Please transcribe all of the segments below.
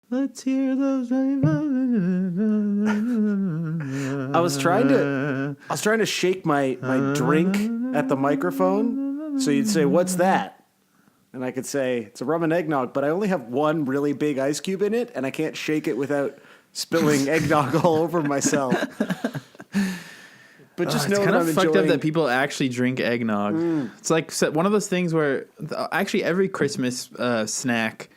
Let's hear those. I was trying to shake my drink at the microphone. So you'd say, "What's that?" And I could say, "It's a rum and eggnog," but I only have one really big ice cube in it, and I can't shake it without spilling eggnog all over myself. But just know that I'm fucked enjoying... up that people actually drink eggnog. It's like one of those things where actually every Christmas snack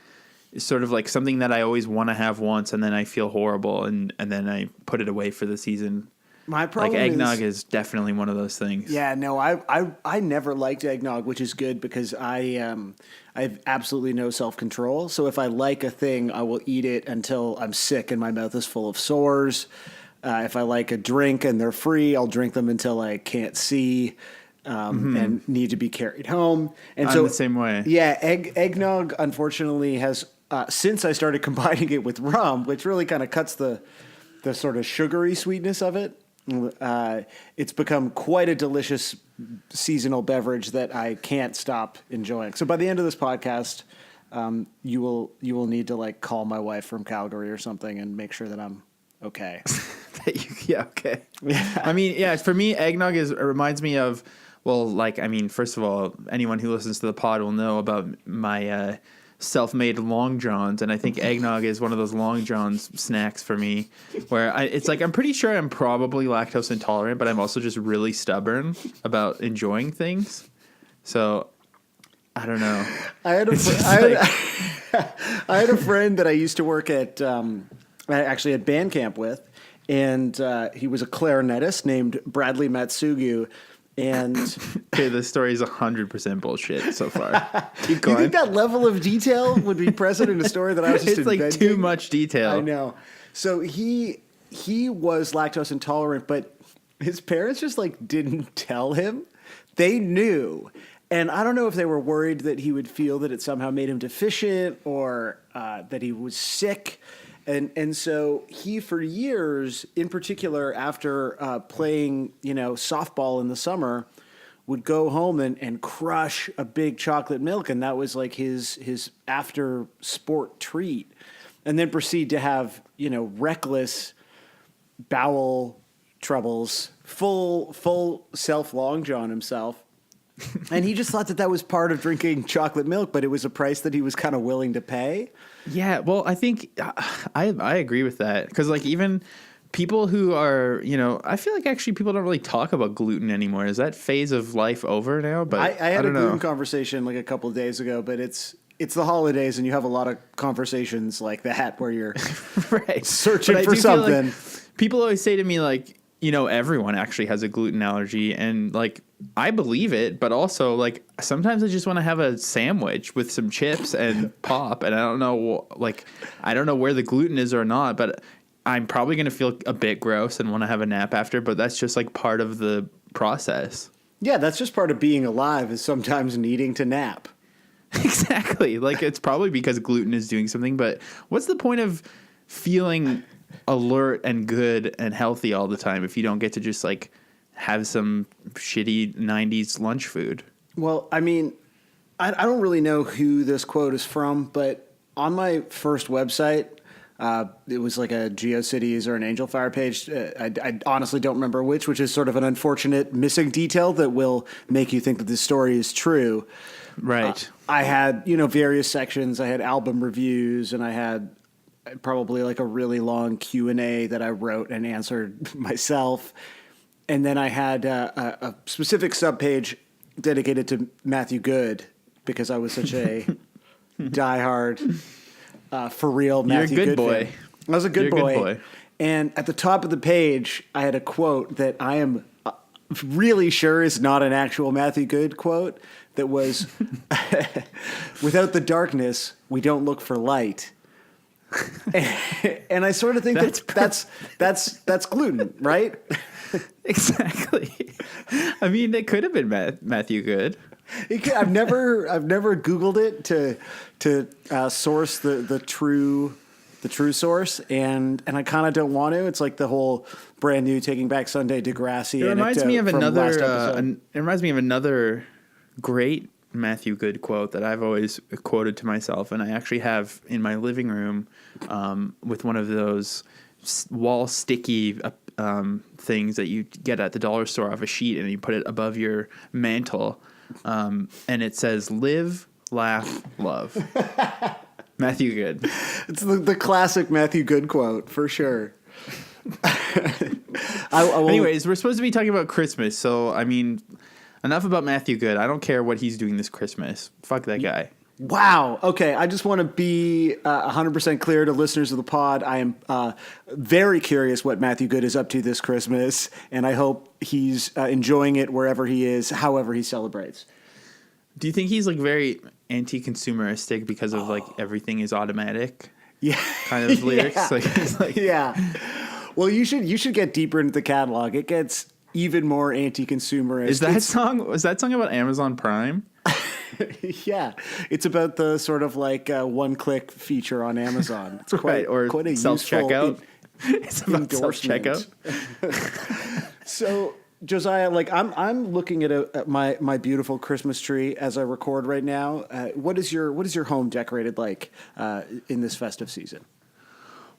is sort of like something that I always want to have once, and then I feel horrible, and then I put it away for the season. My problem like eggnog is definitely one of those things. Yeah, no, I never liked eggnog, which is good because I have absolutely no self-control. So if I like a thing, I will eat it until I'm sick and my mouth is full of sores. If I like a drink and they're free, I'll drink them until I can't see and need to be carried home. And I'm the same way. Yeah, eggnog, unfortunately, has since I started combining it with rum, which really kind of cuts the sort of sugary sweetness of it. It's become quite a delicious seasonal beverage that I can't stop enjoying. So by the end of this podcast, you will need to like call my wife from Calgary or something and make sure that I'm okay. Yeah, okay. Yeah. I mean, yeah, for me, eggnog reminds me of, well, like, I mean, first of all, anyone who listens to the pod will know about my self-made Long Johns, and I think eggnog is one of those Long Johns snacks for me, where it's like I'm pretty sure I'm probably lactose intolerant, but I'm also just really stubborn about enjoying things. So I don't know. I had a friend that I used to work at actually at band camp with, and he was a clarinetist named Bradley Matsugu. And okay, this story is 100% bullshit so far. Keep going. You think that level of detail would be present in a story that I was just inventing? It's like too much detail. I know. So he was lactose intolerant, but his parents just like didn't tell him. They knew. And I don't know if they were worried that he would feel that it somehow made him deficient or that he was sick. And so he, for years, in particular, after playing, softball in the summer, would go home and crush a big chocolate milk, and that was like his after sport treat, and then proceed to have reckless bowel troubles, full self Long John himself. And he just thought that was part of drinking chocolate milk, but it was a price that he was kind of willing to pay. Yeah, well, I think I agree with that, because like even people who are, I feel like actually people don't really talk about gluten anymore. Is that phase of life over now? But I had a gluten conversation like a couple of days ago, but it's the holidays and you have a lot of conversations like that where you're right. searching for something. Like people always say to me like, everyone actually has a gluten allergy, and like I believe it, but also like sometimes I just want to have a sandwich with some chips and pop, and I don't know where the gluten is or not, but I'm probably going to feel a bit gross and want to have a nap after, but that's just like part of the process. Yeah, that's just part of being alive, is sometimes needing to nap. Exactly. Like it's probably because gluten is doing something, but what's the point of feeling alert and good and healthy all the time if you don't get to just like have some shitty 90s lunch food? Well, I mean, I don't really know who this quote is from, but on my first website, it was like a GeoCities or an Angel Fire page. I honestly don't remember which is sort of an unfortunate missing detail that will make you think that this story is true. Right. I had, various sections. I had album reviews, and I had probably like a really long Q&A that I wrote and answered myself. And then I had a specific subpage dedicated to Matthew Good, because I was such a diehard, for real Matthew Good boy. Fan. I was a good boy. And at the top of the page, I had a quote that I am really sure is not an actual Matthew Good quote, that was, "Without the darkness, we don't look for light." And I sort of think that's gluten, right? Exactly. I mean, it could have been Matthew Good. I've never Googled it to source the true source, and I kind of don't want to. It's like the whole brand new Taking Back Sunday Degrassi. It reminds me of another. It reminds me of another great Matthew Good quote that I've always quoted to myself, and I actually have in my living room with one of those wall sticky things that you get at the dollar store off a sheet, and you put it above your mantle, and it says "Live, laugh, love." Matthew Good. It's the classic Matthew Good quote for sure. Anyways, we're supposed to be talking about Christmas, so I mean, enough about Matthew Good. I don't care what he's doing this Christmas. Fuck that guy. Wow. Okay. I just want to be 100% clear to listeners of the pod. I am very curious what Matthew Good is up to this Christmas, and I hope he's enjoying it wherever he is, however he celebrates. Do you think he's like very anti-consumeristic because of like everything is automatic? Yeah. Kind of lyrics. Yeah. Like, he's like, Yeah. Well, you should get deeper into the catalog. It gets even more anti-consumerist. Was that song about Amazon Prime? Yeah, it's about the sort of like one-click feature on Amazon. It's Right, or quite a self-checkout. It's about endorsement. self-checkout. So, Josiah, like I'm looking at my beautiful Christmas tree as I record right now. What is your home decorated like in this festive season?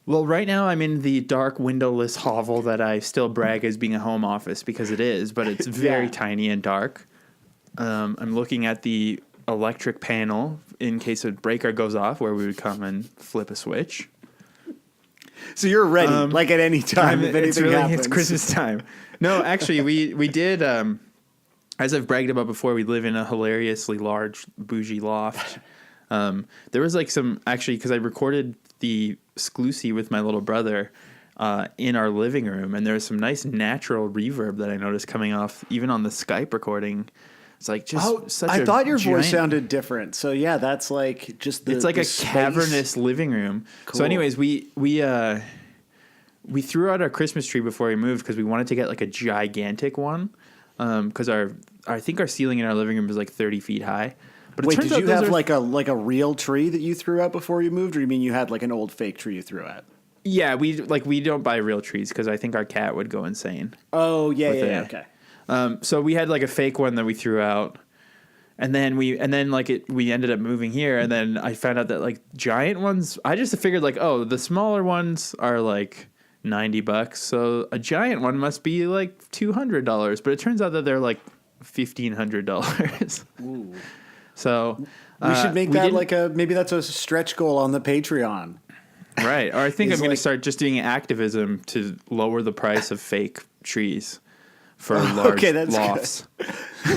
Well, right now I'm in the dark windowless hovel that I still brag as being a home office because it is, but it's very tiny and dark. I'm looking at the electric panel in case a breaker goes off where we would come and flip a switch. So you're ready, like at any time if anything happens. It's Christmas time. No, actually, we did, as I've bragged about before, we live in a hilariously large bougie loft. There was like actually, because I recorded the exclusive with my little brother in our living room, and there's some nice natural reverb that I noticed coming off even on the Skype recording. It's like just I thought your voice sounded different. So yeah, that's like just it's like a cavernous living room. Cool. So anyways, we threw out our Christmas tree before we moved because we wanted to get like a gigantic one because I think our ceiling in our living room is like 30 feet high. But wait, did you have like a real tree that you threw out before you moved, or you mean you had like an old fake tree you threw out? Yeah, we don't buy real trees because I think our cat would go insane. Oh yeah, okay. So we had like a fake one that we threw out, and then we ended up moving here, and then I found out that like giant ones, I just figured like, oh, the smaller ones are like $90, so a giant one must be like $200, but it turns out that they're like $1,500. Ooh. So we should make that like maybe that's a stretch goal on the Patreon. Right. Or I think I'm going to start just doing activism to lower the price of fake trees for large lofts.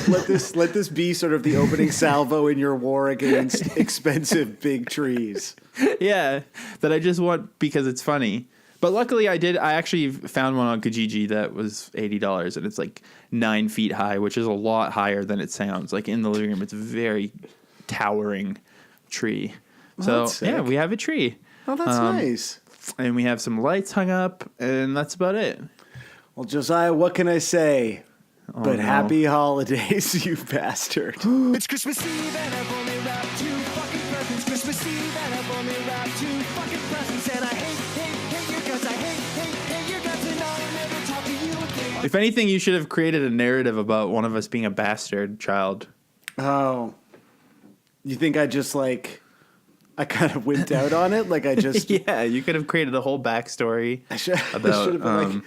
Let this be sort of the opening salvo in your war against expensive big trees. Yeah, that I just want because it's funny. But luckily I actually found one on Kijiji that was $80, and it's like 9 feet high, which is a lot higher than it sounds. Like in the living room, it's a very towering tree. Well, so yeah, we have a tree. Oh, that's nice. And we have some lights hung up, and that's about it. Well, Josiah, what can I say? But happy holidays, you bastard. It's Christmas Eve and I've only wrapped 2 fucking presents. Christmas Eve and I've only wrapped 2 fucking presents. And I hate your guts. I hate your guts. And I'll never talk to you again. If anything, you should have created a narrative about one of us being a bastard child. Oh. You think I just like... I kind of wimped out on it? Like I just... Yeah, you could have created a whole backstory about...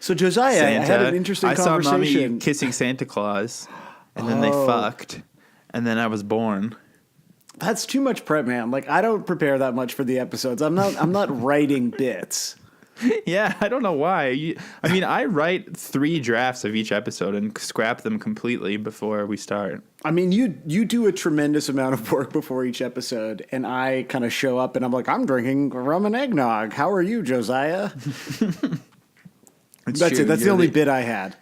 So Josiah, Santa. I had an interesting conversation. I saw Mommy kissing Santa Claus, and then they fucked, and then I was born. That's too much prep, man. Like I don't prepare that much for the episodes. I'm not writing bits. Yeah, I don't know why. I write 3 drafts of each episode and scrap them completely before we start. I mean, you do a tremendous amount of work before each episode, and I kind of show up and I'm like, I'm drinking rum and eggnog. How are you, Josiah? That's true. It. That's the only bit I had.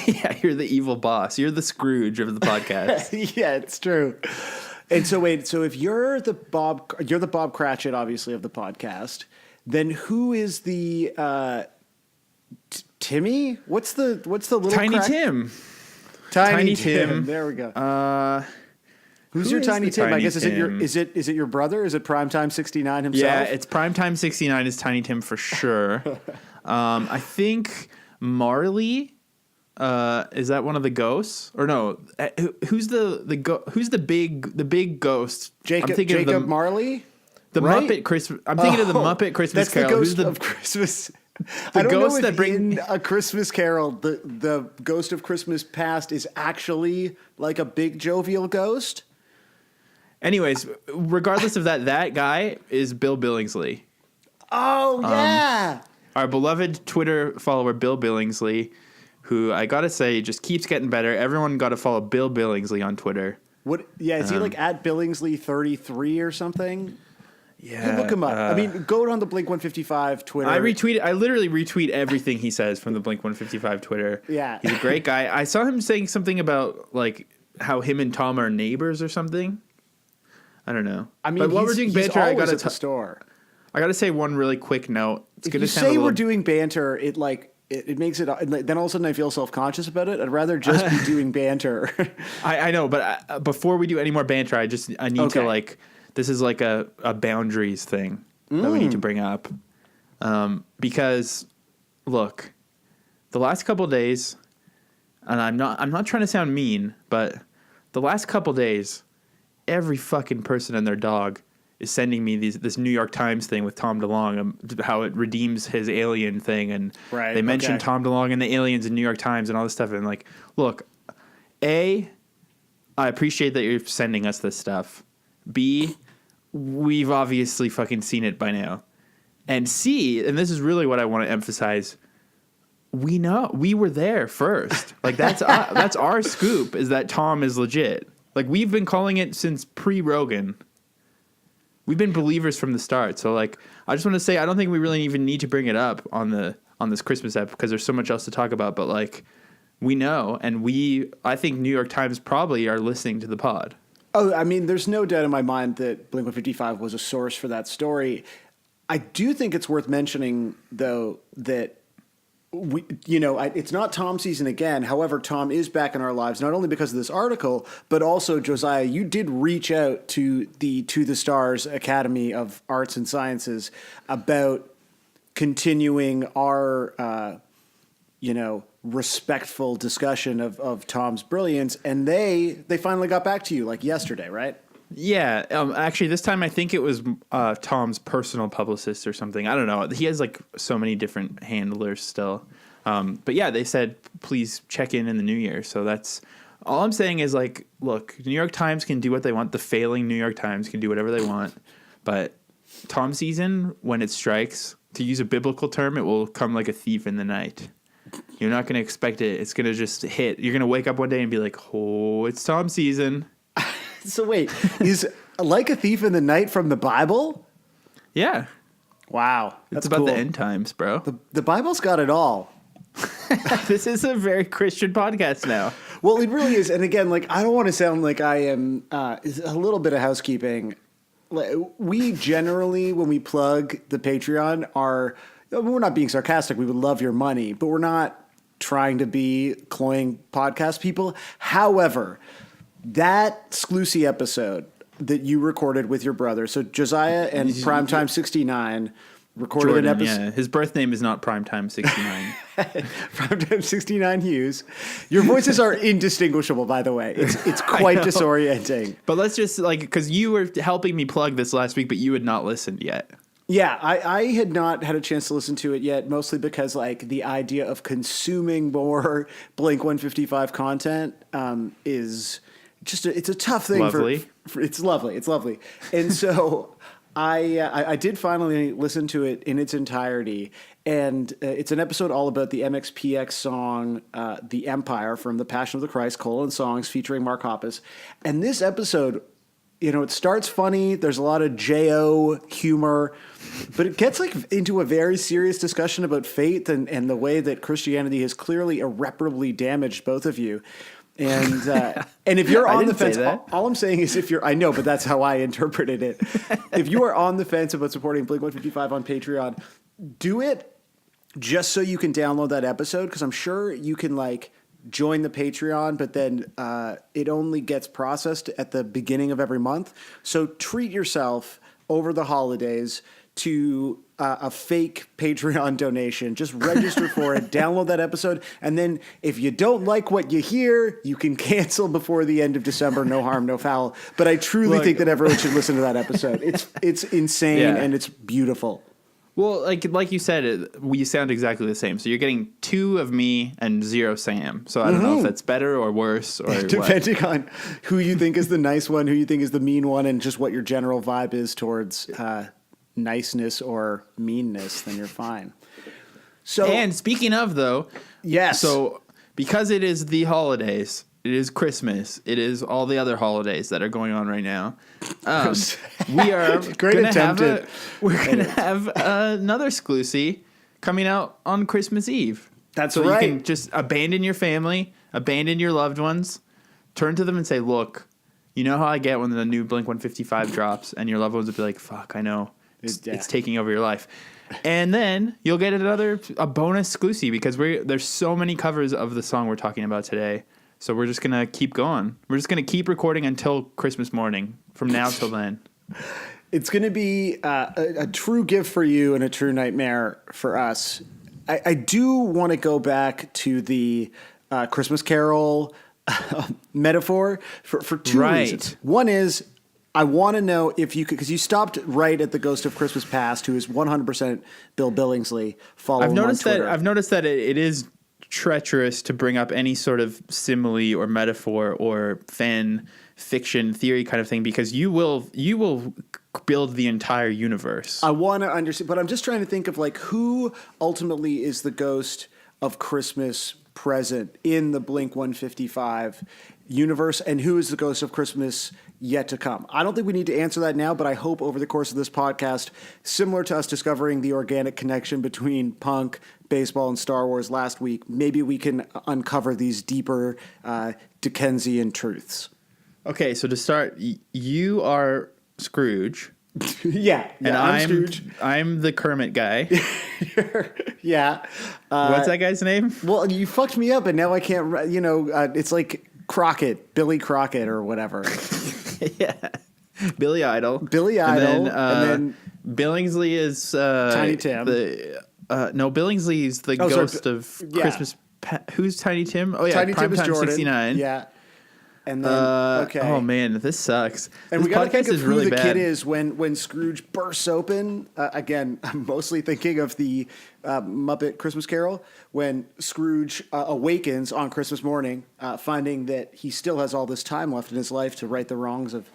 Yeah, you're the evil boss. You're the Scrooge of the podcast. Yeah, it's true. And so wait, so if you're the Bob Cratchit, obviously, of the podcast, then who is the Timmy? What's the little Tiny Tim? Tiny Tim. There we go. Who's your Tiny Tim? I guess is it your brother? Is it Primetime 69 himself? Yeah, it's Primetime 69 is Tiny Tim for sure. I think Marley Is that one of the ghosts? Or no? Who's the big ghost? Jacob Marley? The right? Muppet Christmas. I'm thinking of the Muppet Christmas Carol. That's the ghost of Christmas. The I don't ghost know that if bring in A Christmas Carol, the ghost of Christmas past is actually like a big jovial ghost. Anyways, regardless of that guy is Bill Billingsley. Oh yeah, Our beloved Twitter follower Bill Billingsley, who I gotta say just keeps getting better. Everyone got to follow Bill Billingsley on Twitter. What? Yeah, is he like at Billingsley 33 or something? Yeah, look him up. I mean, go on the Blink 155 Twitter. I literally retweet everything he says from the Blink 155 Twitter. Yeah. He's a great guy. I saw him saying something about like how him and Tom are neighbors or something. I don't know. I mean, but while we're doing banter, I gotta at the store. I gotta say one really quick note. It's If gonna you sound say a little, we're doing banter, it makes it. Then all of a sudden, I feel self-conscious about it. I'd rather just be doing banter. I know, but before we do any more banter, I need to like. This is like a boundaries thing that we need to bring up, because look, the last couple of days, and I'm not trying to sound mean, but the last couple of days, every fucking person and their dog is sending me this New York Times thing with Tom DeLonge, how it redeems his alien thing, and they mentioned Tom DeLonge and the aliens in New York Times and all this stuff, and like, look, I appreciate that you're sending us this stuff. B, we've obviously fucking seen it by now. And C, and this is really what I want to emphasize, we know we were there first. Like that's our scoop, is that Tom is legit. Like we've been calling it since pre-Rogan. We've been believers from the start. So like I just want to say I don't think we really even need to bring it up on this Christmas app because there's so much else to talk about. But like we know, and I think New York Times probably are listening to the pod. Oh, I mean, there's no doubt in my mind that Blink 155 was a source for that story. I do think it's worth mentioning, though, that it's not Tom season again. However, Tom is back in our lives, not only because of this article, but also, Josiah, you did reach out to the Stars Academy of Arts and Sciences about continuing our, respectful discussion of Tom's brilliance, and they finally got back to you like yesterday, right? Yeah, actually, this time I think it was Tom's personal publicist or something. I don't know. He has like so many different handlers still. But yeah, they said, please check in the new year. So that's all I'm saying is like, look, New York Times can do what they want. The failing New York Times can do whatever they want. But Tom season, when it strikes, to use a biblical term, it will come like a thief in the night. You're not going to expect it. It's going to just hit. You're going to wake up one day and be like, oh, it's Tom season. So wait, is like a thief in the night from the Bible? Yeah. Wow. It's about the end times, bro. The Bible's got it all. This is a very Christian podcast now. Well, it really is. And again, like, I don't want to sound like I am a little bit of housekeeping. We generally, when we plug the Patreon, we're not being sarcastic. We would love your money, but we're not trying to be cloying podcast people. However, that Sclusy episode that you recorded with your brother, so Josiah and Primetime 69 recorded Jordan, an episode. Yeah. His birth name is not Primetime 69. Primetime 69 Hughes. Your voices are indistinguishable, by the way. It's quite disorienting. But let's just because you were helping me plug this last week, but you had not listened yet. Yeah, I had not had a chance to listen to it yet, mostly because the idea of consuming more Blink 155 content is just it's a tough thing. Lovely. It's lovely. It's lovely. And so I did finally listen to it in its entirety, and it's an episode all about the MXPX song "The Empire" from the Passion of the Christ: Songs featuring Mark Hoppus. And this episode, it starts funny. There's a lot of J.O. humor, but it gets into a very serious discussion about faith and the way that Christianity has clearly irreparably damaged both of you. And if you're on the fence, all I'm saying is I know, but that's how I interpreted it. If you are on the fence about supporting Blink 155 on Patreon, do it just so you can download that episode, because I'm sure you can join the Patreon, but then it only gets processed at the beginning of every month. So treat yourself over the holidays to a fake Patreon donation. Just register for it, download that episode, and then if you don't like what you hear, you can cancel before the end of December. No harm, no foul. But I truly think that everyone should listen to that episode. It's insane and it's beautiful. Well, like you said, we sound exactly the same. So you're getting 2 of me and 0 Sam. So I don't know if that's better or worse or depending on who you think is the nice one, who you think is the mean one, and just what your general vibe is towards niceness or meanness, then you're fine. So, and speaking of though, yes. So because it is the holidays, it is Christmas, it is all the other holidays that are going on right now. We are gonna have another exclusive coming out on Christmas Eve. That's so right. You can just abandon your family, abandon your loved ones, turn to them and say, "Look, you know how I get when the new Blink 155 drops," and your loved ones will be like, "Fuck, I know." It's taking over your life. And then you'll get a bonus exclusive because there's so many covers of the song we're talking about today. So we're just going to keep going. We're just going to keep recording until Christmas morning from now till then. It's going to be a true gift for you and a true nightmare for us. I do want to go back to the Christmas Carol metaphor for two reasons. One is, I want to know if you could, because you stopped right at the Ghost of Christmas Past, who is 100% Bill Billingsley. Follow him on Twitter. I've noticed that it is treacherous to bring up any sort of simile or metaphor or fan fiction theory kind of thing, because you will build the entire universe. I want to understand, but I'm just trying to think of like who ultimately is the ghost of Christmas present in the Blink 155 universe, and who is the ghost of Christmas yet to come. I don't think we need to answer that now, but I hope over the course of this podcast, similar to us discovering the organic connection between punk, baseball, and Star Wars last week, maybe we can uncover these deeper Dickensian truths. Okay, so to start, you are Scrooge. Yeah, and I'm Scrooge. I'm the Kermit guy. Yeah. What's that guy's name? Well, you fucked me up, and now I can't, it's like Crockett, Billy Crockett or whatever. Yeah. Billy Idol. And then Billingsley is Tiny Tim. No, Billingsley is the ghost of Christmas. Who's Tiny Tim? Oh yeah, Tiny Tim is Primetime Jordan. 69. Yeah. And then okay. Oh man, this sucks. And this we got to think of really who the bad. kid is when Scrooge bursts open. Again, I'm mostly thinking of the Muppet Christmas Carol when Scrooge awakens on Christmas morning, finding that he still has all this time left in his life to right the wrongs of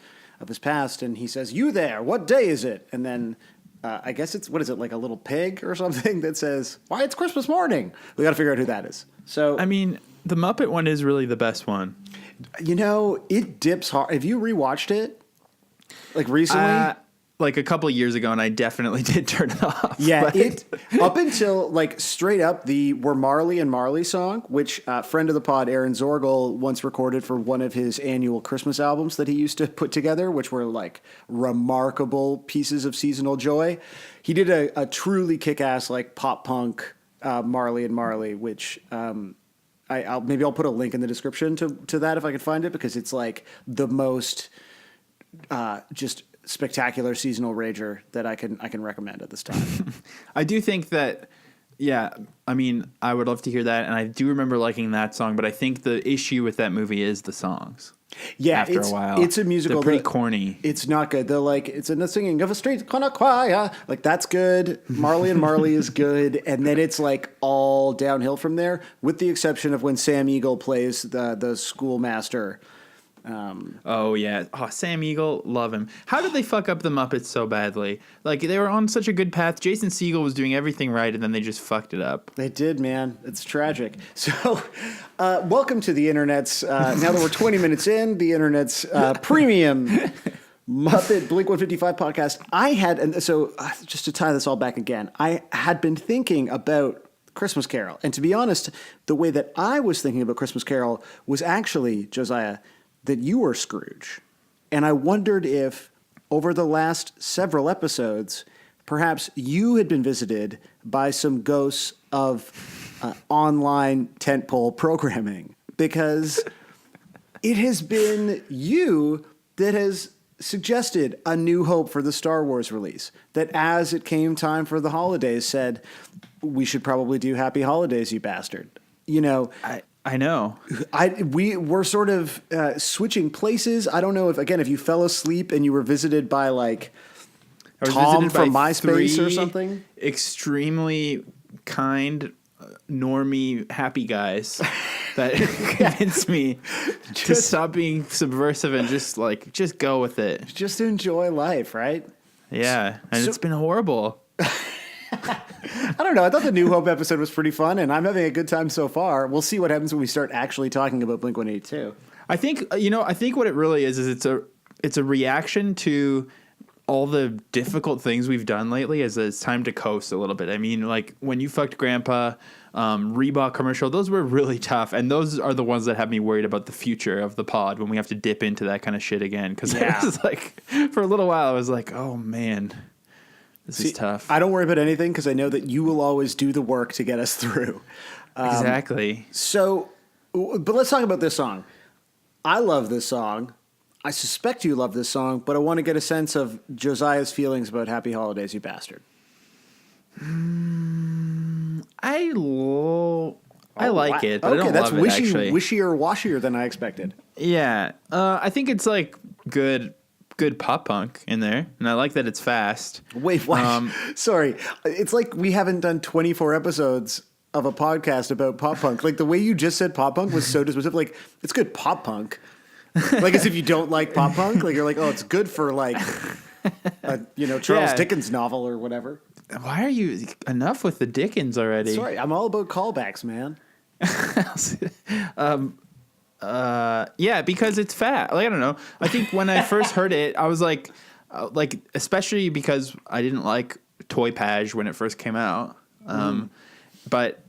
his past, and he says, "You there? What day is it?" And then I guess it's, what is it, like a little pig or something that says, "Why, it's Christmas morning." We got to figure out who that is. So I mean, the Muppet one is really the best one. It dips hard. Have you rewatched it? Like recently? Like a couple of years ago, and I definitely did turn it off. Yeah, up until like straight up the "We're Marley and Marley" song, which friend of the pod Aaron Zorgel once recorded for one of his annual Christmas albums that he used to put together, which were like remarkable pieces of seasonal joy. He did a truly kick-ass like pop punk Marley and Marley, which I'll put a link in the description to that if I can find it, because it's like the most just spectacular seasonal rager that I can recommend at this time. I do think that, yeah, I mean, I would love to hear that, and I do remember liking that song, but I think the issue with that movie is the songs. Yeah, after a while, it's a musical. They're pretty corny. It's not good. They're like, it's in the singing of a street corner choir. Like, that's good. Marley and Marley is good, and then it's like all downhill from there, with the exception of when Sam Eagle plays the schoolmaster. Sam Eagle, love him. How did they fuck up the Muppets so badly? Like, they were on such a good path. Jason Segel was doing everything right, and then they just fucked it up. They did, man. It's tragic. So, welcome to the internet's, now that we're 20 minutes in, the internet's premium Muppet Blink 155 podcast. Just to tie this all back again, I had been thinking about Christmas Carol. And to be honest, the way that I was thinking about Christmas Carol was actually, Josiah, that you were Scrooge. And I wondered if, over the last several episodes, perhaps you had been visited by some ghosts of online tentpole programming. Because it has been you that has suggested A New Hope for the Star Wars release. That as it came time for the holidays, said we should probably do Happy Holidays, you bastard. You know, I know. We're sort of switching places. I don't know if you fell asleep and you were visited by like Tom from MySpace or something. Extremely kind, normie, happy guys that convinced me to stop being subversive and just go with it. Just enjoy life, right? Yeah, and it's been horrible. I don't know. I thought the New Hope episode was pretty fun, and I'm having a good time so far. We'll see what happens when we start actually talking about Blink-182. I think what it really is it's a reaction to all the difficult things we've done lately. Is it's time to coast a little bit. I mean, like when you fucked Grandpa, Reebok commercial, those were really tough, and those are the ones that have me worried about the future of the pod when we have to dip into that kind of shit again. Because it was like, for a little while, I was like, oh man. This is tough. I don't worry about anything because I know that you will always do the work to get us through. Exactly. But let's talk about this song. I love this song. I suspect you love this song, but I want to get a sense of Josiah's feelings about Happy Holidays, you bastard. I like it, but I don't that's love it, actually. wishier washier than I expected. Yeah. I think it's like good pop punk in there, and I like that it's fast. Wait, what? Sorry. It's like we haven't done 24 episodes of a podcast about pop punk. Like the way you just said pop punk was so dismissive. Like, it's good pop punk. Like as if you don't like pop punk. Like you're like, oh, it's good for like a, Charles Dickens novel or whatever. Why are you enough with the Dickens already? Sorry, I'm all about callbacks, man. Yeah, because it's fat. Like, I don't know. I think when I first heard it, I was like, especially because I didn't like Toy Page when it first came out. But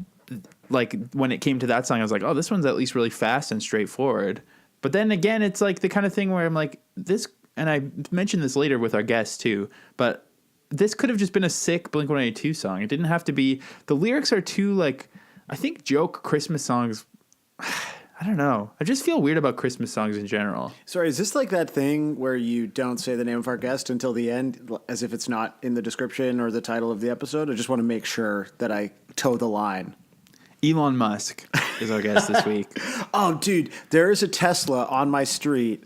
like when it came to that song, I was like, oh, this one's at least really fast and straightforward. But then again, it's like the kind of thing where I'm like, this, and I mentioned this later with our guests too, but this could have just been a sick Blink-182 song. It didn't have to be. The lyrics are too like, I think joke Christmas songs. I don't know. I just feel weird about Christmas songs in general. Sorry, is this like that thing where you don't say the name of our guest until the end, as if it's not in the description or the title of the episode? I just want to make sure that I toe the line. Elon Musk is our guest this week. Oh, dude, there is a Tesla on my street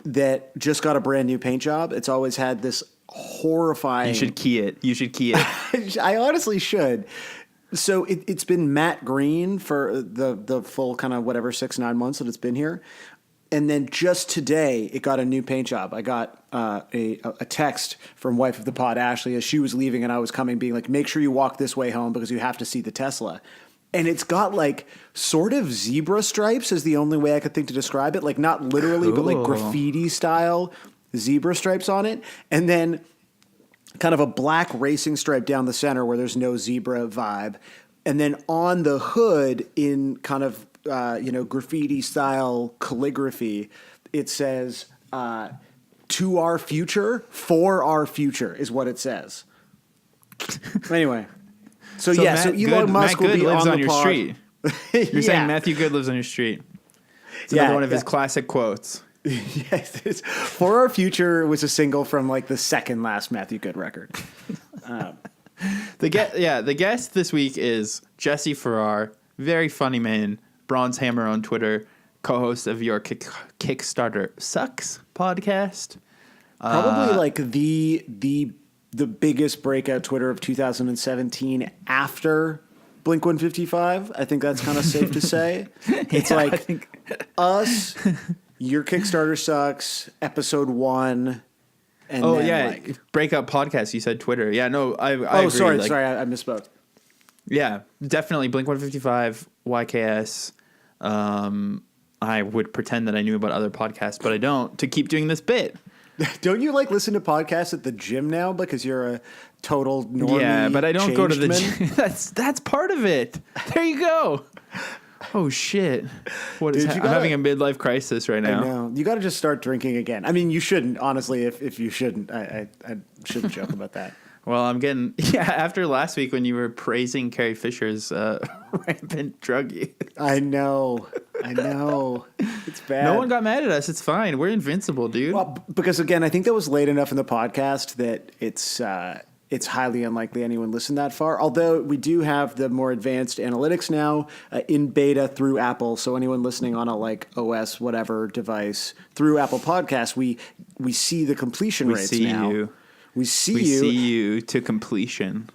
that just got a brand new paint job. It's always had this horrifying... You should key it. I honestly should. So it's been matte green for the full kind of 6-9 months that it's been here. And then just today, it got a new paint job. I got a text from wife of the pod, Ashley, as she was leaving and I was coming, being like, make sure you walk this way home because you have to see the Tesla. And it's got like sort of zebra stripes is the only way I could think to describe it. Like not literally, but like graffiti style zebra stripes on it. And then kind of a black racing stripe down the center where there's no zebra vibe. And then on the hood in kind of, graffiti style calligraphy, it says, to our future, for our future is what it says. Anyway. So Elon Musk will be on the pod. Street. You're saying Matthew Good lives on your street. It's another one of his classic quotes. Yes, For Our Future was a single from like the second last Matthew Good record. The guest this week is Jesse Farrar, very funny man, Bronze Hammer on Twitter, co-host of your Kickstarter Sucks podcast. Probably like the biggest breakout Twitter of 2017 after Blink-155. I think that's kind of safe to say. It's us, your Kickstarter Sucks, episode 1. And breakout podcast. You said Twitter. Yeah, no, I agree. Sorry, I misspoke. Yeah, definitely Blink-155, YKS. I would pretend that I knew about other podcasts, but I don't, to keep doing this bit. Don't you listen to podcasts at the gym now because you're a total normie? Yeah, but I don't go to the gym. That's part of it. There you go. Oh shit! I'm having a midlife crisis right now. I know. You got to just start drinking again. I mean, you shouldn't. Honestly, if you shouldn't, I shouldn't joke about that. Well, I'm getting after last week when you were praising Carrie Fisher's rampant drug use. I know. I know. It's bad. No one got mad at us. It's fine. We're invincible, dude. Well, because again, I think that was late enough in the podcast that it's highly unlikely anyone listened that far. Although we do have the more advanced analytics now in beta through Apple. So anyone listening on a like OS whatever device through Apple Podcasts, we see the completion rates see now. you. We see see you to completion.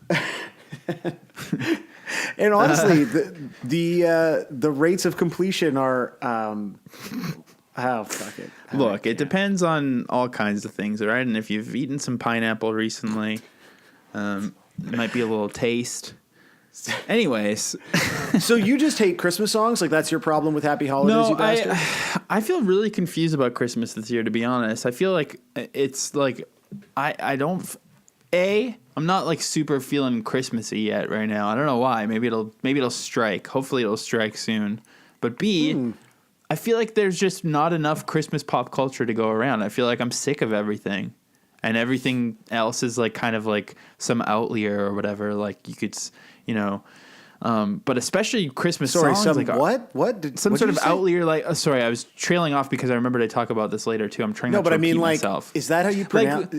And honestly, the rates of completion are fuck it. Look, it depends on all kinds of things, all right? And if you've eaten some pineapple recently, it might be a little taste. Anyways. So you just hate Christmas songs? Like that's your problem with Happy Holidays, you bastard? I feel really confused about Christmas this year, to be honest. I feel like it's like I don't I'm not like super feeling Christmassy yet right now. I don't know why. Maybe it'll strike. Hopefully it'll strike soon. But B, I feel like there's just not enough Christmas pop culture to go around. I feel like I'm sick of everything. And everything else is like kind of like some outlier or whatever. Like you could, but especially Christmas songs. Sorry, like what? Some What'd sort you of say? outlier. Like, sorry, I was trailing off because I remembered I talk about this later too. I'm trying No, not but to I mean, repeat like, myself. is that how you pronounce?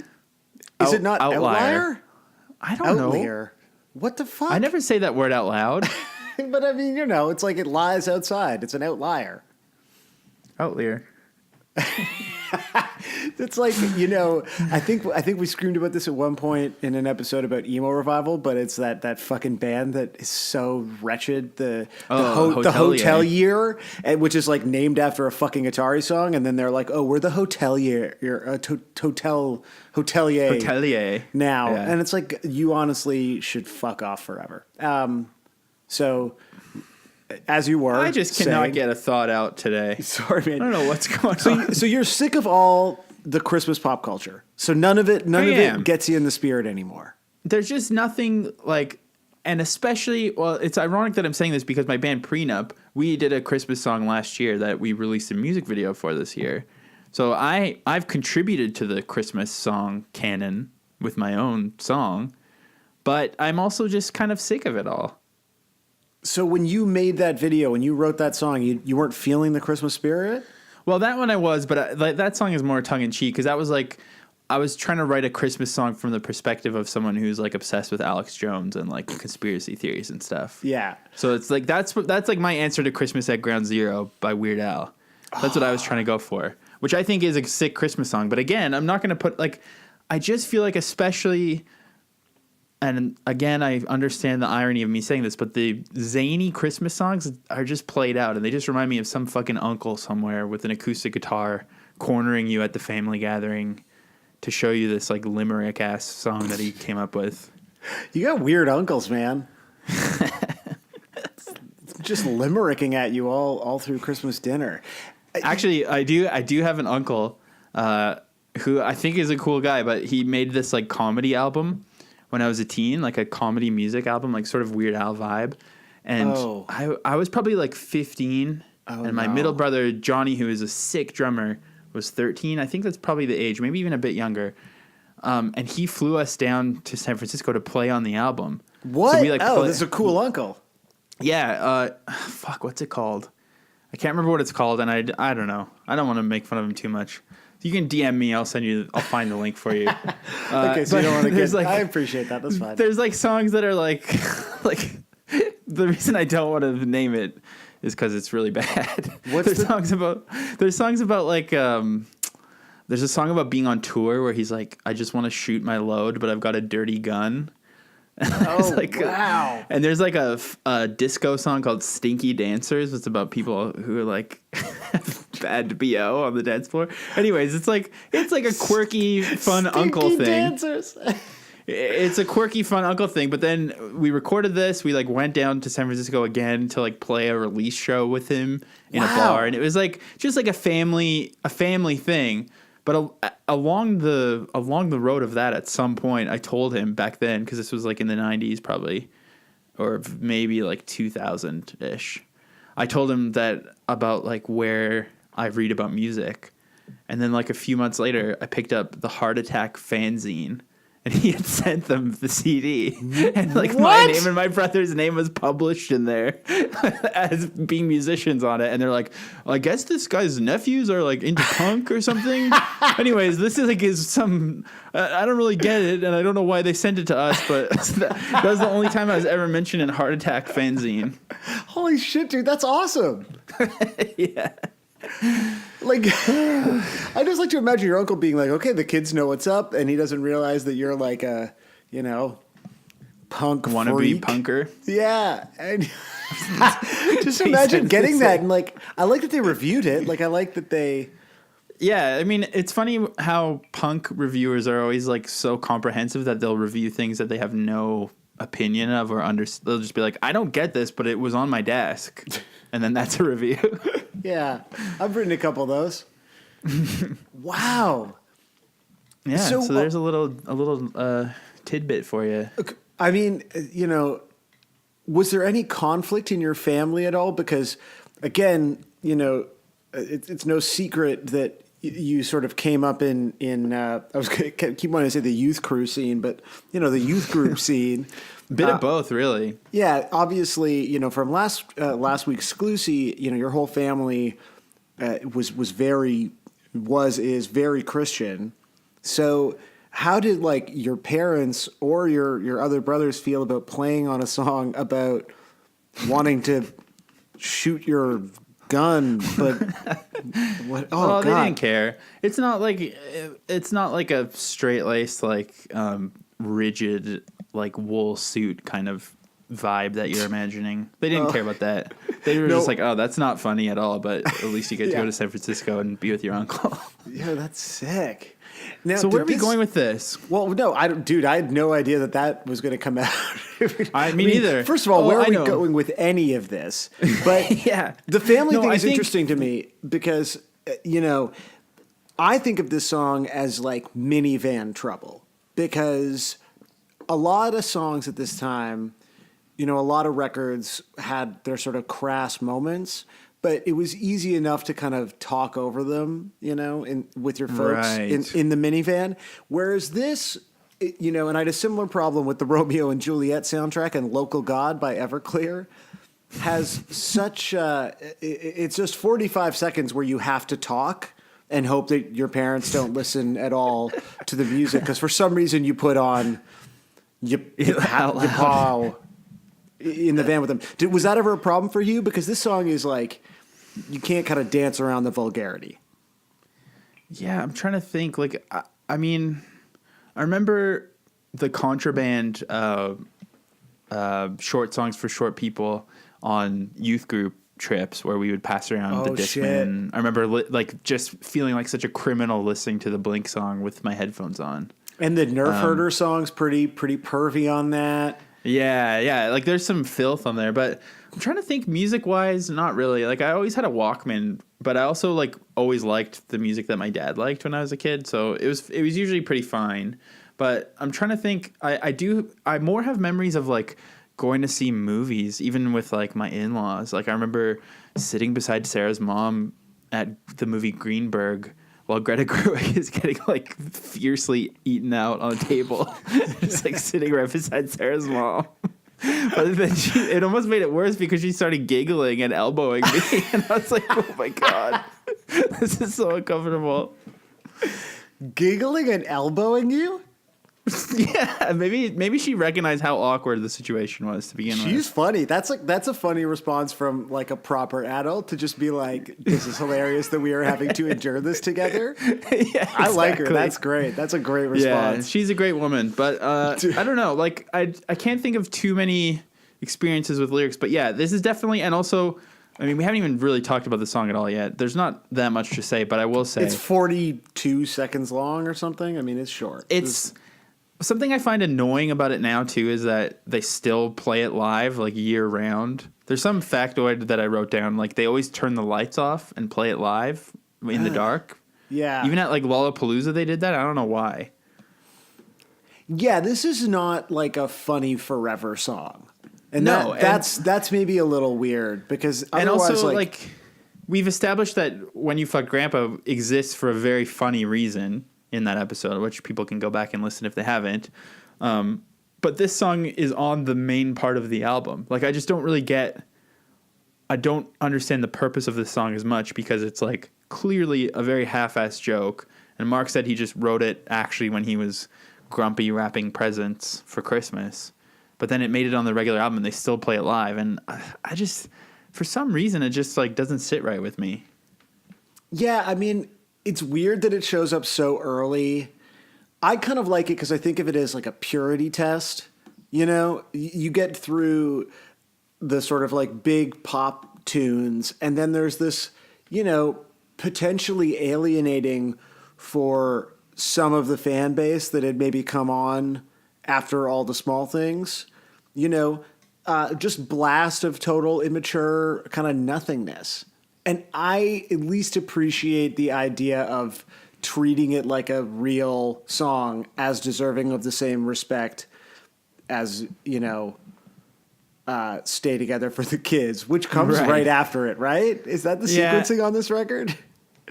Is it not outlier? I don't know. Outlier. What the fuck? I never say that word out loud. But I mean, it's like it lies outside. It's an outlier. Outlier. It's like, I think we screamed about this at one point in an episode about emo revival, but it's that fucking band that is so wretched. The Hotelier, which is like named after a fucking Atari song, and then they're like, oh, we're the Hotelier, Hotelier now, Yeah. and it's like you honestly should fuck off forever. So. As you were, I just cannot saying, get a thought out today. Sorry, man. I don't know what's going on. So you're sick of all the Christmas pop culture. So none of it gets you in the spirit anymore. There's just nothing like, and especially, well, it's ironic that I'm saying this because my band Prenup, we did a Christmas song last year that we released a music video for this year. So I've contributed to the Christmas song canon with my own song, but I'm also just kind of sick of it all. So when you made that video, when you wrote that song, you weren't feeling the Christmas spirit? Well, that one I was, but that song is more tongue-in-cheek because that was like, I was trying to write a Christmas song from the perspective of someone who's like obsessed with Alex Jones and like conspiracy theories and stuff. Yeah. So it's like, that's like my answer to Christmas at Ground Zero by Weird Al. That's what I was trying to go for, which I think is a sick Christmas song. But again, I'm not going to put like, I just feel like especially... And again, I understand the irony of me saying this, but the zany Christmas songs are just played out, and they just remind me of some fucking uncle somewhere with an acoustic guitar cornering you at the family gathering to show you this like limerick ass song that he came up with. You got weird uncles, man. Just limericking at you all through Christmas dinner. Actually, I do have an uncle who I think is a cool guy, but he made this like comedy album when I was a teen, like a comedy music album, like sort of Weird Al vibe. And I was probably like 15. And my middle brother, Johnny, who is a sick drummer, was 13. I think that's probably the age, maybe even a bit younger. And he flew us down to San Francisco to play on the album. What? So we, like, this is a cool uncle. Yeah. Fuck, what's it called? I can't remember what it's called, and I don't know. I don't want to make fun of him too much. You can DM me. I'll find the link for you. Okay, so you don't want to get... Like, I appreciate that. That's fine. There's like songs that are like the reason I don't want to name it is because it's really bad. There's songs about like there's a song about being on tour where he's like, I just want to shoot my load, but I've got a dirty gun. Wow. And there's like a disco song called Stinky Dancers. It's about people who are like bad BO on the dance floor. Anyways, it's like a quirky, fun uncle thing. Dancers. It's a quirky, fun uncle thing. But then we recorded this. We like went down to San Francisco again to like play a release show with him in a bar, and it was like just like a family thing. But along the road of that, at some point, I told him back then, because this was like in the 90s probably, or maybe like 2000-ish. I told him that about like where I read about music. And then like a few months later, I picked up the Heart Attack fanzine. and he had sent them the CD, and like my What? name and my brother's name was published in there as being musicians on it, and they're like, well, I guess this guy's nephews are like into punk or something. Anyways, this is like some I don't really get it, and I don't know why they sent it to us, but that was the only time I was ever mentioned in Heart Attack fanzine. Holy shit, dude, that's awesome. Yeah. Like, I just like to imagine your uncle being like, okay, the kids know what's up, and he doesn't realize that you're like a, punk Wannabe freak. punker. Yeah. And just imagine getting that. And like, I like that they reviewed it. Like, I like that they. Yeah, I mean, it's funny how punk reviewers are always like so comprehensive that they'll review things that they have no opinion of or they'll just be like, I don't get this, but it was on my desk. And then that's a review. Yeah. I've written a couple of those. Wow. Yeah, so there's a little tidbit for you. I mean, was there any conflict in your family at all? Because, again, it's no secret that you sort of came up in I was going to keep wanting to say the youth crew scene, but, the youth group scene. Bit of both, really. Yeah, obviously, from last week's Sclusy, your whole family is very Christian. So how did like your parents or your other brothers feel about playing on a song about wanting to shoot your gun? But what? Oh, well, God. they didn't care. It's not like a straight-laced rigid wool suit kind of vibe that you're imagining. They didn't care about that. They were just like, oh, that's not funny at all, but at least you get to go to San Francisco and be with your uncle. Yeah, that's sick. Now, so where are we going with this? Well, no, I had no idea that was going to come out. I mean, neither. First of all, where are we going with any of this? But yeah, the family thing is interesting to me because, I think of this song as like minivan trouble because a lot of songs at this time, a lot of records had their sort of crass moments, but it was easy enough to kind of talk over them, with your folks in the minivan. Whereas this, and I had a similar problem with the Romeo and Juliet soundtrack and Local God by Everclear has such, it's just 45 seconds where you have to talk and hope that your parents don't listen at all to the music. Because for some reason you put on Yipow in the van with them. Was that ever a problem for you? Because this song is like, you can't kind of dance around the vulgarity. Yeah, I'm trying to think. Like, I mean, I remember the Contraband short songs for short people on youth group trips where we would pass around the Discman. Shit. I remember just feeling like such a criminal listening to the Blink song with my headphones on. And the Nerf Herder song's pretty pervy on that. Yeah. Like there's some filth on there, but I'm trying to think music wise, not really. Like I always had a Walkman, but I also always liked the music that my dad liked when I was a kid. So it was usually pretty fine. But I'm trying to think. I more have memories of going to see movies, even with my in-laws. Like I remember sitting beside Sarah's mom at the movie Greenberg while Greta Gerwig is getting fiercely eaten out on a table, just sitting right beside Sarah's mom. But then it almost made it worse because she started giggling and elbowing me, and I was like, "Oh my god, this is so uncomfortable." Giggling and elbowing you? Yeah, maybe she recognized how awkward the situation was to begin with. She's funny. That's a funny response from a proper adult to just be like, "This is hilarious that we are having to endure this together." Yeah, exactly. I like her. That's great. That's a great response. Yeah, she's a great woman, but I don't know. I can't think of too many experiences with lyrics, but yeah, this is definitely, and also, I mean, we haven't even really talked about the song at all yet. There's not that much to say, but I will say it's 42 seconds long or something. I mean, it's short. Something I find annoying about it now, too, is that they still play it live, year-round. There's some factoid that I wrote down. They always turn the lights off and play it live in the dark. Yeah. Even at, Lollapalooza, they did that. I don't know why. Yeah, this is not, a funny forever song. And that's maybe a little weird, because otherwise, and also, we've established that When You Fuck Grandpa exists for a very funny reason. in that episode, which people can go back and listen if they haven't. But this song is on the main part of the album. Like, I just don't really I don't understand the purpose of this song as much, because it's like clearly a very half-assed joke. And Mark said he just wrote it actually when he was grumpy wrapping presents for Christmas. But then it made it on the regular album and they still play it live. And I just, for some reason, it just like doesn't sit right with me. Yeah, I mean, it's weird that it shows up so early. I kind of like it because I think of it as like a purity test. You know, you get through the sort of like big pop tunes, and then there's this, you know, potentially alienating for some of the fan base that had maybe come on after all the small things, you know, just blast of total immature kind of nothingness. And I at least appreciate the idea of treating it like a real song, as deserving of the same respect as, you know, Stay Together for the Kids, which comes right after it, right? Is that the sequencing on this record?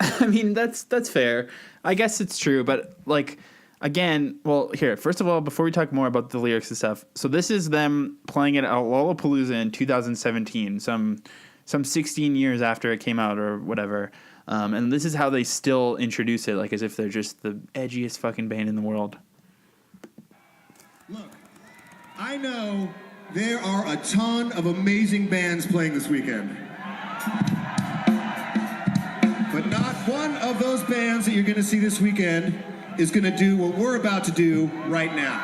I mean, that's fair. I guess it's true, but like, again, well, here, first of all, before we talk more about the lyrics and stuff, so this is them playing it at Lollapalooza in 2017, some 16 years after it came out or whatever. And this is how they still introduce it, like as if they're just the edgiest fucking band in the world. Look, I know there are a ton of amazing bands playing this weekend. But not one of those bands that you're going to see this weekend is going to do what we're about to do right now.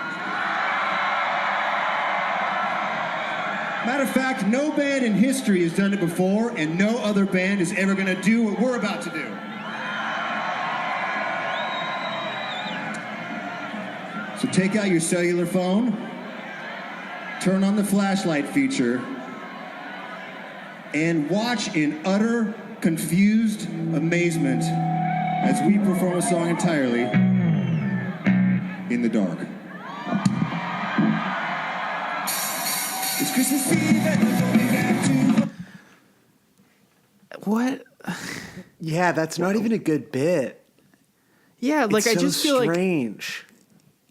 Matter of fact, no band in history has done it before, and no other band is ever going to do what we're about to do. So take out your cellular phone, turn on the flashlight feature, and watch in utter confused amazement as we perform a song entirely in the dark. It's Christmas Eve and I'm going back to... What? Yeah, that's not even a good bit. Yeah, like It's I just feel like strange.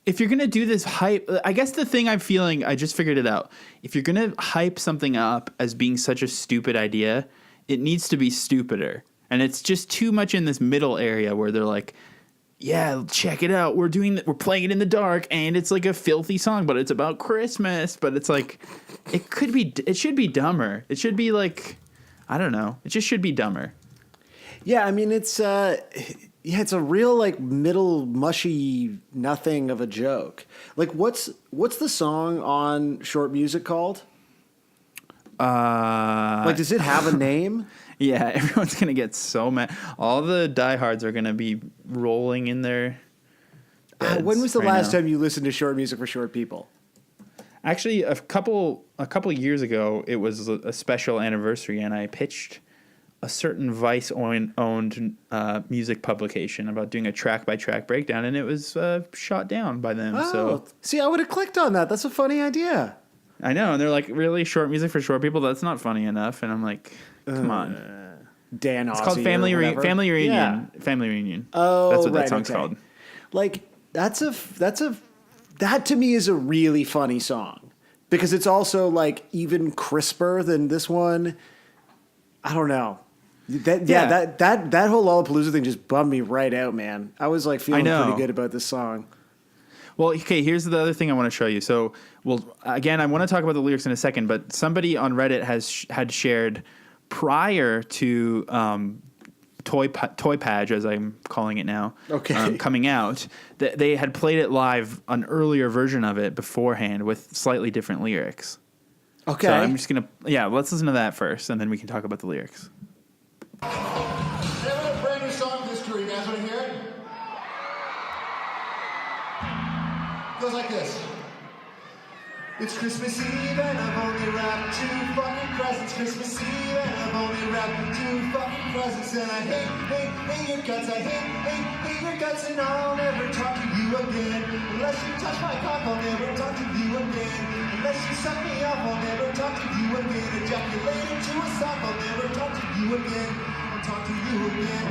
if you're going to do this hype, I guess the thing I'm feeling, I just figured it out. If you're going to hype something up as being such a stupid idea, it needs to be stupider. And it's just too much in this middle area where they're like, yeah, check it out. We're playing it in the dark, and it's like a filthy song, but it's about Christmas. But it's like, it should be dumber. It should be like, I don't know. It just should be dumber. Yeah, I mean, it's a real like middle mushy nothing of a joke. Like, what's the song on Short Music called? Like, does it have a name? Yeah, everyone's gonna get so mad. All the diehards are gonna be rolling in their beds When was the right last now. time you listened to Short Music for Short People? Actually, a couple years ago, it was a special anniversary, and I pitched a certain Vice-owned music publication about doing a track-by-track breakdown, and it was shot down by them. Oh, So see, I would have clicked on that. That's a funny idea. I know, and they're like, really? Short music for short people? That's not funny enough. And I'm like, come on. Dan It's Ozzie called Family or whatever. Reunion. Yeah. Family Reunion. Oh, that's what right, that song's okay. called. Like, that to me is a really funny song, because it's also like even crisper than this one. I don't know. That whole Lollapalooza thing just bummed me right out, man. I was like feeling pretty good about this song. Well, okay, here's the other thing I want to show you. So, well, again, I want to talk about the lyrics in a second, but somebody on Reddit had shared prior to Toy Page, as I'm calling it now, coming out, they had played it live, an earlier version of it beforehand with slightly different lyrics. Okay. So I'm just going to, let's listen to that first, and then we can talk about the lyrics. They have a brand new song of history. You guys want to hear it? Goes like this. It's Christmas Eve and I've only wrapped 2 fucking presents. Christmas Eve and I've only wrapped 2 fucking presents. And I hate your guts. I hate your guts, and I'll never talk to you again. Unless you touch my cock, I'll never talk to you again. Unless you suck me up, I'll never talk to you again. Ejaculate into a sock, I'll never talk to you again. I'll talk to you again.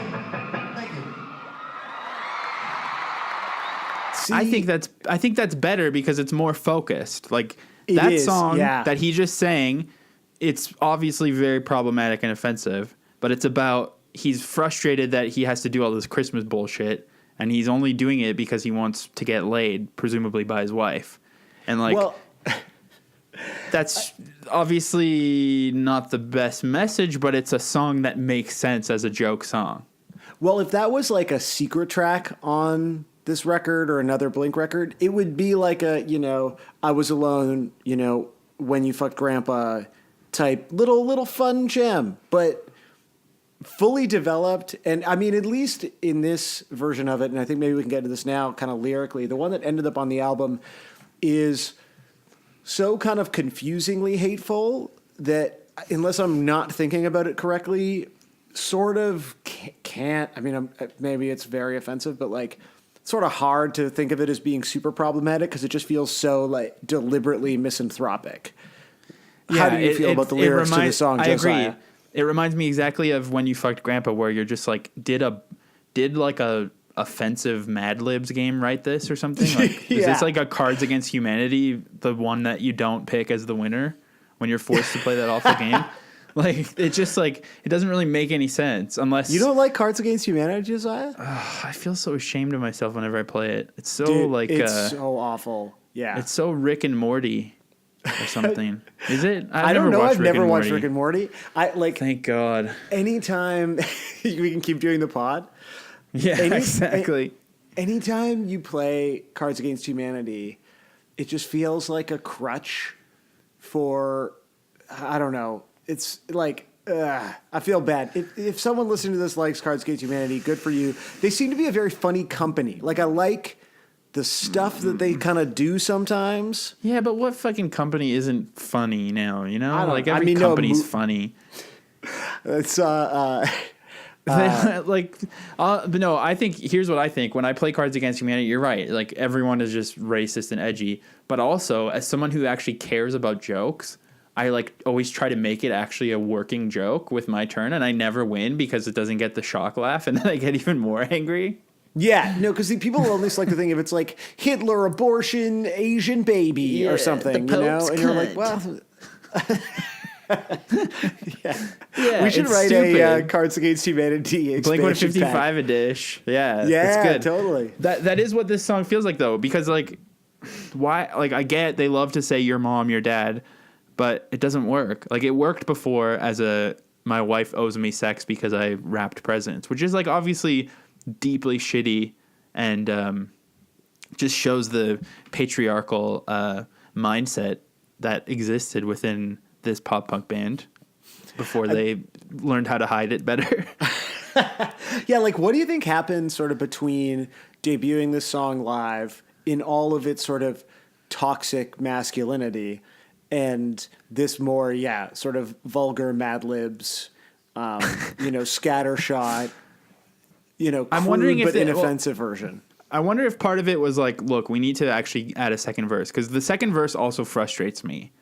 Thank you. I think that's better because it's more focused. Like It that is, song yeah. that he just sang, it's obviously very problematic and offensive, but it's about he's frustrated that he has to do all this Christmas bullshit, and he's only doing it because he wants to get laid, presumably by his wife. And like, Well, that's obviously not the best message, but it's a song that makes sense as a joke song. well, if that was like a secret track on this record or another Blink record, it would be like a, I was alone, when you fucked grandpa type little fun gem, but fully developed. And I mean, at least in this version of it, and I think maybe we can get into this now kind of lyrically, the one that ended up on the album is so kind of confusingly hateful that unless I'm not thinking about it correctly, sort of can't, I mean, maybe it's very offensive, but like sort of hard to think of it as being super problematic because it just feels so like deliberately misanthropic. How do you feel about the lyrics to the song, Josiah? I agree. It reminds me exactly of When You Fucked Grandpa, where you're just like, did like a offensive Mad Libs game write this or something? Like, is this like a Cards Against Humanity, the one that you don't pick as the winner when you're forced to play that awful game? Like, it's just like, it doesn't really make any sense unless... You don't like Cards Against Humanity, Josiah? I feel so ashamed of myself whenever I play it. It's so Dude, it's so awful. Yeah. It's so Rick and Morty or something. Is it? I don't know. I've never watched Rick and Morty. Thank God. Anytime we can keep doing the pod. Yeah, exactly. Anytime you play Cards Against Humanity, it just feels like a crutch for, I don't know. It's like, I feel bad. If someone listening to this likes Cards Against Humanity, good for you. They seem to be a very funny company. Like, I like the stuff that they kind of do sometimes. Yeah, but what fucking company isn't funny now, you know? Like, every no, company's funny. It's, But no, I think, here's what I think. When I play Cards Against Humanity, you're right. Like, everyone is just racist and edgy. But also, as someone who actually cares about jokes, I like always try to make it actually a working joke with my turn, and I never win because it doesn't get the shock laugh, and then I get even more angry. Yeah, no, because people always like to think if it's like Hitler, abortion, Asian baby, or something, and you're like, well, Yeah, we should it's write stupid. a Cards Against Humanity expansion Blink-155 pack. a dish. Yeah, Yeah, it's good. totally. That is what this song feels like, though, because like, why? Like, I get they love to say your mom, your dad, but it doesn't work. Like, it worked before as my wife owes me sex because I wrapped presents, which is like obviously deeply shitty and just shows the patriarchal mindset that existed within this pop punk band before they learned how to hide it better. Yeah, like what do you think happened sort of between debuting this song live in all of its sort of toxic masculinity and this more, sort of vulgar Mad Libs, scattershot, I'm wondering if but inoffensive version. I wonder if part of it was like, look, we need to actually add a second verse, because the second verse also frustrates me.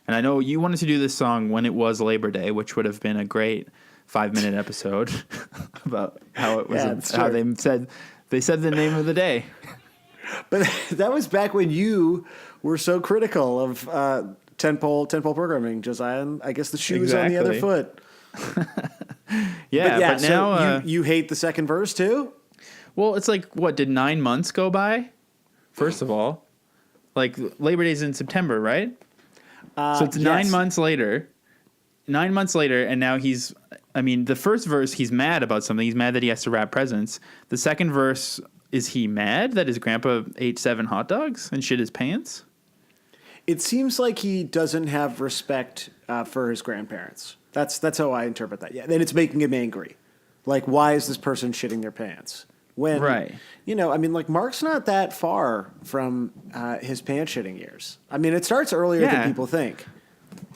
And I know you wanted to do this song when it was Labor Day, which would have been a great 5-minute episode about how it was, how they said the name of the day. But that was back when you were so critical of tentpole programming, Josiah. And I guess the shoe is on the other foot. But so now you hate the second verse too? Well, it's like, what, did 9 months go by? First of all, like Labor Day's in September, right? So it's 9 months later. 9 months later, and now the first verse, he's mad about something. He's mad that he has to wrap presents. The second verse, is he mad that his grandpa ate 7 hot dogs and shit his pants? It seems like he doesn't have respect for his grandparents. That's how I interpret that. Yeah, and it's making him angry. Like, why is this person shitting their pants? When, right. Like Mark's not that far from his pants shitting years. I mean, it starts earlier than people think.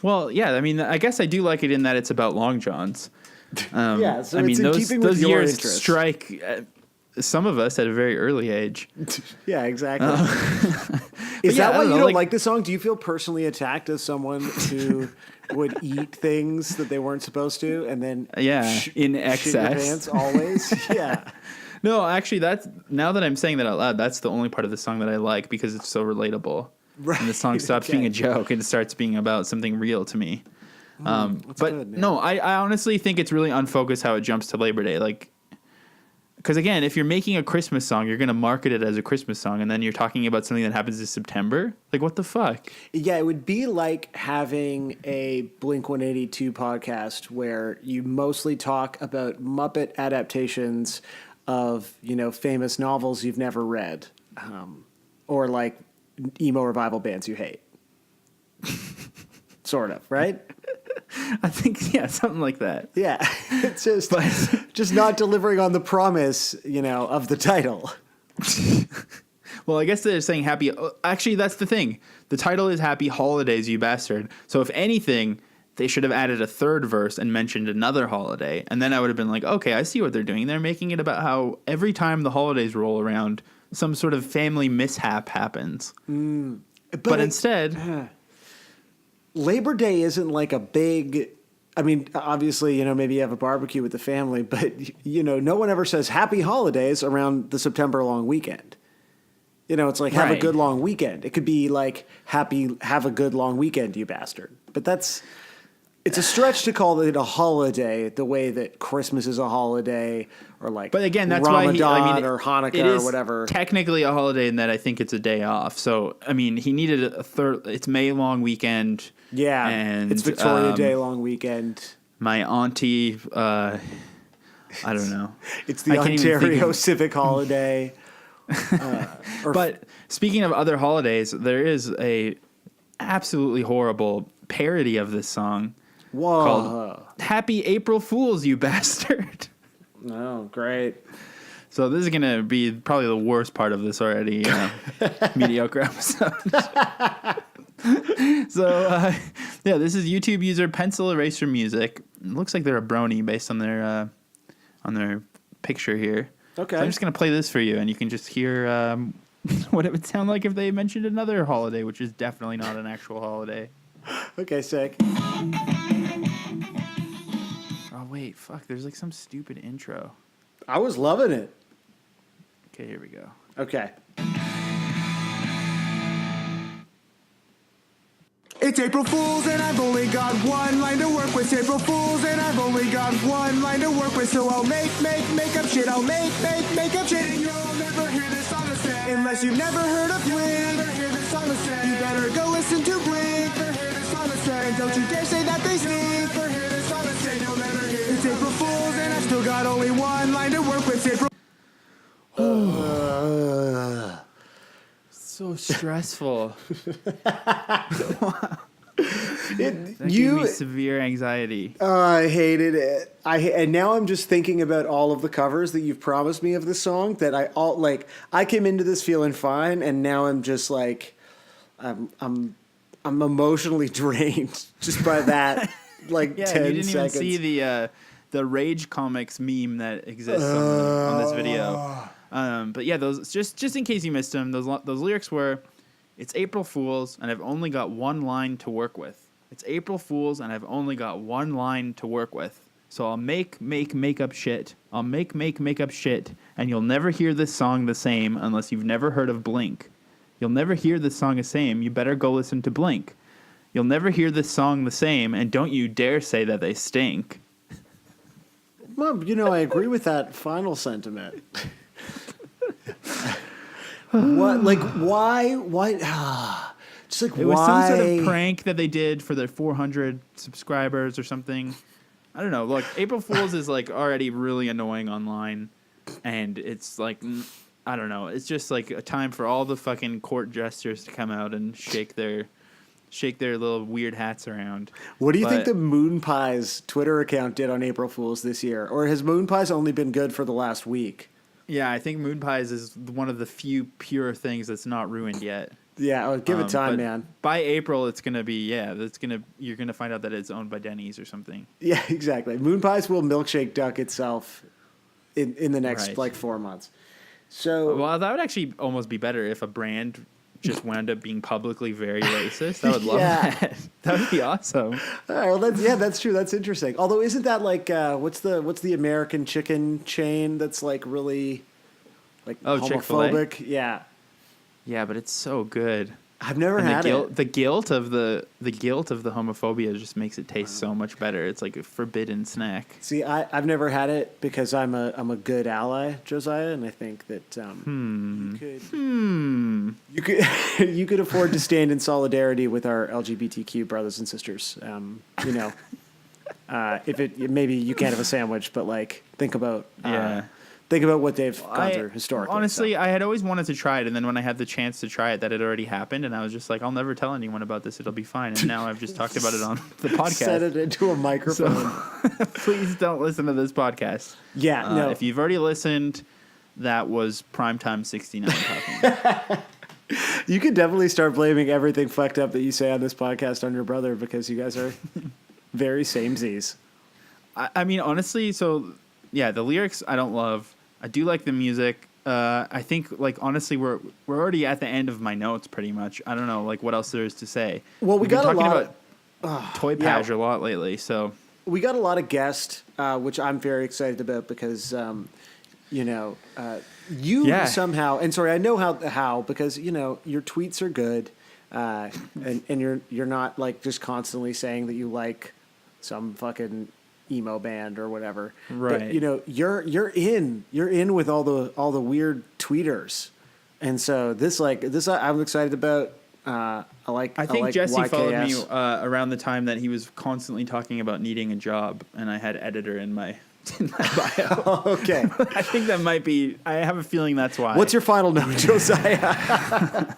Well, yeah, I guess I do like it in that it's about long johns. So it's in keeping with those your years interests. Strike some of us at a very early age. Yeah, exactly. Is that why you don't like the song? Do you feel personally attacked as someone who would eat things that they weren't supposed to and then in excess shit your pants always? Yeah. No, actually, that's now that I'm saying that out loud, that's the only part of the song that I like because it's so relatable. Right. And the song stops being a joke and starts being about something real to me. But good, man. no, I honestly think it's really unfocused how it jumps to Labor Day. Like, because again, if you're making a Christmas song, you're going to market it as a Christmas song, and then you're talking about something that happens in September. Like, what the fuck? Yeah, it would be like having a Blink-182 podcast where you mostly talk about Muppet adaptations of, famous novels you've never read, or like emo revival bands you hate. Sort of, right? I think, yeah, something like that. Yeah, it's just not delivering on the promise, of the title. Well, I guess they're saying happy. Actually, that's the thing. The title is Happy Holidays, You Bastard. So if anything, they should have added a third verse and mentioned another holiday. And then I would have been like, okay, I see what they're doing. They're making it about how every time the holidays roll around, some sort of family mishap happens. But instead... Labor Day isn't like a big... I mean, obviously, maybe you have a barbecue with the family, but, no one ever says happy holidays around the September long weekend. It's like, have a good long weekend. It could be like, have a good long weekend, you bastard. But it's a stretch to call it a holiday the way that Christmas is a holiday or like but again, that's Ramadan or Hanukkah or whatever. Technically a holiday in that I think it's a day off. So, I mean, he needed a third. It's May long weekend. Yeah, and it's Victoria Day long weekend. My auntie, I don't know. It's the Ontario Civic Holiday. But speaking of other holidays, there is a absolutely horrible parody of this song called Happy April Fools, You Bastard. Oh, great. So this is going to be probably the worst part of this already mediocre episode. So, this is YouTube user Pencil Eraser Music. It looks like they're a brony based on their picture here. Okay. So I'm just going to play this for you, and you can just hear what it would sound like if they mentioned another holiday, which is definitely not an actual holiday. Okay, sick. Oh, wait, fuck. There's like some stupid intro. I was loving it. Okay, here we go. Okay. It's April Fool's and I've only got one line to work with. It's April Fool's and I've only got one line to work with. So I'll make up shit. I'll make up shit. And you'll never hear this song the same. Unless you've never heard of Blink. You better go listen to Blink. And don't you dare say that they stink. It's April Fool's and I've still got only one line to work with. It's April. So stressful. That gave me severe anxiety. I hated it. And now I'm just thinking about all of the covers that you've promised me of this song that I came into this feeling fine, and now I'm just like I'm emotionally drained just by that 10 you didn't seconds. even see the Rage Comics meme that exists on this video. But yeah, those just in case you missed them, those lyrics were, "It's April Fool's and I've only got one line to work with. It's April Fool's and I've only got one line to work with. So I'll make up shit. I'll make up shit, and you'll never hear this song the same unless you've never heard of Blink. You'll never hear this song the same. You better go listen to Blink. You'll never hear this song the same, and don't you dare say that they stink." Mom, I agree with that final sentiment. What? Like, why? Just like, It was some sort of prank that they did for their 400 subscribers or something. I don't know. Look, April Fool's is like already really annoying online, and it's like, I don't know. It's just like a time for all the fucking court jesters to come out and shake their little weird hats around. What do you think the Moon Pies Twitter account did on April Fool's this year? Or has Moon Pies only been good for the last week? Yeah, I think Moon Pies is one of the few pure things that's not ruined yet. Yeah, give it time, man. By April, it's gonna be you're gonna find out that it's owned by Denny's or something. Yeah, exactly. Moon Pies will milkshake duck itself in the next 4 months. So, well, that would actually almost be better if a brand just wound up being publicly very racist. I would love that. That would be awesome. All right, well, that's true. That's interesting. Although, isn't that like what's the American chicken chain that's like really like Chick-fil-A? homophobic. Yeah, Yeah, but it's so good. I've never And had it. the guilt of the homophobia just makes it taste so much better. It's like a forbidden snack. See, I've never had it because I'm a good ally, Josiah, and I think that you could you could afford to stand in solidarity with our LGBTQ brothers and sisters. If maybe you can't have a sandwich, but like think about what they've gone through historically. Honestly, I had always wanted to try it, and then when I had the chance to try it, that had already happened, and I was just like, I'll never tell anyone about this. It'll be fine. And now I've just talked about it on the podcast. Set it into a microphone. So, please don't listen to this podcast. Yeah, no. If you've already listened, that was Primetime 69 talking. You could definitely start blaming everything fucked up that you say on this podcast on your brother because you guys are very samesies. I mean, honestly, so yeah, the lyrics I don't love. I do like the music. I think, like, honestly, we're already at the end of my notes, pretty much. I don't know, like, what else there is to say. Well, We've got been a talking lot about Toy Page a lot lately, so we got a lot of guests, which I'm very excited about because, you somehow, and sorry, I know how because your tweets are good, and you're not like just constantly saying that you like some fucking emo band or whatever. Right. But you're in with all the weird tweeters. And so this I'm excited about. I think Jesse YKS. followed me around the time that he was constantly talking about needing a job, and I had editor in my bio. Okay. I think that might be. I have a feeling that's why. What's your final note, Josiah?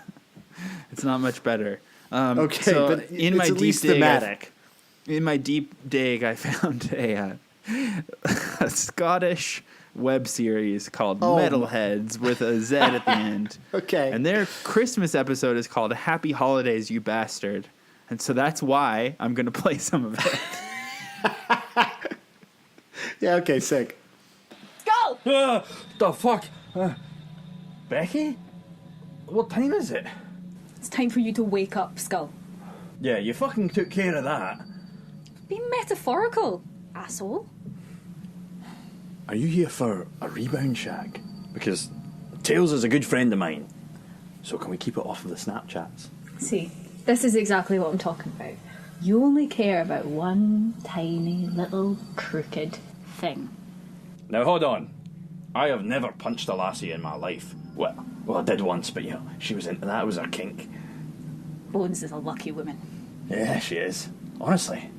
It's not much better. Okay, so but in it's my at deep least dig, thematic. In my deep dig, I found a Scottish web series called Metalheads with a Z at the end. Okay. And their Christmas episode is called Happy Holidays, You Bastard. And so that's why I'm going to play some of it. Yeah, okay, sick. Go! The fuck? Becky? What time is it? It's time for you to wake up, Skull. Yeah, you fucking took care of that. Be metaphorical, asshole. Are you here for a rebound shag? Because Tails is a good friend of mine. So can we keep it off of the Snapchats? See, this is exactly what I'm talking about. You only care about one tiny little crooked thing. Now hold on. I have never punched a lassie in my life. Well, I did once, but she was into that. It was her kink. Bones is a lucky woman. Yeah, she is. Honestly.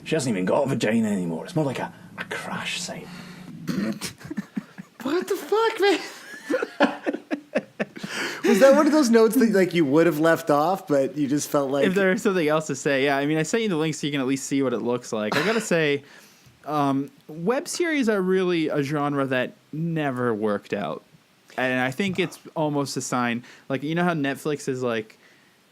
She hasn't even got a vagina anymore. It's more like a crash site. What the fuck, man? Was that one of those notes that like you would have left off, but you just felt like If there's something else to say, yeah. I mean, I sent you the link so you can at least see what it looks like. I gotta say, web series are really a genre that never worked out. And I think it's almost a sign. Like, you know how Netflix is like,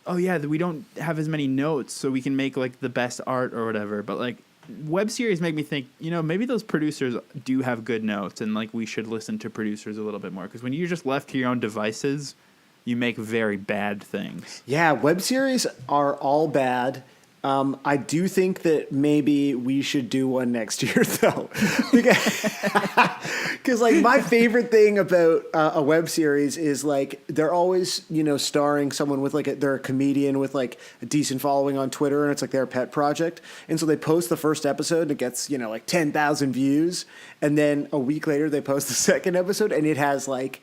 oh yeah, we don't have as many notes, so we can make like the best art or whatever. But like, web series make me think, maybe those producers do have good notes, and like we should listen to producers a little bit more. Because when you're just left to your own devices, you make very bad things. Yeah, web series are all bad. I do think that maybe we should do one next year, though. Because like my favorite thing about a web series is like they're always, starring someone with they're a comedian with like a decent following on Twitter, and it's like their pet project. And so they post the first episode and it gets, like 10,000 views. And then a week later they post the second episode and it has like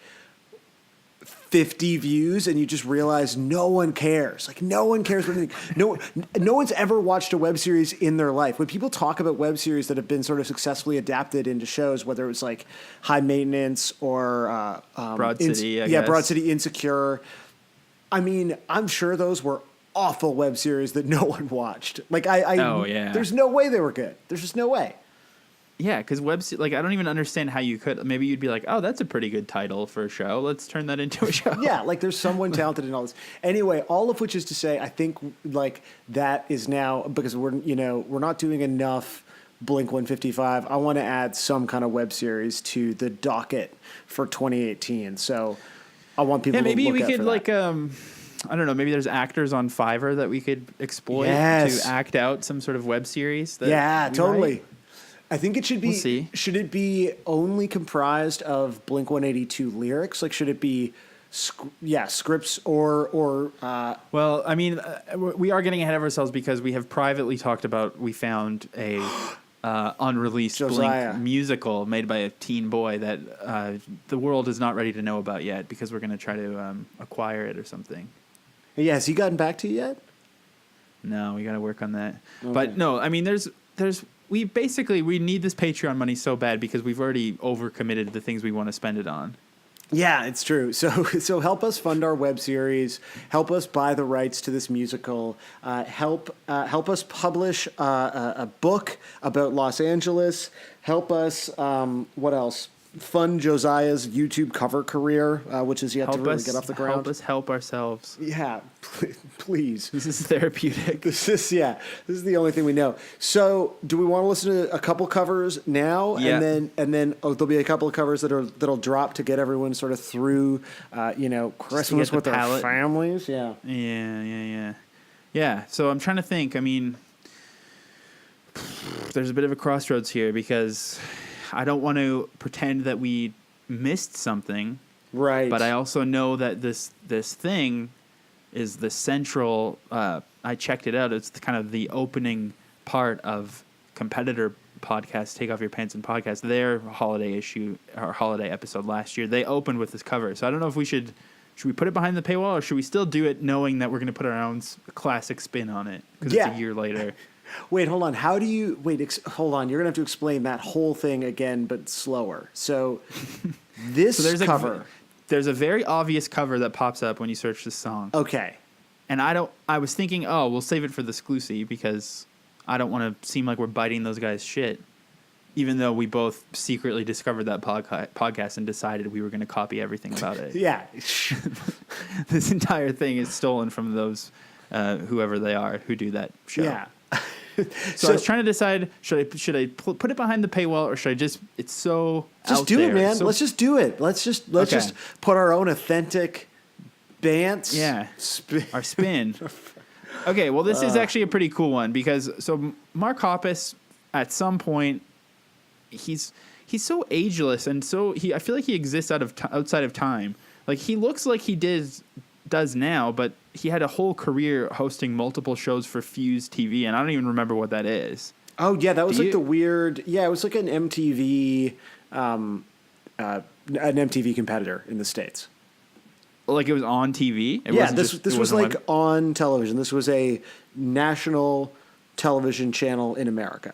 50 views, and you just realize no one cares. Like no one cares what anything. No one's ever watched a web series in their life. When people talk about web series that have been sort of successfully adapted into shows, whether it was like High Maintenance or Broad City, I guess. Broad City, Insecure. I mean, I'm sure those were awful web series that no one watched. Like Oh, yeah. There's no way they were good. There's just no way. Yeah, because I don't even understand how you could. Maybe you'd be like, oh, that's a pretty good title for a show. Let's turn that into a show. Yeah, like there's someone talented in all this. Anyway, all of which is to say, I think like that is now, because we're not doing enough Blink 155. I want to add some kind of web series to the docket for 2018. So I want people to look maybe we out could for like that. I don't know, maybe there's actors on Fiverr that we could exploit Yes. to act out some sort of web series. Yeah, totally. I think it should be. We'll see. Should it be only comprised of Blink-182 lyrics? Like, should it be, scripts or? Well, I mean, we are getting ahead of ourselves because we have privately talked about we found a unreleased Josiah. Blink musical made by a teen boy that the world is not ready to know about yet because we're going to try to acquire it or something. Yeah, has he gotten back to you yet? No, we got to work on that. Okay. But no, I mean, we need this Patreon money so bad because we've already overcommitted the things we want to spend it on. Yeah, it's true. So help us fund our web series. Help us buy the rights to this musical. Help us publish a book about Los Angeles. Help us. What else? Fund Josiah's YouTube cover career, which is yet to really get off the ground. Help us help ourselves. Yeah, please. This is therapeutic. This is the only thing we know. So, do we want to listen to a couple covers now, Yeah. and then there'll be a couple of covers that'll drop to get everyone sort of through, Christmas the with their palate. families. Yeah. Yeah. So I'm trying to think. I mean, there's a bit of a crossroads here because I don't want to pretend that we missed something. Right. But I also know that this thing is the central. I checked it out. It's kind of the opening part of competitor podcast, Take Off Your Pants and Podcast. Their holiday issue or holiday episode last year, they opened with this cover. So I don't know if should we put it behind the paywall or should we still do it knowing that we're going to put our own classic spin on it because it's a year later. Wait, hold on. How do you hold on? You're gonna have to explain that whole thing again, but slower. So this cover. There's a very obvious cover that pops up when you search this song. Okay. And I was thinking, we'll save it for the exclusive because I don't want to seem like we're biting those guys' shit. Even though we both secretly discovered that podcast and decided we were going to copy everything about it. Yeah. This entire thing is stolen from those, whoever they are, who do that show. Yeah. So I was trying to decide, should I put it behind the paywall or should I just, it's so just out do there. it, man. So, Let's just do it. Let's just put our own authentic bants. Yeah. Our spin. Okay, well, this is actually a pretty cool one because Mark Hoppus, at some point, he's so ageless and I feel like he exists outside of time. Like he looks like he does now, but he had a whole career hosting multiple shows for Fuse TV, and I don't even remember what that is. Oh yeah, that was the weird. Yeah, it was like an MTV, an MTV competitor in the States. Like it was on TV. This was like on television. This was a national television channel in America.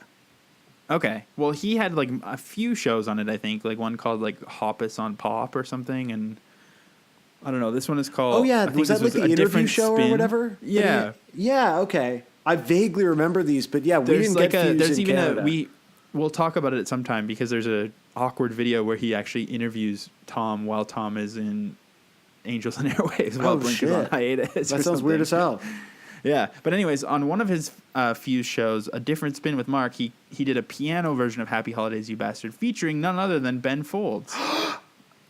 Okay, well he had like a few shows on it. I think like one called like Hoppus on Pop or something, and I don't know. This one is called. Oh yeah, I think was that this like the interview show spin. or whatever? Yeah. Yeah. Okay. I vaguely remember these, but yeah, we didn't get Fuse there's in even Canada. We'll talk about it at some time because there's a awkward video where he actually interviews Tom while Tom is in Angels and Airwaves while Blink is on hiatus. That sounds weird as hell. Yeah, but anyways, on one of his Fuse shows, A Different Spin with Mark, he did a piano version of Happy Holidays, You Bastard, featuring none other than Ben Folds.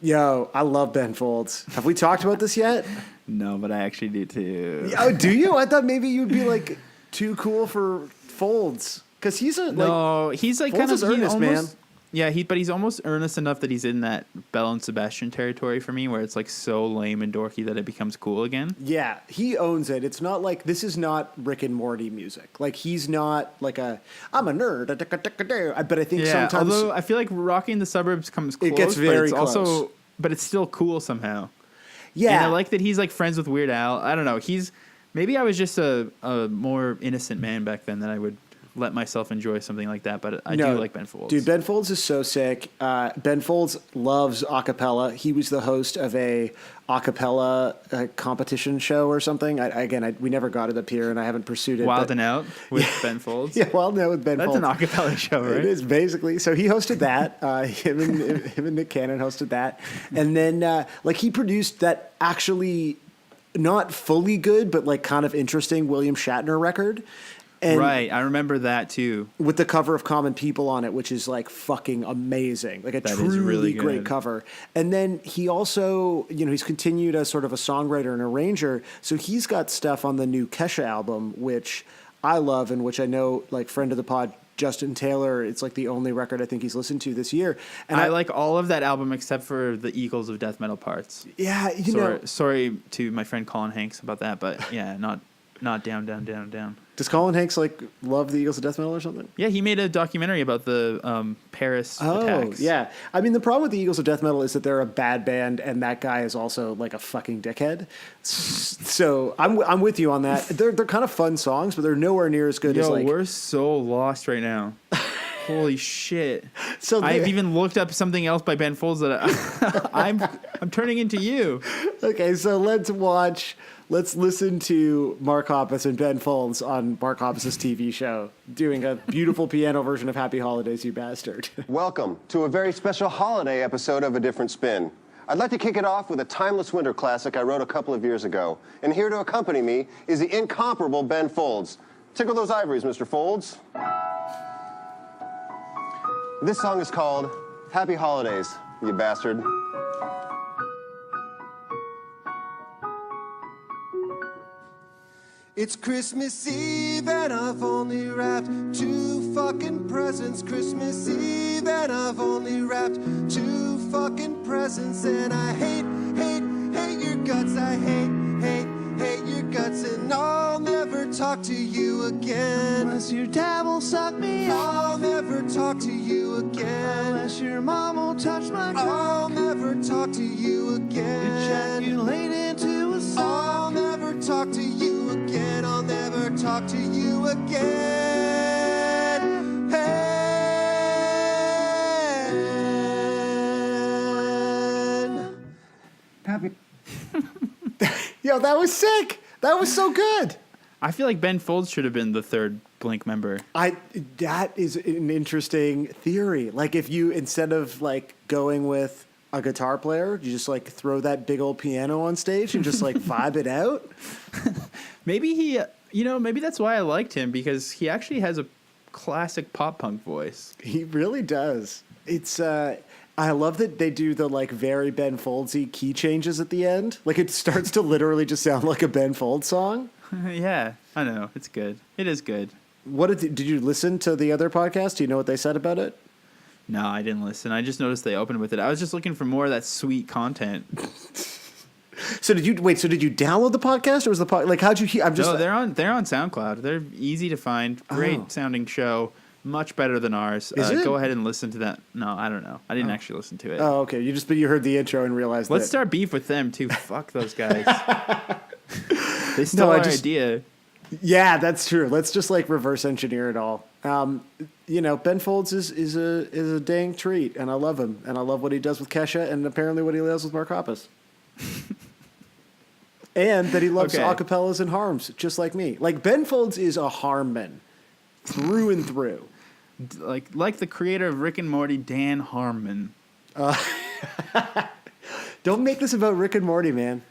Yo, I love Ben Folds. Have we talked about this yet? No, but I actually do too. Oh, do you? I thought maybe you'd be like too cool for Folds because he's a he's like Folds kind of is earnest, man. Yeah, but he's almost earnest enough that he's in that Belle and Sebastian territory for me, where it's like so lame and dorky that it becomes cool again. Yeah, he owns it. It's not like this is not Rick and Morty music. Like he's not like I'm a nerd. But I think sometimes, although I feel like Rocking the Suburbs comes close, it gets very but it's close. also, but it's still cool somehow. Yeah, and I like that he's like friends with Weird Al. I don't know. Maybe I was just a more innocent man back then that I would let myself enjoy something like that, but I do like Ben Folds. Dude, Ben Folds is so sick. Ben Folds loves acapella. He was the host of a acapella competition show or something. We never got it up here, and I haven't pursued it. Wild and Out with Ben Folds. Yeah, Wild and Out with Ben That's Folds. That's an acapella show, right? It is basically. So he hosted that. Him and Nick Cannon hosted that, and then he produced that actually not fully good, but like kind of interesting William Shatner record. And right, I remember that too. With the cover of Common People on it, which is like fucking amazing. Like a truly really great cover. And then he also, he's continued as sort of a songwriter and arranger. So he's got stuff on the new Kesha album, which I love and which I know, like, friend of the pod, Justin Taylor. It's like the only record I think he's listened to this year. And I like all of that album except for the Eagles of Death Metal parts. Yeah, you know. Sorry to my friend Colin Hanks about that, but yeah, not down, down, down, down. Does Colin Hanks like love the Eagles of Death Metal or something? Yeah, he made a documentary about the Paris attacks. Yeah. I mean, the problem with the Eagles of Death Metal is that they're a bad band, and that guy is also like a fucking dickhead. So I'm with you on that. They're kind of fun songs, but they're nowhere near as good as like. We're so lost right now. Holy shit! So I've even looked up something else by Ben Folds that I'm turning into you. Okay, so let's listen to Mark Hoppus and Ben Folds on Mark Hoppus's TV show doing a beautiful piano version of Happy Holidays, You Bastard. Welcome to a very special holiday episode of A Different Spin. I'd like to kick it off with a timeless winter classic I wrote a couple of years ago. And here to accompany me is the incomparable Ben Folds. Tickle those ivories, Mr. Folds. This song is called Happy Holidays, You Bastard. It's Christmas Eve and I've only wrapped 2 fucking presents. Christmas Eve and I've only wrapped 2 fucking presents. And I hate your guts. I hate your guts. And I'll never talk to you again. Unless your dad will suck me off. I'll never talk to you again. Unless your mom will touch my cock. I'll never talk to you again. Ejaculate into a song. I'll never talk to you again. I'll never talk to you again. Happy. Yo, that was sick. That was so good. I feel like Ben Folds should have been the third Blink member. That is an interesting theory. Like if you, instead of like going with a guitar player, you just like throw that big old piano on stage and just like vibe it out. Maybe maybe that's why I liked him, because he actually has a classic pop punk voice. He really does. It's I love that they do the like very Ben Foldsy key changes at the end. Like it starts to literally just sound like a Ben Folds song. Yeah, I know. It's good. It is good. What did you listen to the other podcast? Do you know what they said about it? No, I didn't listen. I just noticed they opened with it. I was just looking for more of that sweet content. So did you download the podcast, or was the like how'd you hear? No, they're on SoundCloud. They're easy to find. Great sounding show. Much better than ours. Is it? Go ahead and listen to that. No, I don't know. I didn't actually listen to it. Oh, okay. You heard the intro and realized. Let's start beef with them too. Fuck those guys. They stole No, our idea. Yeah, that's true. Let's just like reverse engineer it all. Ben Folds is a dang treat, and I love him, and I love what he does with Kesha, and apparently what he does with Mark Hoppus. And that he loves acapellas and harms, just like me. Like Ben Folds is a harmman, through and through. Like the creator of Rick and Morty, Dan Harmon. Don't make this about Rick and Morty, man.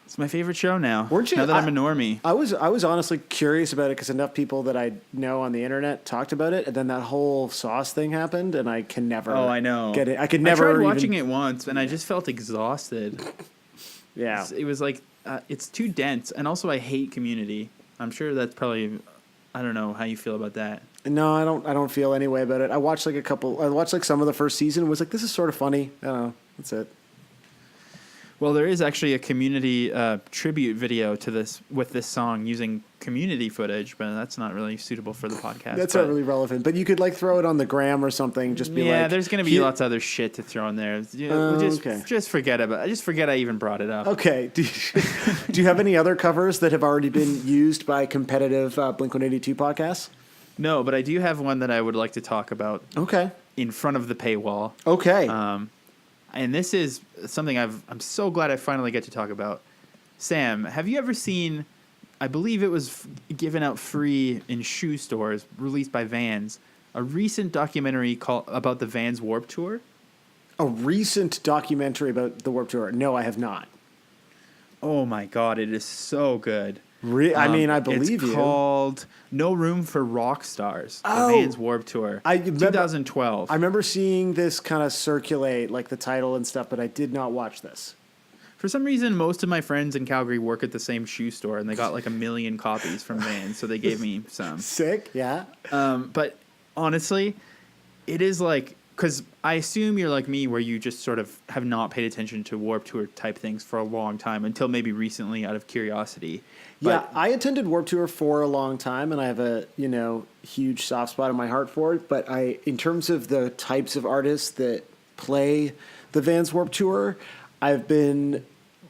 It's my favorite show now. Weren't you? Now that I'm a normie. I was honestly curious about it because enough people that I know on the internet talked about it, and then that whole sauce thing happened, and I can never. Oh, I know. Get it. I could never. I tried watching it once, and I just felt exhausted. Yeah. It was like it's too dense, and also I hate Community. I'm sure that's probably. I don't know how you feel about that. No, I don't feel any way about it. I watched like some of the first season and was like, this is sort of funny. I don't know. That's it. Well, there is actually a Community tribute video to this with this song using Community footage, but that's not really suitable for the podcast. That's not really relevant. But you could like throw it on the gram or something. Just be like, yeah, there's going to be lots of other shit to throw in there. Just forget about it. Just forget I even brought it up. Okay. Do you have any other covers that have already been used by competitive Blink-182 podcasts? No, but I do have one that I would like to talk about. Okay. In front of the paywall. Okay. And this is something I'm so glad I finally get to talk about. Sam, have you ever seen, I believe it was given out free in shoe stores, released by Vans, a recent documentary about the Vans Warped Tour? A recent documentary about the Warped Tour? No, I have not. Oh my God, it is so good. I mean, I believe you. It's called No Room for Rock Stars, the Vans Warped Tour, 2012. I remember seeing this kind of circulate, like the title and stuff, but I did not watch this. For some reason, most of my friends in Calgary work at the same shoe store, and they got like 1 million copies from Vans, so they gave me some. Sick, yeah. But honestly, it is like, because I assume you're like me, where you just sort of have not paid attention to Warped Tour type things for a long time until maybe recently out of curiosity. Yeah, I attended Warped Tour for a long time, and I have a huge soft spot in my heart for it. But in terms of the types of artists that play the Vans Warped Tour, I've been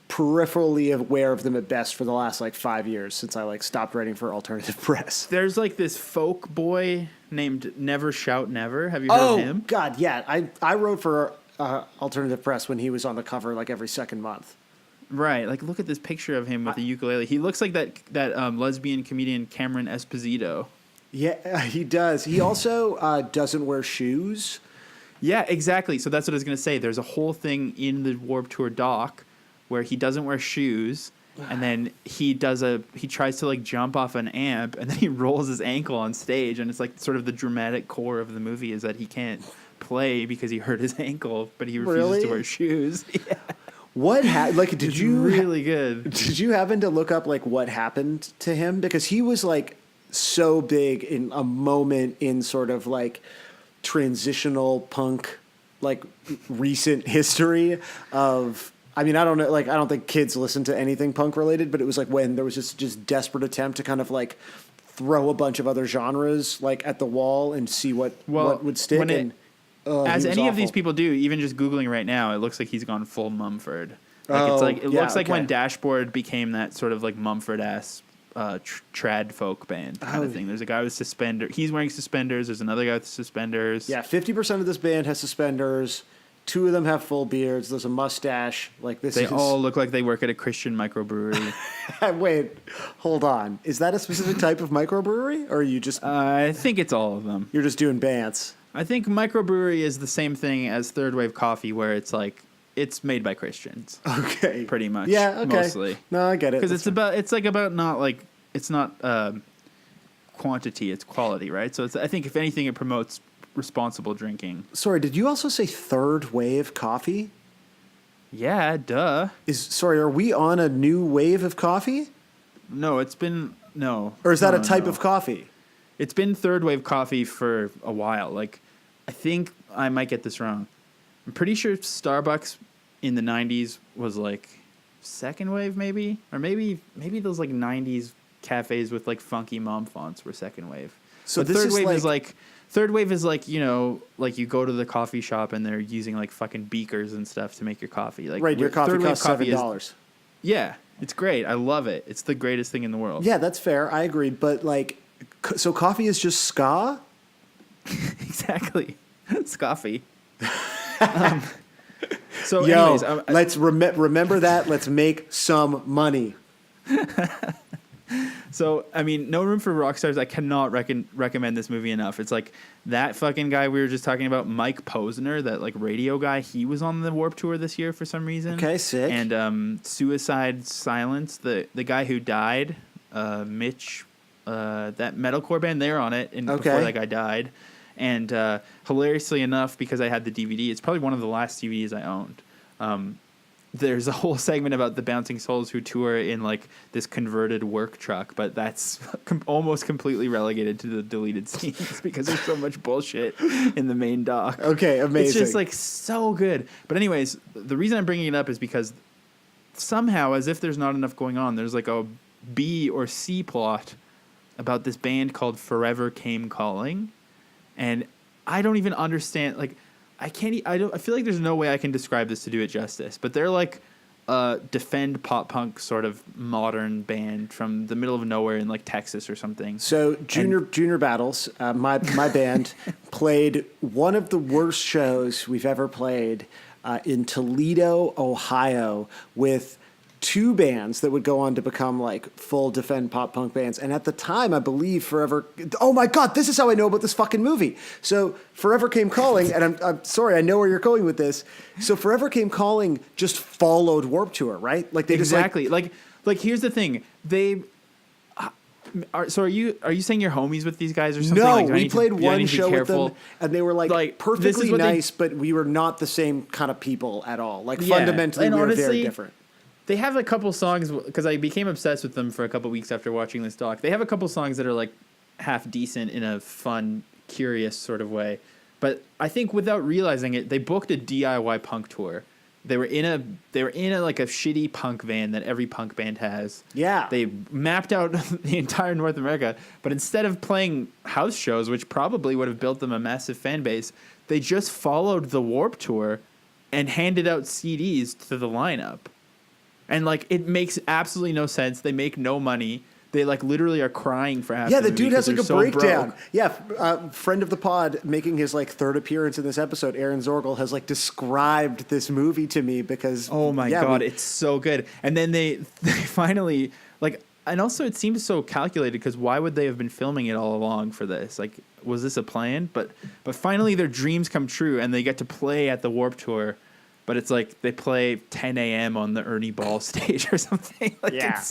peripherally aware of them at best for the last 5 years since I stopped writing for alternative press. There's this folk boy named Never Shout Never. Have you heard of him? Oh God, yeah. I wrote for alternative press when he was on the cover every second month. Right. Look at this picture of him with a ukulele. He looks like that lesbian comedian Cameron Esposito. Yeah, he does. He also doesn't wear shoes. Yeah, exactly. So that's what I was going to say. There's a whole thing in the Warped Tour doc where he doesn't wear shoes, and then he tries to jump off an amp, and then he rolls his ankle on stage, and it's sort of the dramatic core of the movie is that he can't play because he hurt his ankle, but he refuses to wear shoes. Yeah. What did you really good? Did you happen to look up what happened to him, because he was so big in a moment in sort of transitional punk recent history of, I mean, I don't know, I don't think kids listen to anything punk related, but it was when there was just desperate attempt to kind of throw a bunch of other genres at the wall and see what would stick. As any of these people do, even just Googling right now, it looks like he's gone full Mumford. Looks like when Dashboard became that sort of Mumford ass trad folk band kind of thing. There's a guy with suspenders. He's wearing suspenders. There's another guy with suspenders. Yeah, 50% of this band has suspenders. 2 of them have full beards. There's a mustache. They all look like they work at a Christian microbrewery. Wait, hold on. Is that a specific type of microbrewery, or are you just? I think it's all of them. You're just doing bands. I think microbrewery is the same thing as third wave coffee, where it's it's made by Christians. Okay. Pretty much. Yeah. Okay. Mostly. No, I get it. Because it's not quantity, it's quality, right? So I think if anything, it promotes responsible drinking. Sorry, did you also say third wave coffee? Yeah, duh. Are we on a new wave of coffee? No, it's been no. Or is that a type of coffee? It's been third wave coffee for a while. I think I might get this wrong. I'm pretty sure Starbucks in the 90s was second wave, maybe? Or maybe those 90s cafes with funky mom fonts were second wave. So but this third wave is you go to the coffee shop and they're using fucking beakers and stuff to make your coffee. Right, your coffee costs $7. Yeah, it's great. I love it. It's the greatest thing in the world. Yeah, that's fair. I agree. But so coffee is just ska? Exactly. It's coffee. Anyways, let's remember that. Let's make some money. So, I mean, No Room for Rock Stars, I cannot recommend this movie enough. It's that fucking guy we were just talking about, Mike Posner, that radio guy, he was on the Warped Tour this year for some reason. Okay, sick. And Suicide Silence, the guy who died, Mitch, that metalcore band, they're on it before that guy died. And hilariously enough, because I had the DVD, it's probably one of the last DVDs I owned. There's a whole segment about the Bouncing Souls who tour in this converted work truck, but that's almost completely relegated to the deleted scenes because there's so much bullshit in the main doc. Okay, amazing. It's just so good. But anyways, the reason I'm bringing it up is because somehow, as if there's not enough going on, there's a B or C plot about this band called Forever Came Calling, and I don't even understand. I feel like there's no way I can describe this to do it justice, but they're a defend pop punk sort of modern band from the middle of nowhere in Texas or something. So Junior Battles, my band played one of the worst shows we've ever played in Toledo, Ohio, with 2 bands that would go on to become full defend pop punk bands. And at the time, I believe Forever. Oh my God, this is how I know about this fucking movie. So Forever Came Calling, and I'm sorry, I know where you're going with this. So Forever Came Calling just followed Warped Tour, right? They exactly. Here's the thing. They. Are you saying you're homies with these guys or something? No, we played one show with them, and they were perfectly nice, but we were not the same kind of people at all. Fundamentally, we were very different. They have a couple songs, because I became obsessed with them for a couple weeks after watching this doc. They have a couple songs that are half decent in a fun curious sort of way. But I think without realizing it, they booked a DIY punk tour. They were in a like a shitty punk van that every punk band has. Yeah. They mapped out the entire North America, but instead of playing house shows, which probably would have built them a massive fan base, they just followed the Warped Tour and handed out CDs to the lineup. And like it makes absolutely no sense. They make no money. They like literally are crying for half. Yeah, the the dude movie has like a so breakdown. broke. Yeah, friend of the pod, making his like third appearance in this episode, Aaron Zorgel has like described this movie to me because. Oh my god, it's so good. And then they finally like, and also it seems so calculated because why would they have been filming it all along for this? Like, was this a plan? But finally their dreams come true and they get to play at the Warped Tour. But it's like they play 10 a.m. on the Ernie Ball stage or something. Like Yeah.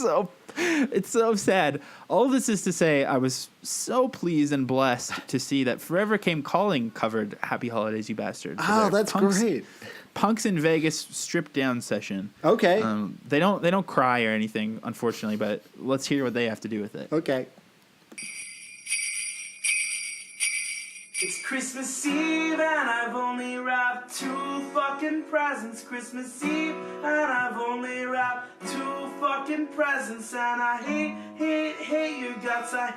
It's so sad. All this is to say, I was so pleased and blessed to see that Forever Came Calling covered "Happy Holidays, You Bastard." for Oh, their that's great. Punks in Vegas stripped down session. Okay. They don't cry or anything, unfortunately, but let's hear what they have to do with it. Okay. It's Christmas Eve and I've only wrapped 2 fucking presents. Christmas Eve and I've only wrapped 2 fucking presents. And I hate your guts. I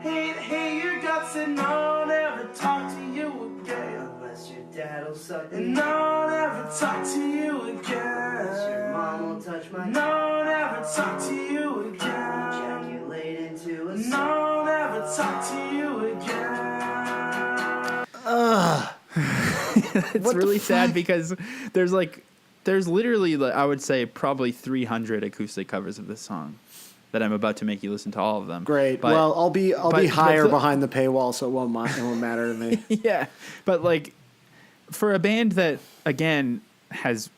hate your guts. And I'll never talk to you again. Unless your dad'll suck me. And I'll never talk to you again. Unless your mom will touch my. And I'll never talk to you again. Ejaculate into a. And I'll never talk to you again. It's really sad because there's literally, I would say, probably 300 acoustic covers of this song that I'm about to make you listen to all of them. Great. But, well, I'll be higher but behind the paywall, so it won't matter to me. yeah, but like for a band that again has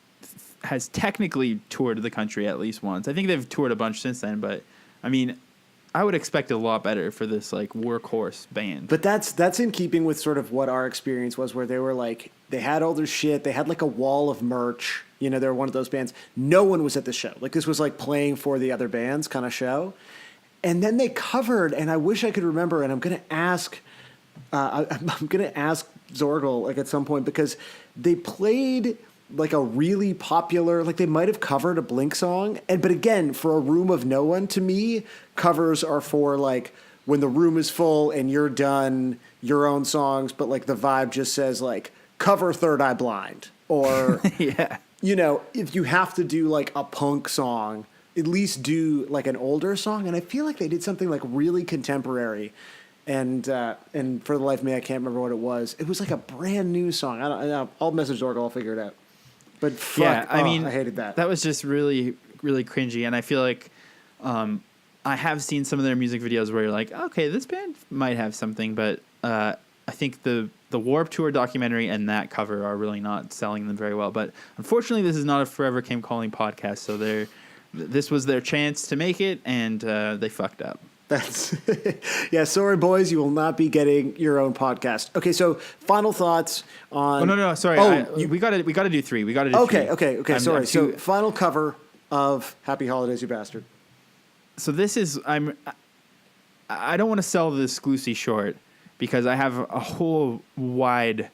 technically toured the country at least once. I think they've toured a bunch since then, but I mean, I would expect a lot better for this like workhorse band. But that's in keeping with sort of what our experience was, where they were like, they had all their shit, they had like a wall of merch. You know, they were one of those bands. No one was at the show. Like this was like playing for the other bands kind of show. And then they covered, and I wish I could remember, and I'm gonna ask Zorgel like at some point, because they played like a really popular, like they might have covered a Blink song. But again, for a room of no one, to me, covers are for like when the room is full and you're done your own songs, but like the vibe just says like cover Third Eye Blind, or yeah, you know, if you have to do like a punk song, at least do like an older song. And I feel like they did something like really contemporary. And for the life of me, I can't remember what it was. It was like a brand new song. I'll message Zorgel, I'll figure it out. But fuck, yeah, I mean, I hated that. That was just really, really cringy. And I feel like I have seen some of their music videos where you're like, okay, this band might have something, but I think the Warped Tour documentary and that cover are really not selling them very well. But unfortunately, this is not a Forever Came Calling podcast, so this was their chance to make it, and they fucked up. That's yeah. Sorry, boys, you will not be getting your own podcast. Okay, so final thoughts on. Oh no, sorry. We got to do 3. We got to do. Okay, 3. okay. Sorry. So final cover of "Happy Holidays, You Bastard." So this is I don't want to sell this Sclusy short because I have a whole wide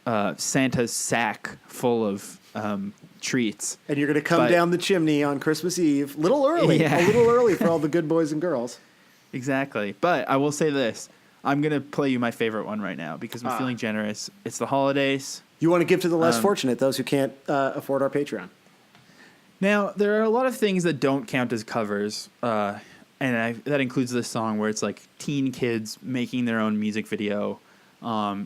Santa sack full of treats. And you're going to come down the chimney on Christmas Eve, a little early for all the good boys and girls. Exactly. But I will say this. I'm going to play you my favorite one right now because I'm feeling generous. It's the holidays. You want to give to the less fortunate, those who can't afford our Patreon. Now, there are a lot of things that don't count as covers, and that includes this song where it's like teen kids making their own music video.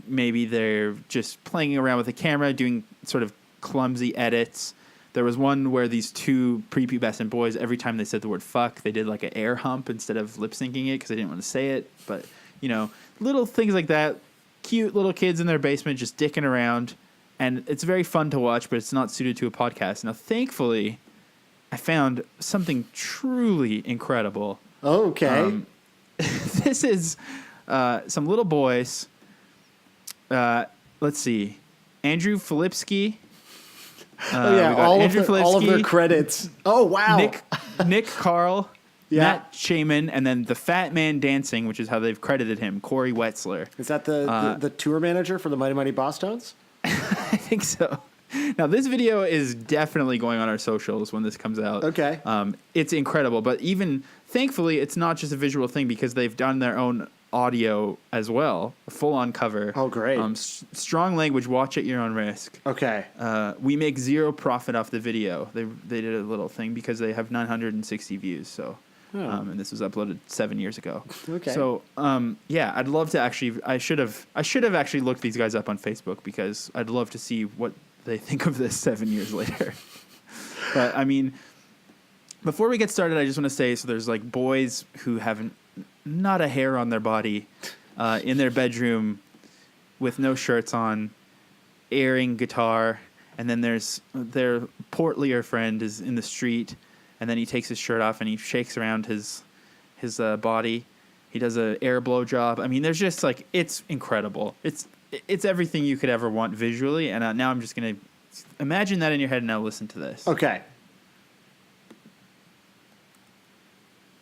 Maybe they're just playing around with a camera, doing sort of clumsy edits. There was one where these 2 prepubescent boys, every time they said the word fuck, they did like an air hump instead of lip syncing it because they didn't want to say it. But, you know, little things like that. Cute little kids in their basement just dicking around. And it's very fun to watch, but it's not suited to a podcast. Now, thankfully, I found something truly incredible. Okay. This is some little boys. Let's see. Andrew Filipski. All of their credits. Oh, wow. Nick Carl. Matt Shaman, and then the Fat Man Dancing, which is how they've credited him, Corey Wetzler. Is that the tour manager for the Mighty Mighty Boss Tones? I think so. Now, this video is definitely going on our socials when this comes out. Okay. It's incredible, but even thankfully, it's not just a visual thing because they've done their own audio as well, a full-on cover. Oh, great. Strong language, watch at your own risk. Okay. We make zero profit off the video. They did a little thing because they have 960 views, so... and this was uploaded 7 years ago. Okay. So, yeah, I'd love to actually... I should have actually looked these guys up on Facebook because I'd love to see what they think of this 7 years later. But, I mean, before we get started, I just want to say, so there's, like, boys who haven't... not a hair on their body, in their bedroom with no shirts on, airing guitar, and then there's their portlier friend is in the street, and then he takes his shirt off and he shakes around his body. He does a air blow job. I mean, there's just like, it's incredible. It's everything you could ever want visually, and now I'm just gonna imagine that in your head and now listen to this. Okay.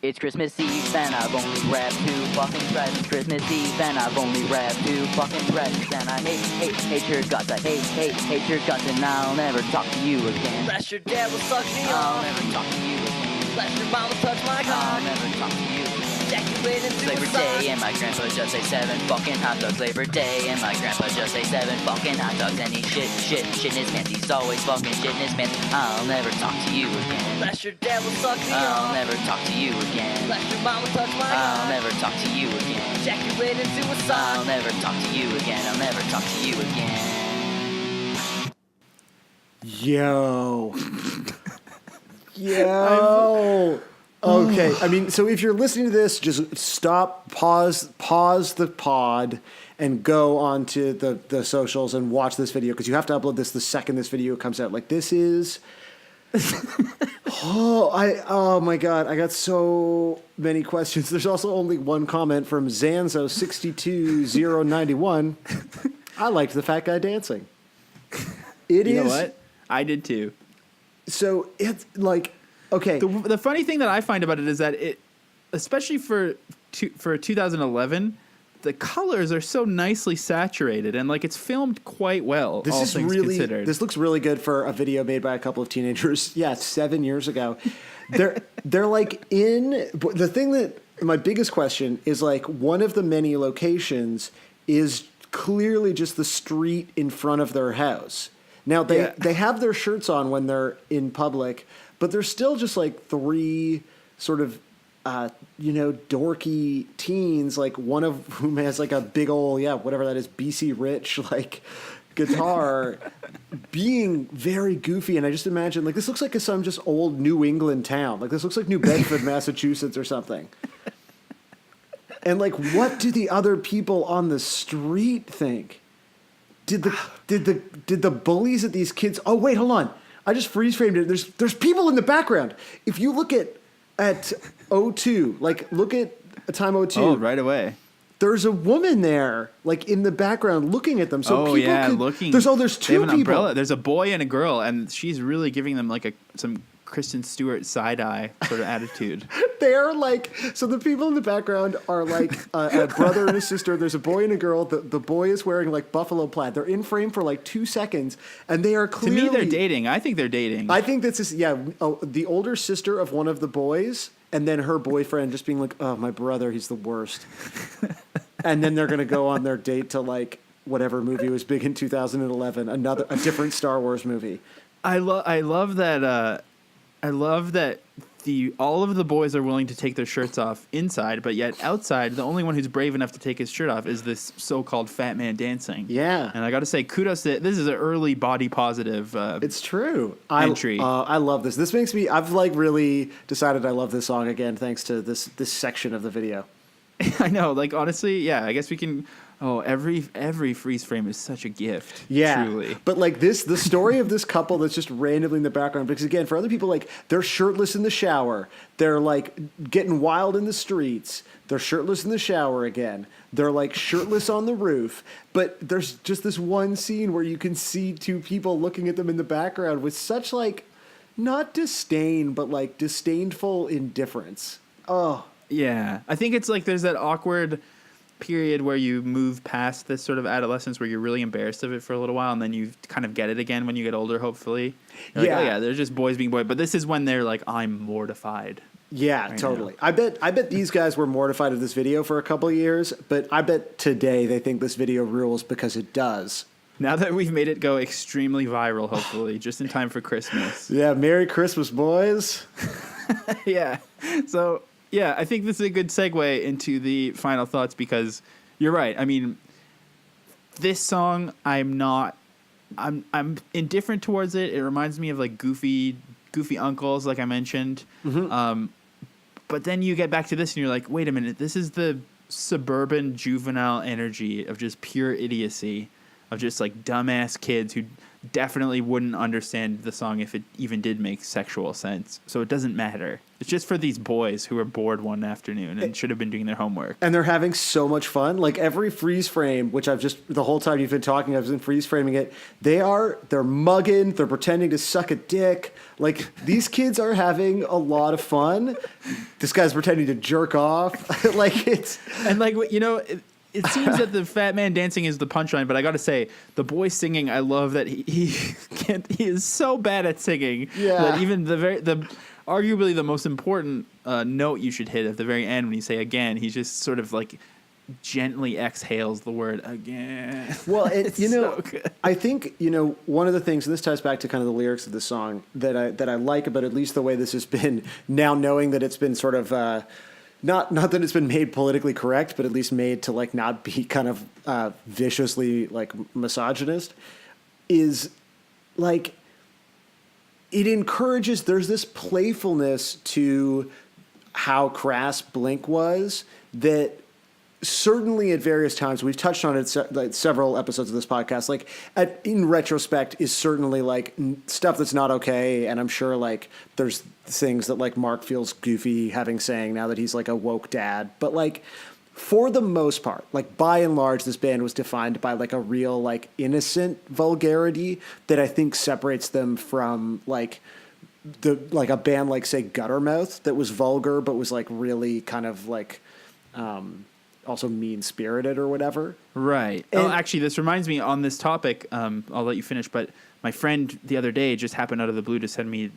It's Christmas Eve and I've only wrapped 2 fucking presents. Christmas Eve and I've only wrapped 2 fucking presents. And I hate your guts. I hate your guts, and I'll never talk to you again. Bless your dad will suck me off. I'll never talk to you again. Bless your mom will touch my cock. I'll never talk to you again. Ejaculate into Labor Day and my grandpa just say 7 fucking hot dogs. Labor Day and my grandpa just say 7 fucking hot dogs. And he shit in his pants. He's always fucking shit in his pants. I'll never talk to you again. Bless your dad will suck me off. I'll never talk to you again. Bless your mom will touch my cock. I'll never talk to you again. Ejaculate into a sock. I'll never talk to you again. I'll never talk to you again. Yo. Yo. Okay. I mean, so if you're listening to this, just stop, pause the pod, and go onto the socials and watch this video, because you have to upload this the second this video comes out. Like, this is... oh my God, I got so many questions. There's also only one comment from Zanzo62091. I liked the fat guy dancing. You know what? I did too. So it's like, okay. The funny thing that I find about it is that it, especially for 2011, the colors are so nicely saturated and like it's filmed quite well. This is really considered. This looks really good for a video made by a couple of teenagers. Yeah, 7 years ago. They're like in the thing that my biggest question is, like, one of the many locations is clearly just the street in front of their house. Now they have their shirts on when they're in public, but they're still just like 3 sort of dorky teens, like one of whom has like a big old, whatever that is, BC Rich, like guitar, being very goofy. And I just imagine, like, this looks like some just old New England town. Like, this looks like New Bedford, Massachusetts or something. And like, what do the other people on the street think? Did the bullies at these kids? Oh wait, hold on. I just freeze framed it. There's people in the background. If you look at O2, like look at time O2. Oh, right away. There's a woman there, like in the background, looking at them. So looking. There's 2 they have an people. Umbrella. There's a boy and a girl, and she's really giving them like some Kristen Stewart side eye sort of attitude. They're like, so the people in the background are like a brother and a sister. There's a boy and a girl. The boy is wearing like buffalo plaid. They're in frame for like 2 seconds, and they are clearly. To me, they're dating. I think they're dating. I think that's just, the older sister of one of the boys, and then her boyfriend just being like, "Oh, my brother, he's the worst." And then they're gonna go on their date to like whatever movie was big in 2011, a different Star Wars movie. I love that. I love that all of the boys are willing to take their shirts off inside, but yet outside, the only one who's brave enough to take his shirt off is this so-called fat man dancing. Yeah. And I got to say, kudos to this is an early body positive it's true. Entry. I love this. This makes me, I've like really decided I love this song again thanks to this section of the video. I know, like honestly, yeah, I guess we can... Oh, every freeze frame is such a gift. Yeah, truly. But like the story of this couple that's just randomly in the background, because again, for other people, like they're shirtless in the shower, they're like getting wild in the streets, they're shirtless in the shower again, they're like shirtless on the roof, but there's just this one scene where you can see 2 people looking at them in the background with such like, not disdain, but like disdainful indifference. Oh, Yeah, I think it's like there's that awkward period where you move past this sort of adolescence where you're really embarrassed of it for a little while, and then you kind of get it again when you get older, hopefully. You're like, oh yeah, they're just boys being boys. But this is when they're like, I'm mortified. Yeah, right totally. now. I bet these guys were mortified of this video for a couple of years, but I bet today they think this video rules because it does. Now that we've made it go extremely viral, hopefully, just in time for Christmas. Yeah, Merry Christmas, boys. Yeah. So, yeah, I think this is a good segue into the final thoughts because you're right. I mean, this song, I'm indifferent towards it. It reminds me of like goofy uncles, like I mentioned. Mm-hmm. But then you get back to this and you're like, wait a minute, this is the suburban juvenile energy of just pure idiocy, of just like dumbass kids who definitely wouldn't understand the song if it even did make sexual sense. So it doesn't matter. It's just for these boys who are bored one afternoon and should have been doing their homework. And they're having so much fun. Like every freeze frame, which the whole time you've been talking, I've been freeze framing it. They're mugging, they're pretending to suck a dick. Like these kids are having a lot of fun. This guy's pretending to jerk off. Like it's. And like, you know, it seems that the fat man dancing is the punchline, but I got to say, the boy singing, I love that he is so bad at singing that even arguably the most important note you should hit at the very end when you say again, he just sort of like gently exhales the word again. Well, so good. I think, one of the things, and this ties back to kind of the lyrics of the song that I like about at least the way this has been now, knowing that it's been sort of not that it's been made politically correct, but at least made to like not be kind of viciously like misogynist, is like it encourages, there's this playfulness to how crass Blink was that certainly at various times, we've touched on it like several episodes of this podcast, like in retrospect is certainly like stuff that's not okay. And I'm sure like there's things that like Mark feels goofy saying now that he's like a woke dad, but like for the most part, like by and large, this band was defined by like a real like innocent vulgarity that I think separates them from like a band like say Guttermouth that was vulgar, but was like really kind of like, also mean-spirited or whatever. Right. Actually, this reminds me on this topic, I'll let you finish, but my friend the other day just happened out of the blue to send me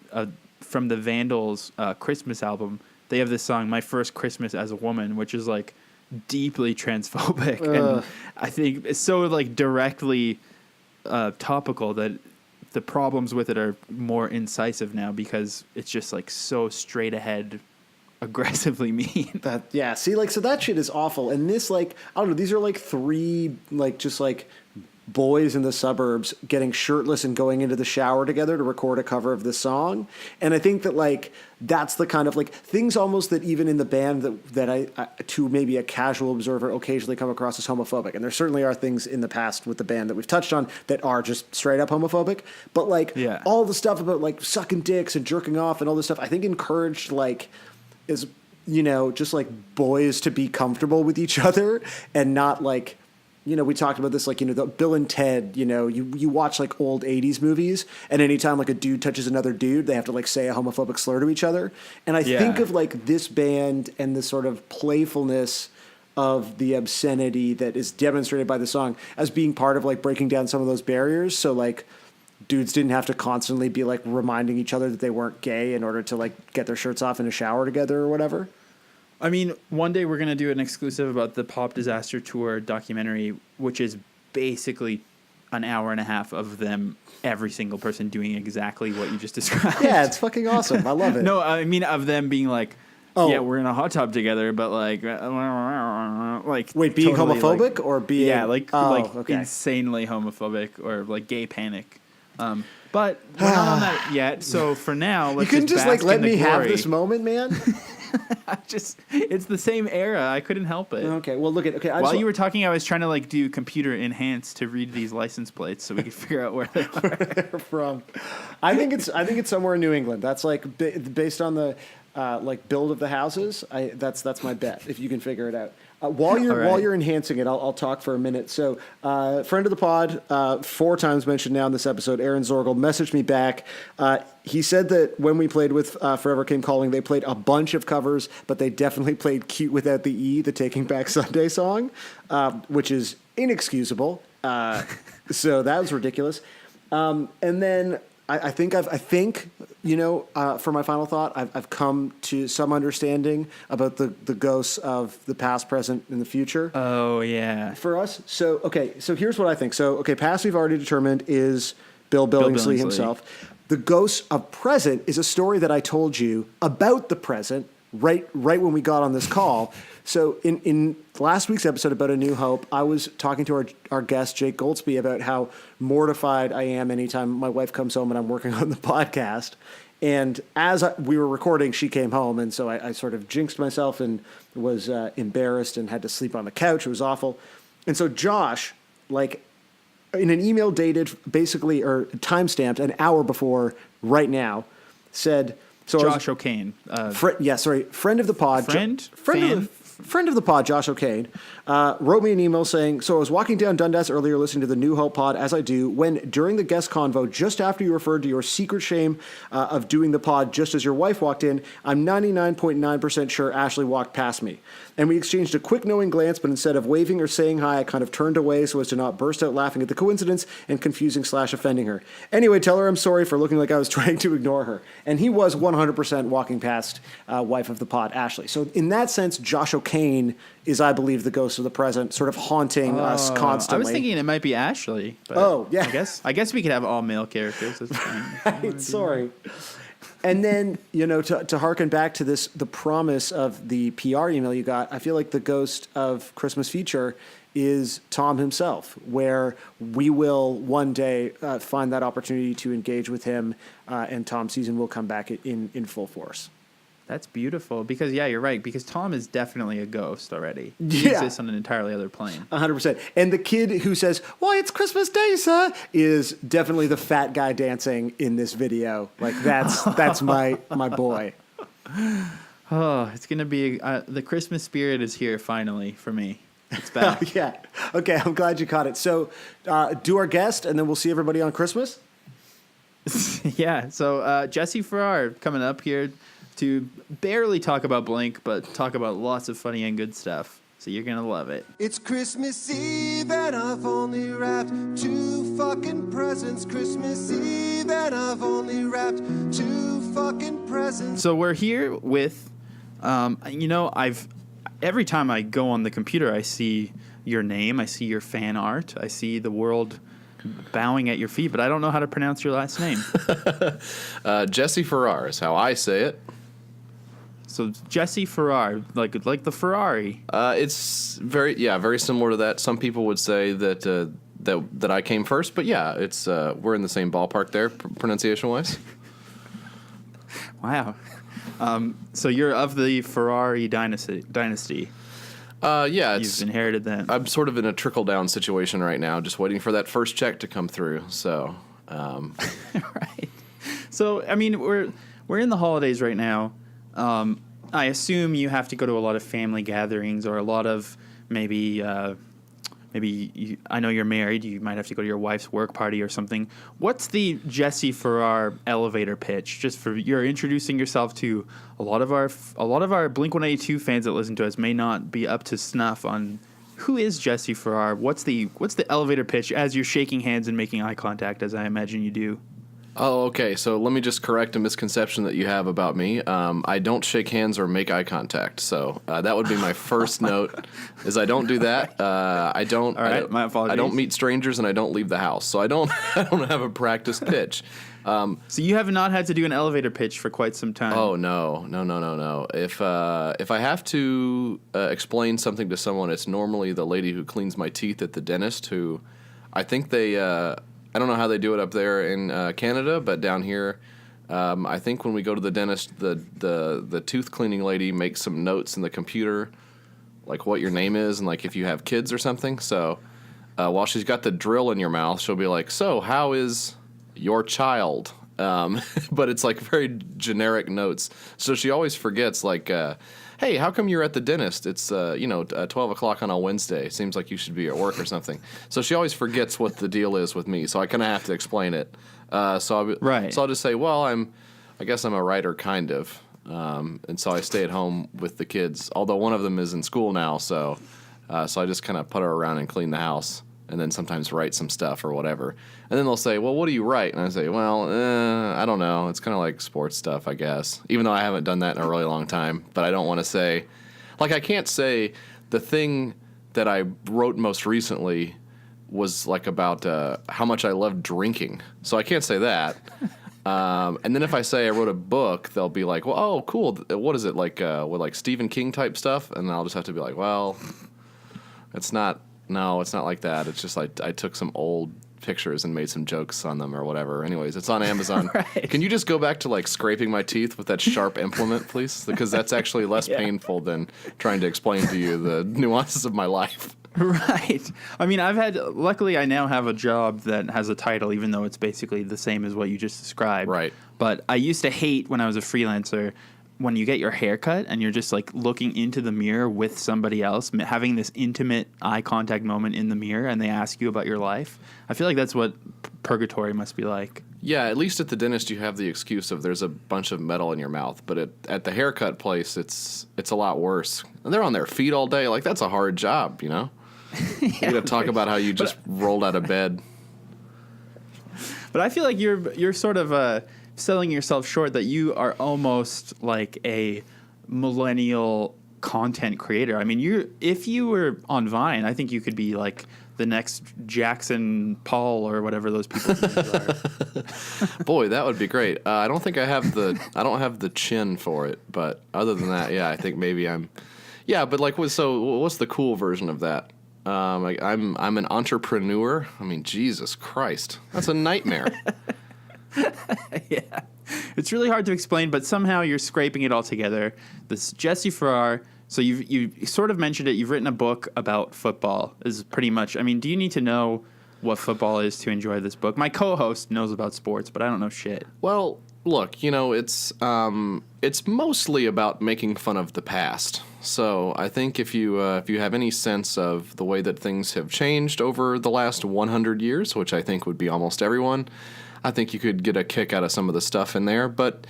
from the Vandals Christmas album. They have this song, My First Christmas as a Woman, which is like deeply transphobic. And I think it's so like directly topical that the problems with it are more incisive now because it's just like so straight ahead aggressively mean. So that shit is awful. And this, like, I don't know, these are like three, like, just like boys in the suburbs getting shirtless and going into the shower together to record a cover of this song. And I think that, like, that's the kind of, like, things almost that even in the band that I to maybe a casual observer, occasionally come across as homophobic. And there certainly are things in the past with the band that we've touched on that are just straight up homophobic. But, like, all the stuff about, like, sucking dicks and jerking off and all this stuff, I think encouraged, like, is, just like boys to be comfortable with each other and not like, we talked about this, like, the Bill and Ted, you watch like old 80s movies and anytime like a dude touches another dude, they have to like say a homophobic slur to each other. And I think of like this band and the sort of playfulness of the obscenity that is demonstrated by the song as being part of like breaking down some of those barriers. So like, dudes didn't have to constantly be like reminding each other that they weren't gay in order to like get their shirts off in a shower together or whatever. I mean, one day we're going to do an exclusive about the Pop Disaster Tour documentary, which is basically an hour and a half of them, every single person doing exactly what you just described. Yeah, it's fucking awesome. I love it. No, I mean, of them being like, yeah, we're in a hot tub together, but like wait, being totally homophobic like, or being insanely homophobic or like gay panic. But we're not on that yet. So for now, let's you couldn't just like let me have this moment, man. It's the same era. I couldn't help it. Okay, well, look at While you were talking, I was trying to like do computer enhance to read these license plates so we could figure out where they are. They're from. I think it's somewhere in New England. That's like based on the like build of the houses. That's my bet. If you can figure it out. While right. you're enhancing it, I'll talk for a minute. So, friend of the pod, 4 times mentioned now in this episode, Aaron Zorgel messaged me back. He said that when we played with Forever Came Calling, they played a bunch of covers, but they definitely played "Cute Without the E," the Taking Back Sunday song, which is inexcusable. So that was ridiculous. And then I think for my final thought, I've come to some understanding about the ghosts of the past, present, and the future. Oh, yeah. For us. So here's what I think. So, past we've already determined is Bill Billingsley himself. The ghost of present is a story that I told you about the present right when we got on this call. So in last week's episode about A New Hope, I was talking to our guest, Jake Goldsby, about how mortified I am anytime my wife comes home and I'm working on the podcast. And as we were recording, she came home, and so I sort of jinxed myself and was embarrassed and had to sleep on the couch. It was awful. And so Josh, like in an email dated basically or timestamped an hour before right now, said... So Josh O'Kane. Friend of the pod. Friend of the pod, Josh O'Kane, wrote me an email saying, so I was walking down Dundas earlier listening to the New Hope pod, as I do, when during the guest convo, just after you referred to your secret shame of doing the pod just as your wife walked in, I'm 99.9% sure Ashley walked past me. And we exchanged a quick knowing glance, but instead of waving or saying hi, I kind of turned away so as to not burst out laughing at the coincidence and confusing/offending her. Anyway, tell her I'm sorry for looking like I was trying to ignore her. And he was 100% walking past wife of the pod, Ashley. So in that sense, Josh O'Kane is, I believe, the ghost of the present, sort of haunting us constantly. I was thinking it might be Ashley. But I guess we could have all male characters. That's fine. Right, sorry. And then, to harken back to the promise of the PR email you got, I feel like the ghost of Christmas Future is Tom himself, where we will one day find that opportunity to engage with him, and Tom's season will come back in full force. That's beautiful because, you're right, because Tom is definitely a ghost already. He exists on an entirely other plane. 100%. And the kid who says, "Why, it's Christmas Day, sir," is definitely the fat guy dancing in this video. Like, that's my boy. Oh, it's going to be, the Christmas spirit is here finally for me. It's back. Yeah. Okay, I'm glad you caught it. So do our guest, and then we'll see everybody on Christmas? Yeah, so Jesse Farrar coming up here to barely talk about Blink, but talk about lots of funny and good stuff. So you're going to love it. It's Christmas Eve and I've only wrapped 2 fucking presents. Christmas Eve and I've only wrapped 2 fucking presents. So we're here with, every time I go on the computer, I see your name, I see your fan art, I see the world bowing at your feet, but I don't know how to pronounce your last name. Jesse Farrar is how I say it. So Jesse Farrar, like the Ferrari. It's very similar to that. Some people would say that that I came first, but it's we're in the same ballpark there, pronunciation wise. Wow. So you're of the Ferrari dynasty. You've inherited that. I'm sort of in a trickle down situation right now, just waiting for that first check to come through. So, right. So I mean, we're in the holidays right now. I assume you have to go to a lot of family gatherings or a lot of maybe I know you're married. You might have to go to your wife's work party or something. What's the Jesse Farrar elevator pitch? Just for you're introducing yourself to a lot of our Blink-182 fans that listen to us may not be up to snuff on who is Jesse Farrar. What's the elevator pitch as you're shaking hands and making eye contact, as I imagine you do? Oh, okay. So let me just correct a misconception that you have about me. I don't shake hands or make eye contact. So that would be my first note. Is I don't do that. I don't. All right, my apologies. I don't meet strangers and I don't leave the house. So I don't have a practice pitch. So you have not had to do an elevator pitch for quite some time. Oh no. If I have to explain something to someone, it's normally the lady who cleans my teeth at the dentist. Who I think they. I don't know how they do it up there in Canada, but down here, I think when we go to the dentist, the tooth cleaning lady makes some notes in the computer, like what your name is and like if you have kids or something. So while she's got the drill in your mouth, she'll be like, "So how is your child?" But it's like very generic notes. So she always forgets like hey, how come you're at the dentist? It's 12 o'clock on a Wednesday. Seems like you should be at work or something. So she always forgets what the deal is with me. So I kind of have to explain it. So I'll just say, well, I guess I'm a writer, kind of. And so I stay at home with the kids. Although one of them is in school now, so I just kind of putter around and clean the house. And then sometimes write some stuff or whatever. And then they'll say, well, what do you write? And I say, well, I don't know. It's kind of like sports stuff, I guess. Even though I haven't done that in a really long time. But I don't want to say, like, I can't say the thing that I wrote most recently was like about how much I love drinking. So I can't say that. And then if I say I wrote a book, they'll be like, well, oh, cool. What is it, like Stephen King type stuff? And I'll just have to be like, well, it's not. No, it's not like that. It's just like I took some old pictures and made some jokes on them or whatever. Anyways, it's on Amazon. Right. Can you just go back to like scraping my teeth with that sharp implement, please? Because that's actually less painful than trying to explain to you the nuances of my life. Right. I mean, luckily I now have a job that has a title, even though it's basically the same as what you just described. Right. But I used to hate when I was a freelancer when you get your hair cut and you're just like looking into the mirror with somebody else, having this intimate eye contact moment in the mirror, and they ask you about your life. I feel like that's what purgatory must be like. Yeah, at least at the dentist you have the excuse of there's a bunch of metal in your mouth, but at the haircut place it's a lot worse. And they're on their feet all day. Like, that's a hard job, you know? You got to talk about how you just rolled out of bed. But I feel like you're sort of selling yourself short, that you are almost like a millennial content creator. I mean, if you were on Vine, I think you could be like the next Jackson Paul or whatever those people are. Boy, that would be great. I don't think I have the chin for it, but other than that, yeah, I think maybe I'm. Yeah, but like, so what's the cool version of that? I'm an entrepreneur. I mean, Jesus Christ, that's a nightmare. Yeah, it's really hard to explain, but somehow you're scraping it all together. This Jesse Farrar. So you sort of mentioned it. You've written a book about football. Is pretty much. I mean, do you need to know what football is to enjoy this book? My co-host knows about sports, but I don't know shit. Well, look, it's mostly about making fun of the past. So I think if you have any sense of the way that things have changed over the last 100 years, which I think would be almost everyone, I think you could get a kick out of some of the stuff in there. But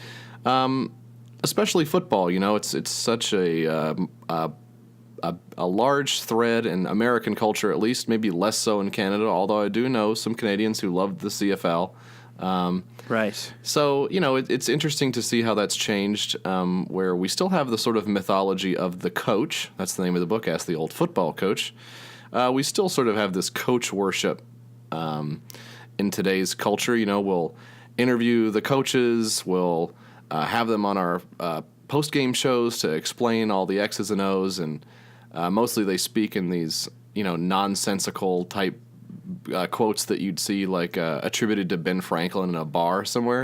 especially football, it's such a large thread in American culture, at least, maybe less so in Canada, although I do know some Canadians who loved the CFL. Right. So, it's interesting to see how that's changed, where we still have the sort of mythology of the coach. That's the name of the book, Ask the Old Football Coach. We still sort of have this coach worship in today's culture. We'll interview the coaches, we'll have them on our post-game shows to explain all the X's and O's, and mostly they speak in these, nonsensical type quotes that you'd see like attributed to Ben Franklin in a bar somewhere,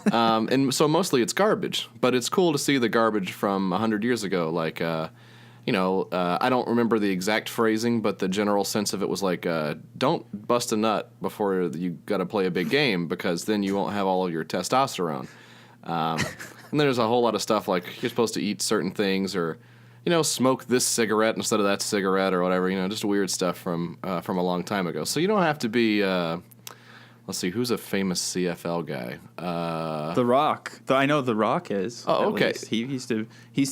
and so mostly it's garbage, but it's cool to see the garbage from 100 years ago. Like, I don't remember the exact phrasing, but the general sense of it was like, don't bust a nut before you got to play a big game, because then you won't have all of your testosterone. And then there's a whole lot of stuff like you're supposed to eat certain things, or smoke this cigarette instead of that cigarette, or whatever. Just weird stuff from a long time ago. So you don't have to be. Let's see, who's a famous CFL guy? The Rock. I know The Rock is. Oh, okay. Least. He used to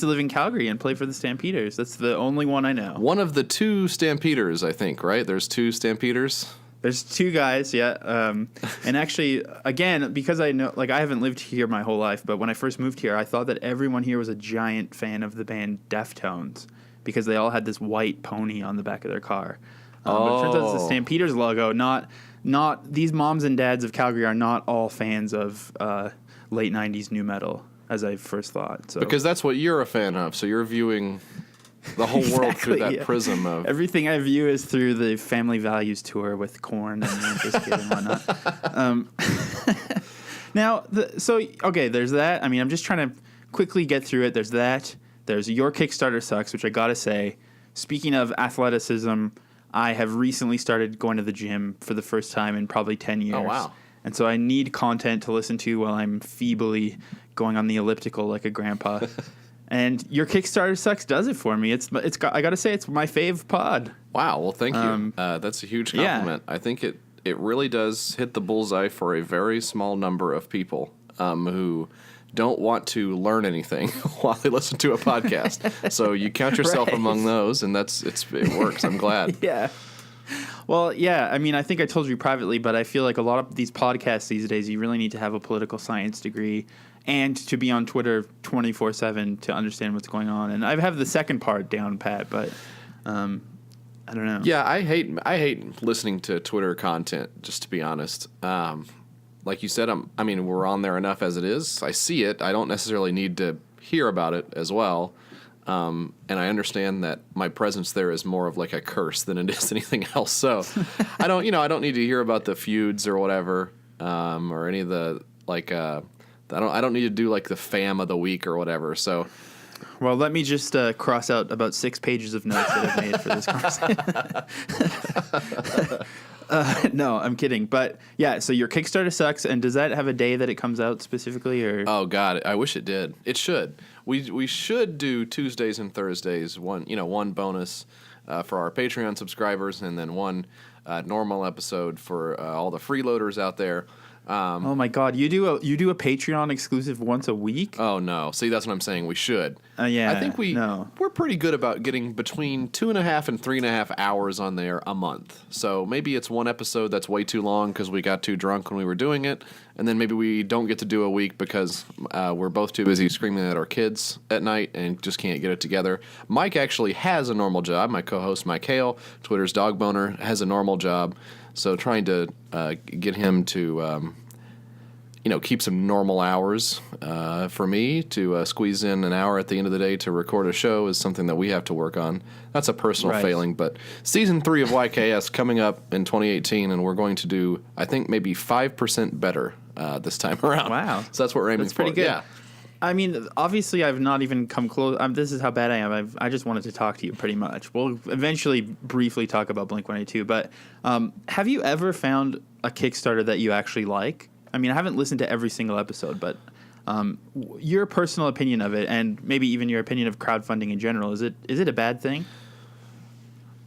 live in Calgary and play for the Stampeders. That's the only one I know. One of the two Stampeders, I think. Right? There's two Stampeders. There's two guys, yeah. And actually, again, because I know, like, I haven't lived here my whole life, but when I first moved here, I thought that everyone here was a giant fan of the band Deftones, because they all had this white pony on the back of their car. But it turns out it's the Stampeders logo. Not these moms and dads of Calgary are not all fans of late 90s nu metal, as I first thought. So. Because that's what you're a fan of, so you're viewing the whole world through that prism of... Everything I view is through the Family Values tour with Korn and Limp Bizkit and whatnot. Now, there's that. I mean, I'm just trying to quickly get through it. There's that. There's Your Kickstarter Sucks, which I gotta say, speaking of athleticism, I have recently started going to the gym for the first time in probably 10 years. Oh, wow. And so I need content to listen to while I'm feebly going on the elliptical like a grandpa. And your Kickstarter Sucks does it for me. I got to say, it's my fave pod. Wow. Well, thank you. That's a huge compliment. Yeah. I think it really does hit the bullseye for a very small number of people who don't want to learn anything while they listen to a podcast. So you count yourself among those, and it works. I'm glad. Yeah. Well, yeah. I mean, I think I told you privately, but I feel like a lot of these podcasts these days, you really need to have a political science degree and to be on Twitter 24/7 to understand what's going on. And I have the second part down pat, but I don't know. Yeah, I hate listening to Twitter content, just to be honest. Like you said, we're on there enough as it is. I see it. I don't necessarily need to hear about it as well. And I understand that my presence there is more of like a curse than it is anything else. So I don't need to hear about the feuds or whatever, or any of the I don't need to do like the fam of the week or whatever. So, well, let me just cross out about 6 pages of notes that I've made for this conversation. No, I'm kidding. But yeah, so your Kickstarter Sucks, and does that have a day that it comes out specifically, or? Oh God, I wish it did. It should. We should do Tuesdays and Thursdays. One bonus for our Patreon subscribers, and then one normal episode for all the freeloaders out there. Oh my God, you do a Patreon exclusive once a week? Oh no, see, that's what I'm saying. We should. Yeah, I think we're pretty good about getting between 2.5 and 3.5 hours on there a month. So maybe it's one episode that's way too long because we got too drunk when we were doing it, and then maybe we don't get to do a week because we're both too busy screaming at our kids at night and just can't get it together. Mike actually has a normal job. My co-host Mike Hale, Twitter's dog boner, has a normal job. So trying to get him to, keep some normal hours for me to squeeze in an hour at the end of the day to record a show is something that we have to work on. That's a personal failing. But season 3 of YKS coming up in 2018, and we're going to do, I think, maybe 5% better this time around. Wow. So that's what we're aiming for. That's pretty good. Yeah. I mean, obviously, I've not even come close. This is how bad I am. I just wanted to talk to you, pretty much. We'll eventually briefly talk about Blink-182, but have you ever found a Kickstarter that you actually like? I mean, I haven't listened to every single episode, but your personal opinion of it, and maybe even your opinion of crowdfunding in general, is it a bad thing?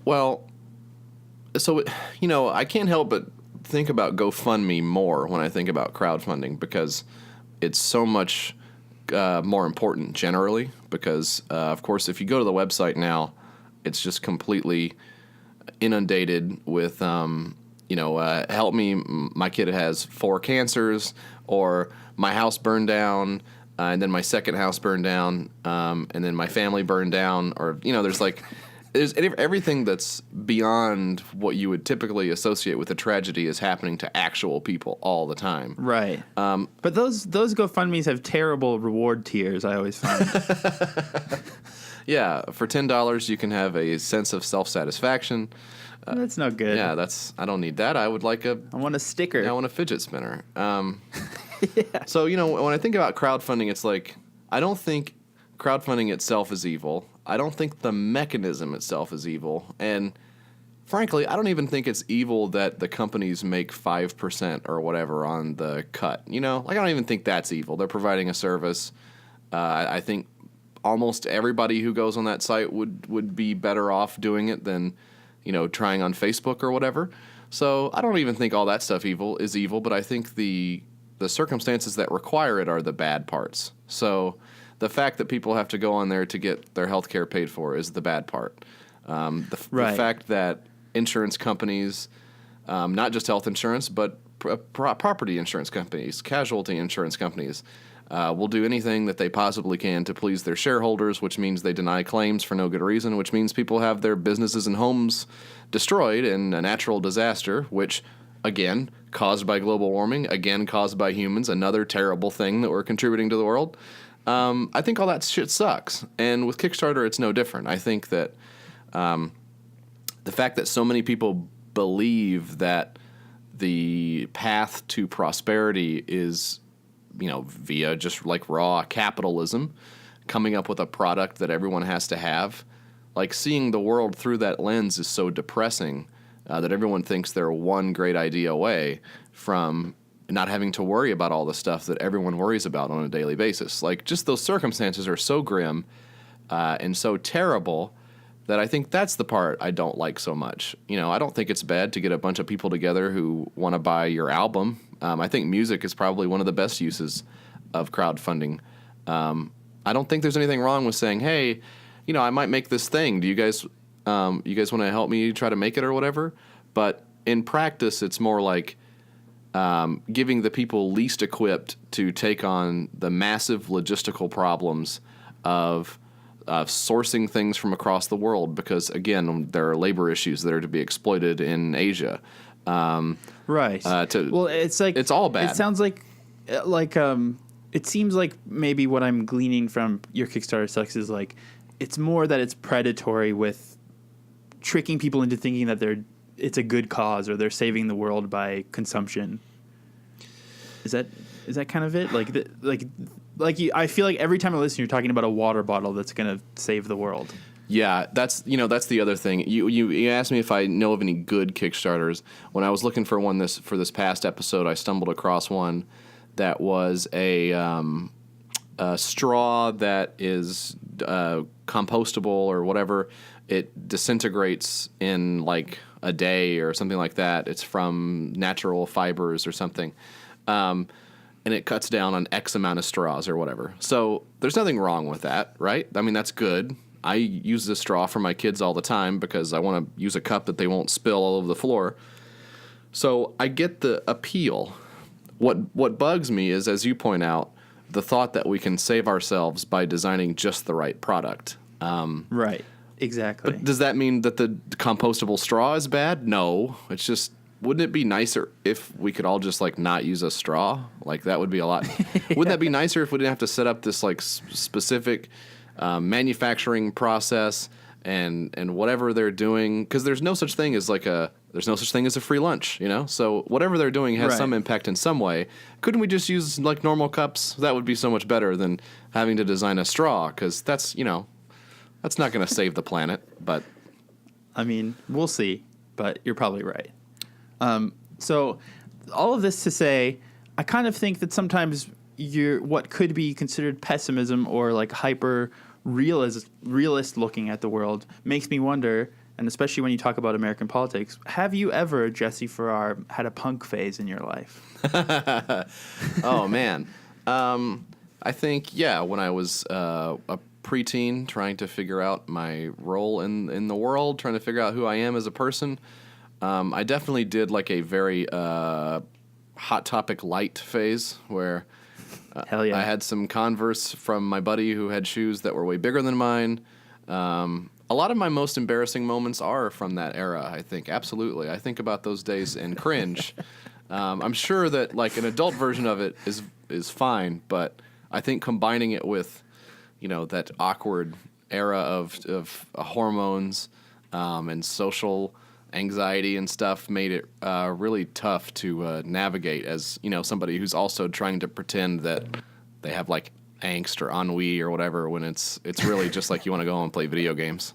Well, so, I can't help but think about GoFundMe more when I think about crowdfunding because it's so much more important generally because, of course, if you go to the website now, it's just completely inundated with, help me, my kid has 4 cancers, or my house burned down, and then my second house burned down, and then my family burned down, or, there's everything that's beyond what you would typically associate with a tragedy is happening to actual people all the time. Right. But those GoFundMes have terrible reward tiers, I always find. Yeah, for $10 you can have a sense of self-satisfaction. That's no good. Yeah, I don't need that. I want a sticker. Yeah, I want a fidget spinner. Yeah. So, when I think about crowdfunding, it's like, I don't think crowdfunding itself is evil. I don't think the mechanism itself is evil. And frankly, I don't even think it's evil that the companies make 5% or whatever on the cut. I don't even think that's evil. They're providing a service. I think almost everybody who goes on that site would be better off doing it than, trying on Facebook or whatever. So I don't even think all that stuff is evil, but I think the circumstances that require it are the bad parts. So the fact that people have to go on there to get their health care paid for is the bad part. The fact that insurance companies, not just health insurance, but property insurance companies, casualty insurance companies, will do anything that they possibly can to please their shareholders, which means they deny claims for no good reason, which means people have their businesses and homes destroyed in a natural disaster, which, again, caused by global warming, again, caused by humans, another terrible thing that we're contributing to the world. I think all that shit sucks. And with Kickstarter, it's no different. I think that the fact that so many people believe that the path to prosperity is, via just like raw capitalism, coming up with a product that everyone has to have, like seeing the world through that lens is so depressing that everyone thinks they're one great idea away from not having to worry about all the stuff that everyone worries about on a daily basis. Like, just those circumstances are so grim and so terrible that I think that's the part I don't like so much. You know, I don't think it's bad to get a bunch of people together who want to buy your album. I think music is probably one of the best uses of crowdfunding. I don't think there's anything wrong with saying, hey, you know, I might make this thing. Do you guys want to help me try to make it or whatever? But in practice, it's more like giving the people least equipped to take on the massive logistical problems of sourcing things from across the world, because, again, there are labor issues that are to be exploited in Asia. Right. Well, it's like it's all bad. It sounds like it seems like maybe what I'm gleaning from your Kickstarter Sucks is like it's more that it's predatory with tricking people into thinking that it's a good cause or they're saving the world by consumption. Is that kind of it? I feel like every time I listen, you're talking about a water bottle that's going to save the world. Yeah, that's the other thing. You asked me if I know of any good Kickstarters. When I was looking for one for this past episode, I stumbled across one that was a straw that is compostable or whatever. It disintegrates in like a day or something like that. It's from natural fibers or something. And it cuts down on X amount of straws or whatever. So there's nothing wrong with that, right? I mean, that's good. I use this straw for my kids all the time because I want to use a cup that they won't spill all over the floor. So I get the appeal. What bugs me is, as you point out, the thought that we can save ourselves by designing just the right product. Right. Exactly. But does that mean that the compostable straw is bad? No. It's just, wouldn't it be nicer if we could all just like not use a straw? Like that would be a lot. Wouldn't that be nicer if we didn't have to set up this like specific manufacturing process and whatever they're doing? Because there's no such thing as a free lunch, you know? So whatever they're doing has some impact in some way. Couldn't we just use like normal cups? That would be so much better than having to design a straw, because that's, you know, that's not going to save the planet. But I mean, we'll see, but you're probably right. So all of this to say, I kind of think that sometimes what could be considered pessimism or like hyper realist looking at the world makes me wonder, and especially when you talk about American politics, have you ever, Jesse Farrar, had a punk phase in your life? Oh, man. I think, yeah, when I was a preteen trying to figure out my role in the world, trying to figure out who I am as a person, I definitely did like a very Hot Topic light phase where Hell yeah. I had some Converse from my buddy who had shoes that were way bigger than mine. A lot of my most embarrassing moments are from that era, I think. Absolutely. I think about those days and cringe. I'm sure that like an adult version of it is fine, but I think combining it with, you know, that awkward era of hormones and social anxiety and stuff made it really tough to navigate as, you know, somebody who's also trying to pretend that they have like angst or ennui or whatever when it's really just like you want to go and play video games.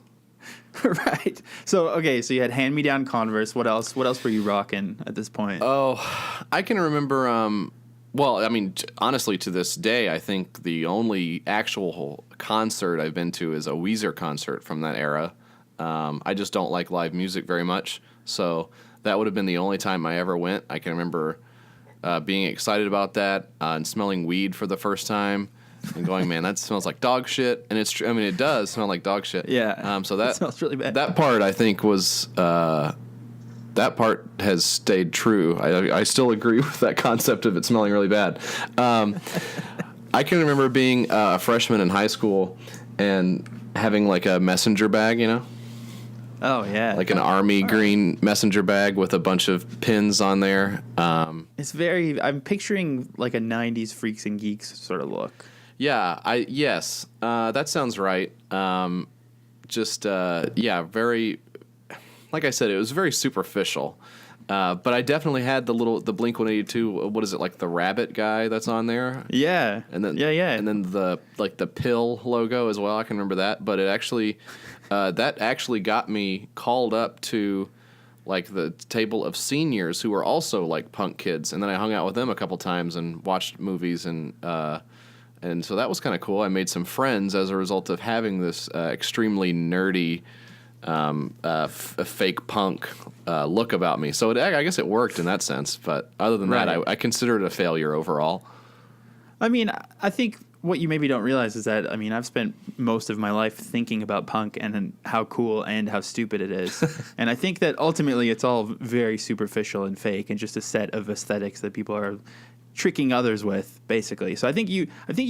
Right. So, okay, so you had hand-me-down Converse. What else were you rocking at this point? Oh, I can remember, well, I mean, honestly, to this day, I think the only actual concert I've been to is a Weezer concert from that era. I just don't like live music very much, so that would have been the only time I ever went. I can remember being excited about that and smelling weed for the first time and going, man, that smells like dog shit. And it's true. I mean, it does smell like dog shit. Yeah. So that smells really bad. That part, I think, was that part has stayed true. I still agree with that concept of it smelling really bad. I can remember being a freshman in high school and having like a messenger bag, you know? Oh, yeah. Like an army green messenger bag with a bunch of pins on there. I'm picturing like a 90s Freaks and Geeks sort of look. Yeah, yes, that sounds right. Very, like I said, it was very superficial. But I definitely had the Blink-182, what is it, like the rabbit guy that's on there? Yeah. And then And then the pill logo as well. I can remember that. But it actually that actually got me called up to like the table of seniors who were also like punk kids, and then I hung out with them a couple times and watched movies, and so that was kind of cool. I made some friends as a result of having this extremely nerdy fake punk look about me. So I guess it worked in that sense, but other than that, I consider it a failure overall. I mean, I think what you maybe don't realize is that, I mean, I've spent most of my life thinking about punk and how cool and how stupid it is. And I think that ultimately it's all very superficial and fake and just a set of aesthetics that people are tricking others with, basically. So I think you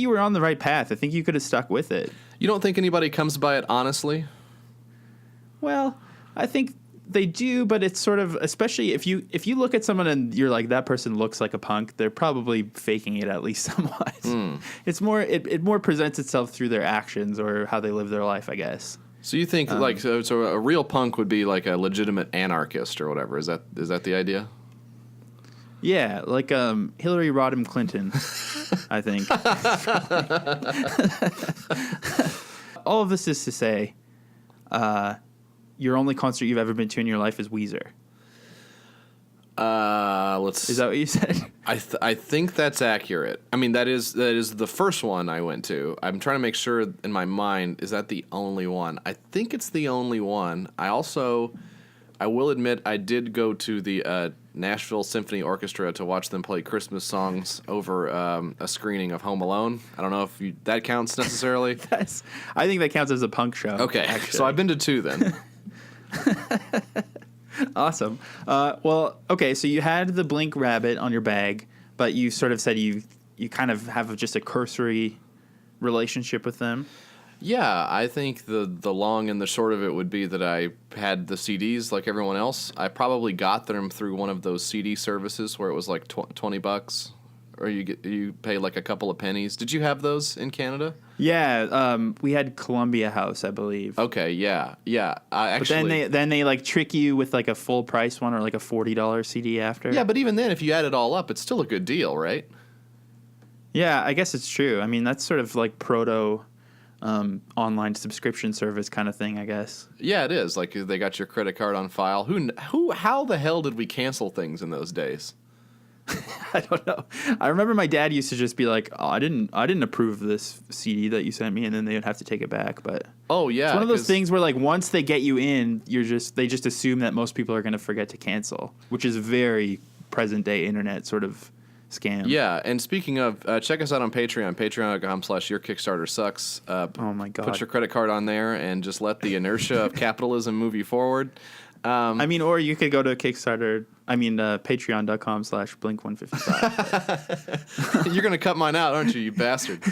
were on the right path. I think you could have stuck with it. You don't think anybody comes by it honestly? Well, I think they do, but it's sort of, especially if you look at someone and you're like, that person looks like a punk, they're probably faking it at least somewhat. It's more, it more presents itself through their actions or how they live their life, I guess. So you think like so a real punk would be like a legitimate anarchist or whatever? Is that the idea? Yeah, like Hillary Rodham Clinton, I think. All of this is to say, your only concert you've ever been to in your life is Weezer. Is that what you said? I think that's accurate. I mean, that is the first one I went to. I'm trying to make sure in my mind, is that the only one? I think it's the only one. I will admit I did go to the Nashville Symphony Orchestra to watch them play Christmas songs over a screening of Home Alone. I don't know if that counts necessarily. I think that counts as a punk show. Okay, actually. So I've been to 2 then. Awesome. Well, okay, so you had the Blink Rabbit on your bag, but you sort of said you kind of have just a cursory relationship with them. Yeah, I think the long and the short of it would be that I had the CDs like everyone else. I probably got them through one of those CD services where it was like $20, or you pay like a couple of pennies. Did you have those in Canada? Yeah, we had Columbia House, I believe. Okay, yeah. But then they like trick you with like a full price one or like a $40 CD after. Yeah, but even then, if you add it all up, it's still a good deal, right? Yeah, I guess it's true. I mean, that's sort of like proto online subscription service kind of thing, I guess. Yeah, it is. Like they got your credit card on file. How the hell did we cancel things in those days? I don't know. I remember my dad used to just be like, "Oh, I didn't approve this CD that you sent me," and then they would have to take it back. But oh yeah, it's one of those things where like once they get you in, they just assume that most people are going to forget to cancel, which is a very present day internet sort of scam. Yeah, and speaking of, check us out on Patreon, patreon.com/Your Kickstarter Sucks. Oh my God. Put your credit card on there and just let the inertia of capitalism move you forward. I mean, or you could go to patreon.com/Blink155. You're going to cut mine out, aren't you bastard?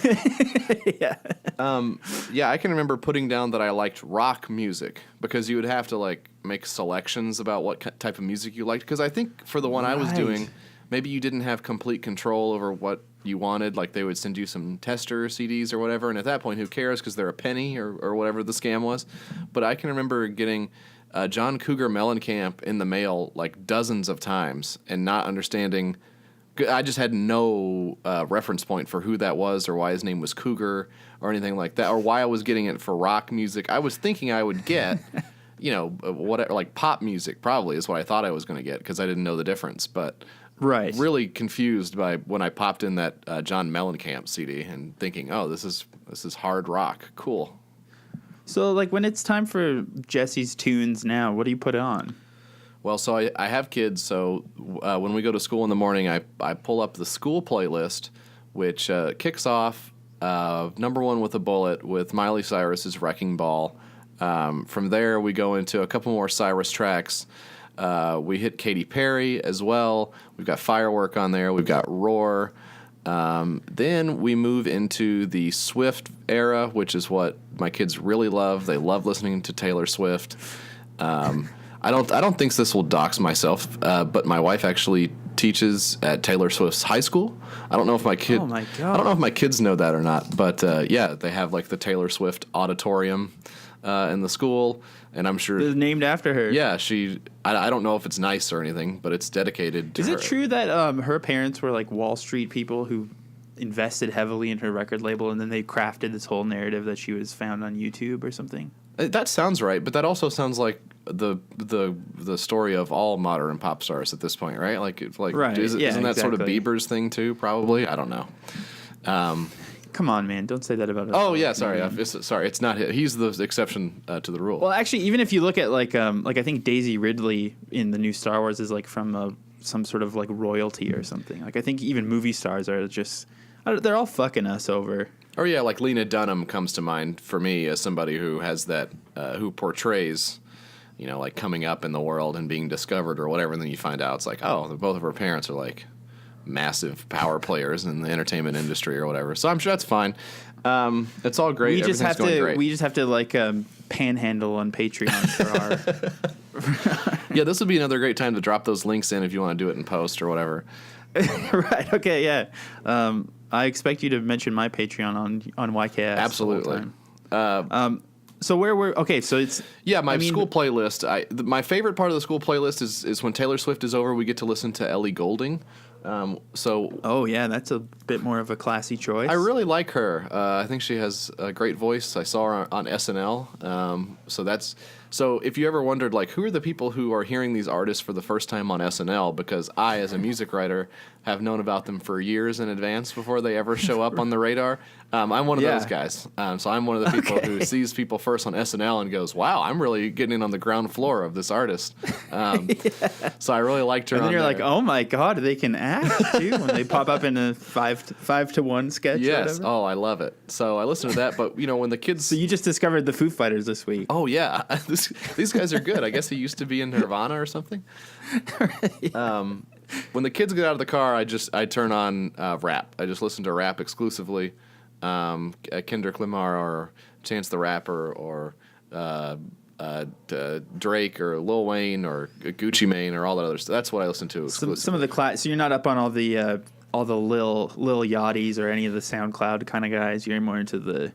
Yeah. Yeah, I can remember putting down that I liked rock music because you would have to like make selections about what type of music you liked. Because I think for the one I was doing, maybe you didn't have complete control over what you wanted. Like they would send you some tester CDs or whatever. And at that point, who cares? Because they're a penny or whatever the scam was. But I can remember getting John Cougar Mellencamp in the mail like dozens of times and not understanding. I just had no reference point for who that was or why his name was Cougar or anything like that, or why I was getting it for rock music. I was thinking I would get, whatever, like pop music probably is what I thought I was going to get because I didn't know the difference. But really confused by when I popped in that John Mellencamp CD and thinking, oh, this is hard rock, cool. So, like, when it's time for Jesse's tunes now, what do you put on? Well, so I have kids, so when we go to school in the morning, I pull up the school playlist, which kicks off number one with a bullet with Miley Cyrus's Wrecking Ball. From there, we go into a couple more Cyrus tracks. We hit Katy Perry as well. We've got Firework on there. We've got Roar. Then we move into the Swift era, which is what my kids really love. They love listening to Taylor Swift. I don't think this will dox myself, but my wife actually teaches at Taylor Swift's high school. I don't know if my kid. Oh my God. I don't know if my kids know that or not, but yeah, they have like the Taylor Swift auditorium in the school, and I'm sure it's named after her. Yeah, I don't know if it's nice or anything, but it's dedicated to her. Is it true that her parents were like Wall Street people who invested heavily in her record label, and then they crafted this whole narrative that she was found on YouTube or something? That sounds right, but that also sounds like the story of all modern pop stars at this point, right? Right, Isn't that sort of exactly. Bieber's thing too? Probably, I don't know. Come on, man! Don't say that about us. Oh yeah, sorry, it's not him. He's the exception to the rule. Well, actually, even if you look at like I think Daisy Ridley in the new Star Wars is like from some sort of like royalty or something. Like I think even movie stars are just they're all fucking us over. Or yeah, like Lena Dunham comes to mind for me as somebody who has that who portrays, like coming up in the world and being discovered or whatever, and then you find out it's like, oh, both of her parents are like massive power players in the entertainment industry or whatever. So I'm sure that's fine. It's all great. We just have Everything's going to great. like panhandle on Patreon for our. Yeah, this would be another great time to drop those links in if you want to do it in post or whatever. Right. Okay. Yeah. I expect you to mention my Patreon on YKS. Absolutely. So where we're okay. So it's school playlist. My favorite part of the school playlist is when Taylor Swift is over, we get to listen to Ellie Goulding. Oh yeah, that's a bit more of a classy choice. I really like her. I think she has a great voice. I saw her on SNL. So if you ever wondered, like, who are the people who are hearing these artists for the first time on SNL? Because I, as a music writer, have known about them for years in advance before they ever show up on the radar. I'm one of those guys. So I'm one of the people who sees people first on SNL and goes, wow, I'm really getting in on the ground floor of this artist. So I really liked her. And then you're there. like, oh my god, they can act too when they pop up in a 5 to 1 sketch. Yes. Or whatever. Oh, I love it. So I listened to that. But when the kids, So you just discovered the Foo Fighters this week. oh yeah, these guys are good. I guess he used to be in Nirvana or something. When the kids get out of the car, I turn on rap. I just listen to rap exclusively. Kendrick Lamar or Chance the Rapper or Drake or Lil Wayne or Gucci Mane or all that other stuff. That's what I listen to exclusively. Some of the so you're not up on all the Lil Yachty's or any of the SoundCloud kind of guys. You're more into the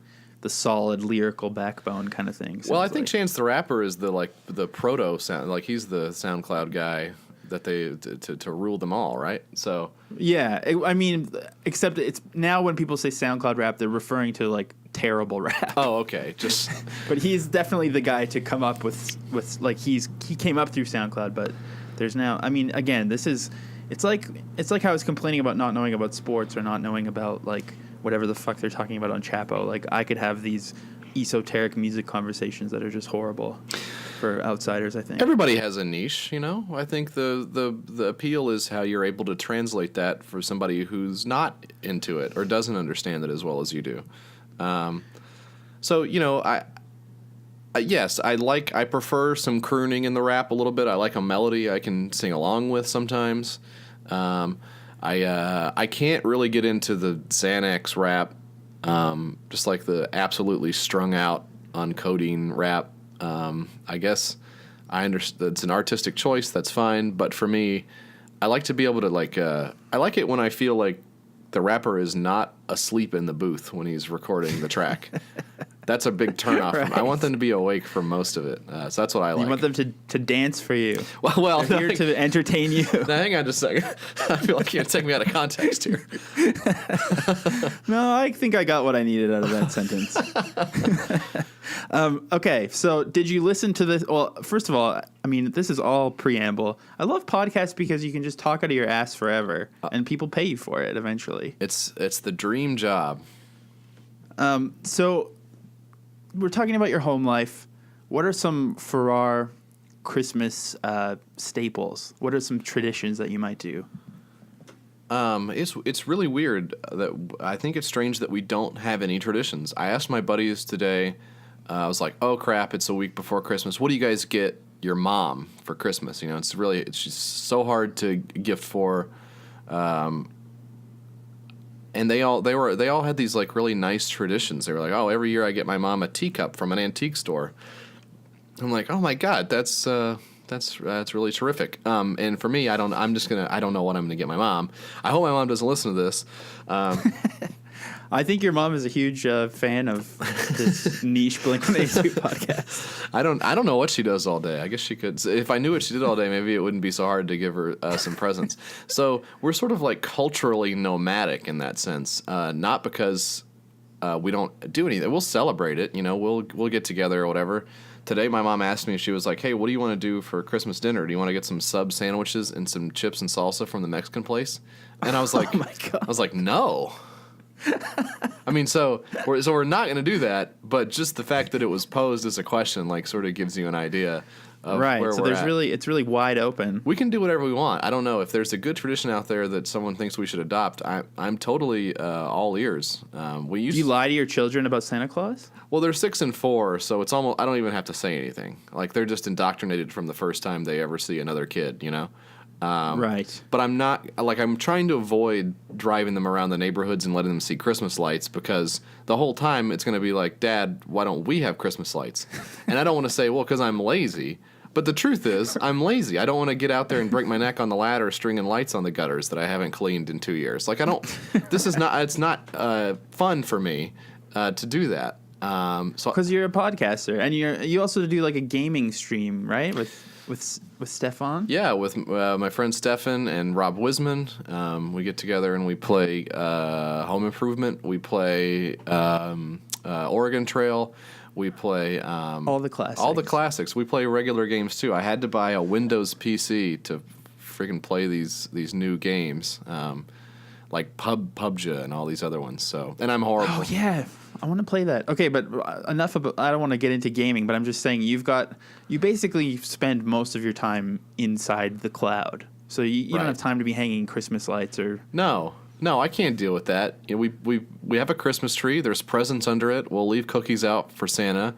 solid lyrical backbone kind of thing. Well, I think Chance the Rapper is the proto sound. Like he's the SoundCloud guy that they to rule them all, right? So yeah, I mean, except it's now when people say SoundCloud rap, they're referring to like terrible rap. Oh, okay, But he's definitely the guy to come up with like he came up through SoundCloud, but there's now. I mean, again, it's like how I was complaining about not knowing about sports or not knowing about like whatever the fuck they're talking about on Chapo. Like I could have these esoteric music conversations that are just horrible for outsiders, I think. Everybody has a niche, I think the appeal is how you're able to translate that for somebody who's not into it or doesn't understand it as well as you do. I prefer some crooning in the rap a little bit. I like a melody I can sing along with sometimes. I can't really get into the Xanax rap, just like the absolutely strung out on codeine rap. I guess I understand it's an artistic choice. That's fine. But for me, I like to be able to I like it when I feel like the rapper is not asleep in the booth when he's recording the track. That's a big turnoff. Right. I want them to be awake for most of it. So that's what I like. You want them to dance for you. Well, They're here to entertain you. Now, hang on just a second. I feel like you're taking me out of context here. No, I think I got what I needed out of that sentence. Okay, so did you listen to this? Well, first of all, I mean, this is all preamble. I love podcasts because you can just talk out of your ass forever, and people pay you for it eventually. It's the dream job. So we're talking about your home life. What are some Farrar Christmas staples? What are some traditions that you might do? It's really weird that I think it's strange that we don't have any traditions. I asked my buddies today. I was like, "Oh crap! It's a week before Christmas. What do you guys get your mom for Christmas?" It's just so hard to gift for. And they all had these like really nice traditions. They were like, "Oh, every year I get my mom a teacup from an antique store." I'm like, "Oh my god, that's really terrific." And for me, I don't know what I'm gonna get my mom. I hope my mom doesn't listen to this. I think your mom is a huge fan of this niche Blink-182 podcast. I don't know what she does all day. I guess she could. If I knew what she did all day, maybe it wouldn't be so hard to give her some presents. So we're sort of like culturally nomadic in that sense. Not because we don't do anything. We'll celebrate it. We'll get together or whatever. Today, my mom asked me, she was like, hey, what do you want to do for Christmas dinner? Do you want to get some sub sandwiches and some chips and salsa from the Mexican place? And I was like, oh my God. I was like, no. I mean, so we're not going to do that, but just the fact that it was posed as a question, like, sort of gives you an idea of where so we're there's at. it's really wide open. We can do whatever we want. I don't know if there's a good tradition out there that someone thinks we should adopt. I'm totally all ears. Do you lie to your children about Santa Claus? Well, they're 6 and 4, so it's almost I don't even have to say anything. Like, they're just indoctrinated from the first time they ever see another kid. Right. But I'm trying to avoid driving them around the neighborhoods and letting them see Christmas lights, because the whole time it's going to be like, Dad, why don't we have Christmas lights? And I don't want to say, well, because I'm lazy. But the truth is, I'm lazy. I don't want to get out there and break my neck on the ladder stringing lights on the gutters that I haven't cleaned in 2 years. Like, it's not fun for me to do that. Because you're a podcaster, and you also do like a gaming stream, right? With Stefan? Yeah, with my friend Stefan and Rob Wisman. We get together and we play Home Improvement. We play Oregon Trail. We play all the classics. All the classics. We play regular games too. I had to buy a Windows PC to freaking play these new games, like PUBG and all these other ones. So, and I'm horrible. Oh yeah, I want to play that. Okay, but enough about. I don't want to get into gaming, but I'm just saying you basically spend most of your time inside the cloud, so you don't have time to be hanging Christmas lights or. No, I can't deal with that. We have a Christmas tree. There's presents under it. We'll leave cookies out for Santa.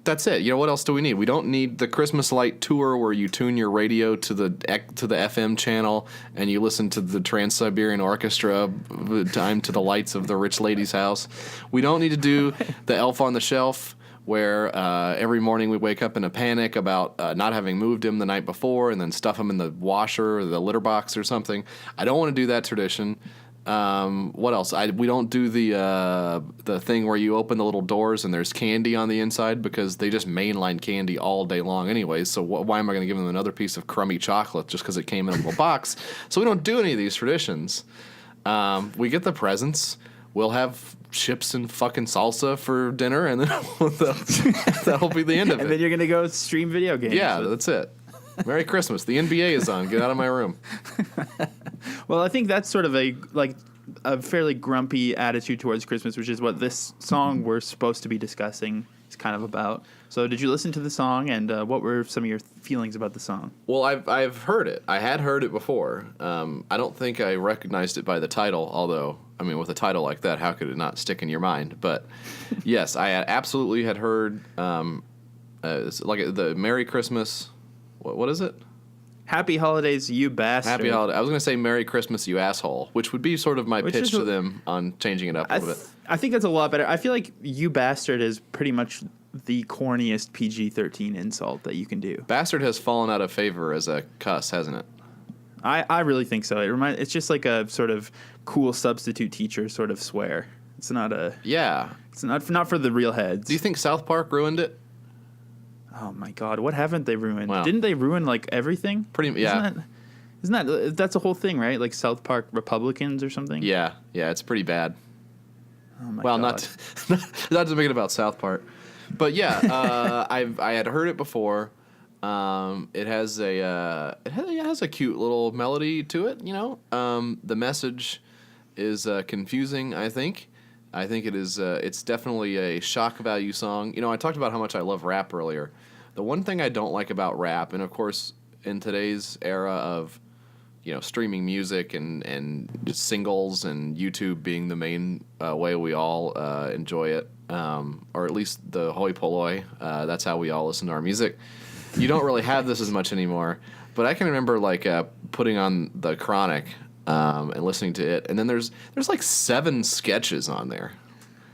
That's it. What else do we need? We don't need the Christmas light tour where you tune your radio to the FM channel and you listen to the Trans-Siberian Orchestra time to the lights of the rich lady's house. We don't need to do the Elf on the Shelf where every morning we wake up in a panic about not having moved him the night before and then stuff him in the washer or the litter box or something. I don't want to do that tradition. What else? We don't do the thing where you open the little doors and there's candy on the inside, because they just mainline candy all day long anyways. So why am I going to give them another piece of crummy chocolate just because it came in a little box? So we don't do any of these traditions. We get the presents. We'll have chips and fucking salsa for dinner, and then that'll be the end of it. And then you're going to go stream video games. Yeah, that's it. Merry Christmas. The NBA is on. Get out of my room. Well, I think that's sort of a fairly grumpy attitude towards Christmas, which is what this song we're supposed to be discussing is kind of about. So did you listen to the song, and what were some of your feelings about the song? Well, I've heard it. I had heard it before. I don't think I recognized it by the title, although, I mean, with a title like that, how could it not stick in your mind? But yes, I absolutely had heard like the Merry Christmas. What is it? Happy Holidays, you bastard. Happy Holidays. I was going to say Merry Christmas, you asshole, which would be sort of my pitch to them on changing it up a little bit. I think that's a lot better. I feel like you bastard is pretty much the corniest PG-13 insult that you can do. Bastard has fallen out of favor as a cuss, hasn't it? I really think so. It's just like a sort of cool substitute teacher sort of swear. It's not a... Yeah. It's not for the real heads. Do you think South Park ruined it? Oh my God! What haven't they ruined? Wow. Didn't they ruin like everything? Yeah. Isn't that's a whole thing, right? Like South Park Republicans or something. Yeah, it's pretty bad. Oh my God. not to make it about South Park, but yeah, I had heard it before. It has a cute little melody to it. The message is confusing. I think it is. It's definitely a shock value song. I talked about how much I love rap earlier. The one thing I don't like about rap, and of course in today's era of streaming music and just singles and YouTube being the main way we all enjoy it, or at least the hoi polloi. That's how we all listen to our music. You don't really have this as much anymore. But I can remember putting on the Chronic. And listening to it, and then there's like 7 sketches on there.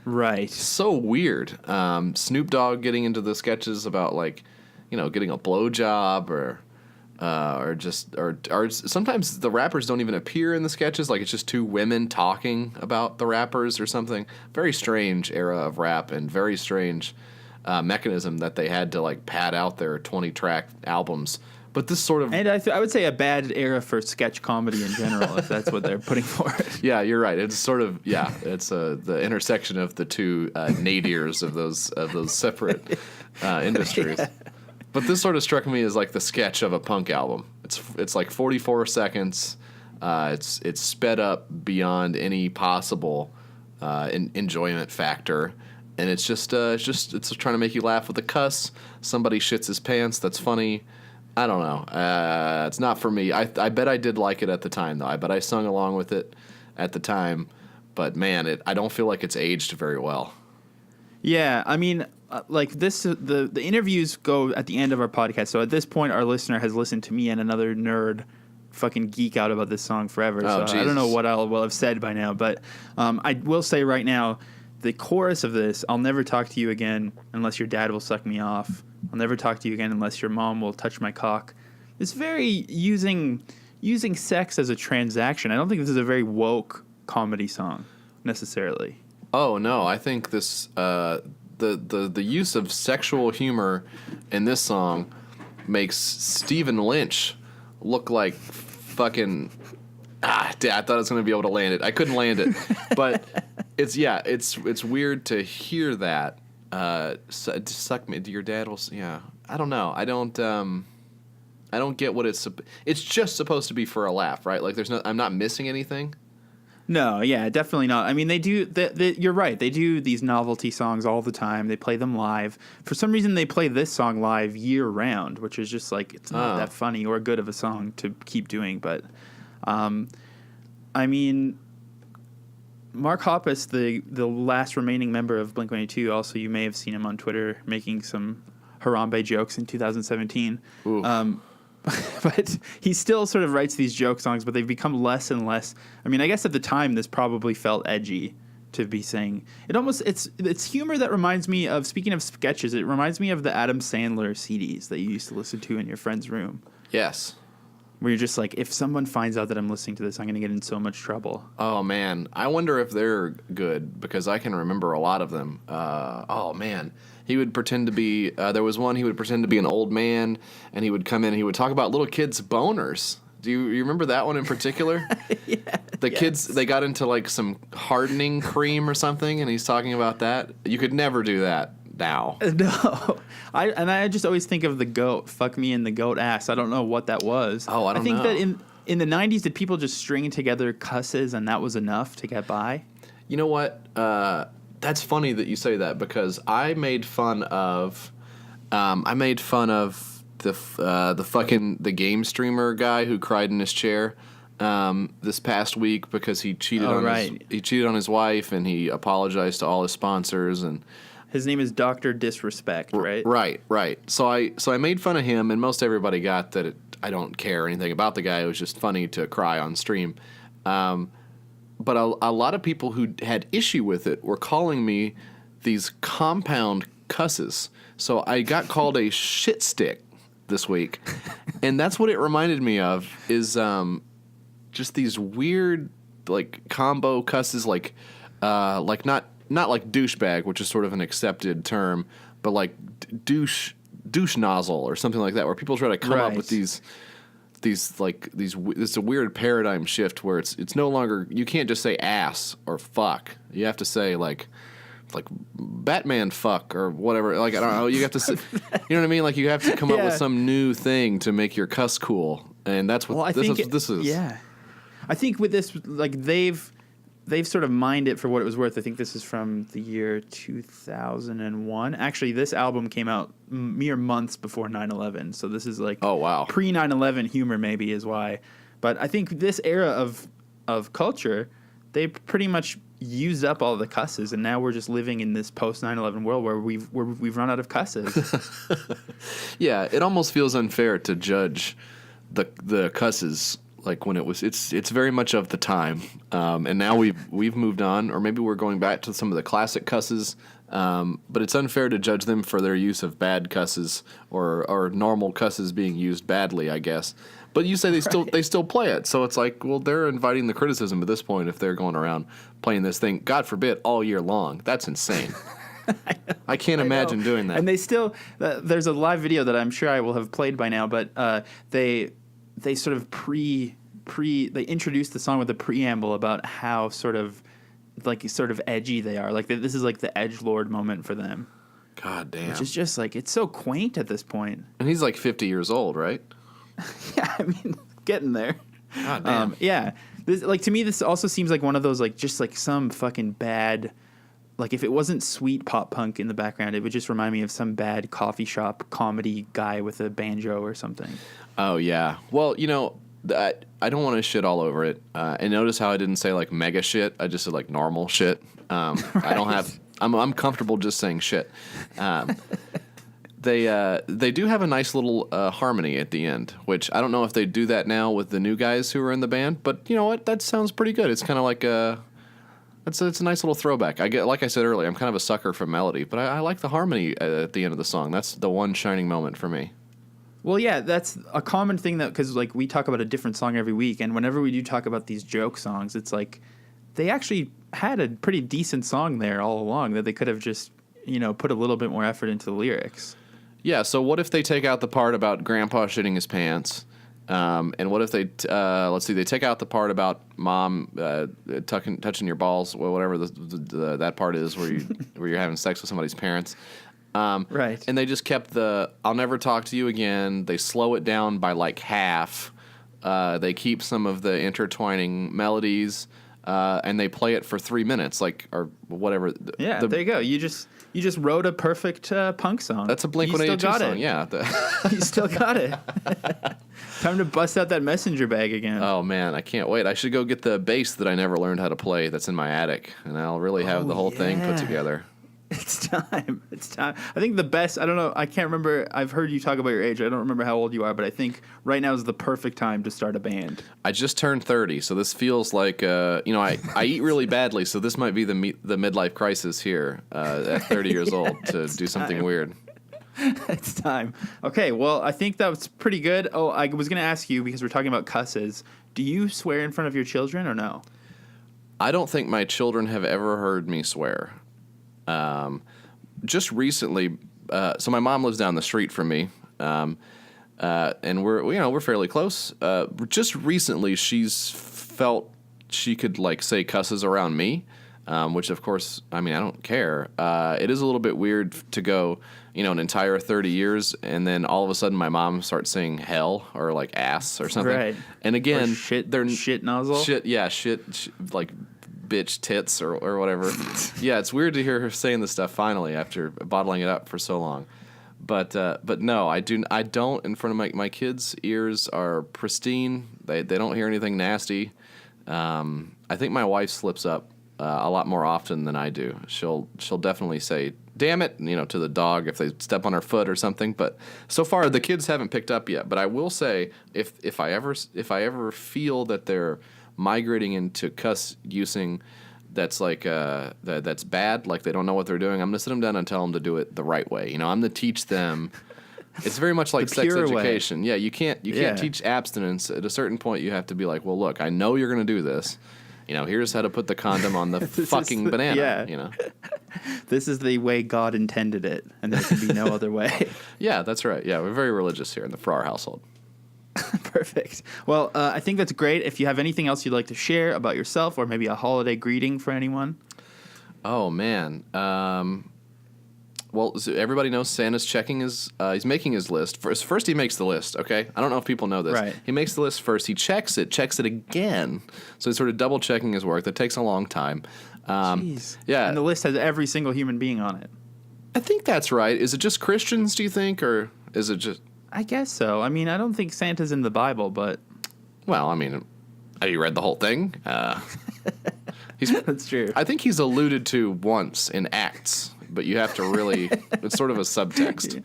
Right. So weird. Snoop Dogg getting into the sketches about getting a blowjob or sometimes the rappers don't even appear in the sketches. Like it's just 2 women talking about the rappers or something. Very strange era of rap and very strange mechanism that they had to pad out their 20-track albums But this sort of... And I would say a bad era for sketch comedy in general, if that's what they're putting forward. Yeah, you're right. It's sort of, it's the intersection of the two nadirs of those separate industries. Yeah. But this sort of struck me as like the sketch of a punk album. It's like 44 seconds. It's sped up beyond any possible enjoyment factor. And it's just trying to make you laugh with a cuss. Somebody shits his pants. That's funny. I don't know. It's not for me. I bet I did like it at the time, though. I bet I sung along with it at the time. But, man, I don't feel like it's aged very well. Yeah, I mean, like this, the interviews go at the end of our podcast. So at this point, our listener has listened to me and another nerd fucking geek out about this song forever. Oh, so I don't know what I will have said by now. But I will say right now, the chorus of this, I'll never talk to you again unless your dad will suck me off. I'll never talk to you again unless your mom will touch my cock. It's very using sex as a transaction. I don't think this is a very woke comedy song necessarily. Oh no, I think this the use of sexual humor in this song makes Stephen Lynch look like fucking. I thought I was going to be able to land it. I couldn't land it, but it's weird to hear that. Suck me. Your dad will. Yeah, I don't know. I don't get what it's. It's just supposed to be for a laugh, right? Like I'm not missing anything. No, yeah, definitely not. I mean, they do. You're right. They do these novelty songs all the time. They play them live. For some reason, they play this song live year round, which is just like it's not that funny or good of a song to keep doing. But, I mean, Mark Hoppus, the last remaining member of Blink-182, also you may have seen him on Twitter making some Harambe jokes in 2017. But he still sort of writes these joke songs, but they've become less and less. I mean, I guess at the time this probably felt edgy to be saying. It's humor that reminds me of, speaking of sketches, it reminds me of the Adam Sandler CDs that you used to listen to in your friend's room. Yes. Where you're just like, if someone finds out that I'm listening to this, I'm going to get in so much trouble. Oh, man. I wonder if they're good, because I can remember a lot of them. Oh, man. He would pretend to be, there was one, he would pretend to be an old man, and he would come in and he would talk about little kids' boners. Do you remember that one in particular? Yeah. The kids, they got into like some hardening cream or something, and he's talking about that. You could never do that now. No. I just always think of the goat. Fuck me in the goat ass. I don't know what that was. Oh, I don't know. I think that in the 90s, did people just string together cusses and that was enough to get by? You know what? That's funny that you say that, because I made fun of the game streamer guy who cried in his chair this past week because he cheated on his wife, and he apologized to all his sponsors, and his name is Dr. Disrespect, right? Right. So I made fun of him, and most everybody got that I don't care anything about the guy. It was just funny to cry on stream. But a lot of people who had issue with it were calling me these compound cusses. So I got called a shit stick this week. And that's what it reminded me of, is just these weird like combo cusses, like not like douchebag, which is sort of an accepted term, but like douche nozzle or something like that, where people try to come up with this it's a weird paradigm shift where it's no longer, you can't just say ass or fuck. You have to say like Batman fuck or whatever. Like, I don't know. You have to say, you know what I mean? Like, you have to come up with some new thing to make your cuss cool. And that's what this is. Yeah. I think with this, like, they've sort of mined it for what it was worth. I think this is from the year 2001. Actually, this album came out mere months before 9/11. So this is like pre 9/11 humor, maybe, is why. But I think this era of culture, they pretty much used up all the cusses, and now we're just living in this post 9/11 world where we've run out of cusses. Yeah, it almost feels unfair to judge the cusses. Like when it's very much of the time, and now we've moved on, or maybe we're going back to some of the classic cusses. But it's unfair to judge them for their use of bad cusses or normal cusses being used badly, I guess. But you say they still play it, so it's like, well, they're inviting the criticism at this point if they're going around playing this thing, God forbid, all year long. That's insane. I can't imagine doing that. And they still there's a live video that I'm sure I will have played by now, but they sort of they introduced the song with a preamble about how sort of edgy they are. Like this is like the edgelord moment for them. God damn. Which is just like, it's so quaint at this point. And he's like 50 years old, right? Yeah, I mean, getting there. God damn. Yeah. This, like, to me, this also seems like one of those, like, just like some fucking bad, like, if it wasn't sweet pop punk in the background, it would just remind me of some bad coffee shop comedy guy with a banjo or something. Oh, yeah. Well, you know, I don't want to shit all over it. And notice how I didn't say, like, mega shit. I just said, like, normal shit. Right. I don't have... I'm comfortable just saying shit. They do have a nice little harmony at the end, which I don't know if they do that now with the new guys who are in the band, but you know what? That sounds pretty good. It's kind of like it's a nice little throwback. Like I said earlier, I'm kind of a sucker for melody, but I like the harmony at the end of the song. That's the one shining moment for me. Well, yeah, that's a common thing because like we talk about a different song every week, and whenever we do talk about these joke songs, it's like they actually had a pretty decent song there all along that they could have just, put a little bit more effort into the lyrics. Yeah, so what if they take out the part about Grandpa shitting his pants? And what if they, they take out the part about Mom touching your balls, or whatever that part is where you're having sex with somebody's parents. Right. And they just kept the I'll never talk to you again. They slow it down by like half. They keep some of the intertwining melodies. And they play it for 3 minutes, or whatever. Yeah, there you go. You just wrote a perfect punk song. That's a Blink-182 song. Yeah, you still got it. Time to bust out that messenger bag again. Oh man, I can't wait. I should go get the bass that I never learned how to play. That's in my attic, and I'll really have the whole thing put together. It's time. It's time. I think the best, I don't know, I can't remember. I've heard you talk about your age. I don't remember how old you are, but I think right now is the perfect time to start a band. I just turned 30, so this feels like, I eat really badly, so this might be the midlife crisis here at 30 years old to do something weird. It's time. Okay, well, I think that was pretty good. Oh, I was going to ask you, because we're talking about cusses, do you swear in front of your children or no? I don't think my children have ever heard me swear. Just recently, so my mom lives down the street from me, and we're fairly close. Just recently, she's felt she could say cusses around me, which of course, I mean, I don't care. It is a little bit weird to go, an entire 30 years, and then all of a sudden my mom starts saying hell or ass or something. Right. And again, or shit nozzle. Shit, bitch tits or whatever. Yeah, it's weird to hear her saying this stuff finally after bottling it up for so long. But no, I don't in front of my kids' ears are pristine. They don't hear anything nasty. I think my wife slips up a lot more often than I do. She'll definitely say damn it, to the dog if they step on her foot or something. But so far the kids haven't picked up yet. But I will say if I ever feel that they're migrating into cuss using that's that's bad, like they don't know what they're doing, I'm gonna sit them down and tell them to do it the right way. I'm gonna teach them. It's very much like sex education. Way. Yeah, you can't teach abstinence. At a certain point, you have to be like, well, look, I know you're gonna do this. Here's how to put the condom on the fucking banana. Yeah. This is the way God intended it, and there can be no other way. Yeah, that's right. Yeah, we're very religious here in the Farrar household. Perfect. Well, I think that's great. If you have anything else you'd like to share about yourself, or maybe a holiday greeting for anyone. Oh man. Well, so everybody knows Santa's checking he's making his list. First he makes the list, okay? I don't know if people know this. Right. He makes the list first. He checks it again. So he's sort of double checking his work. That takes a long time. Jeez. Yeah. And the list has every single human being on it. I think that's right. Is it just Christians, do you think? Or is it just... I guess so. I mean, I don't think Santa's in the Bible, but... Well, I mean, have you read the whole thing? That's true. I think he's alluded to once in Acts, but you have to really... it's sort of a subtext.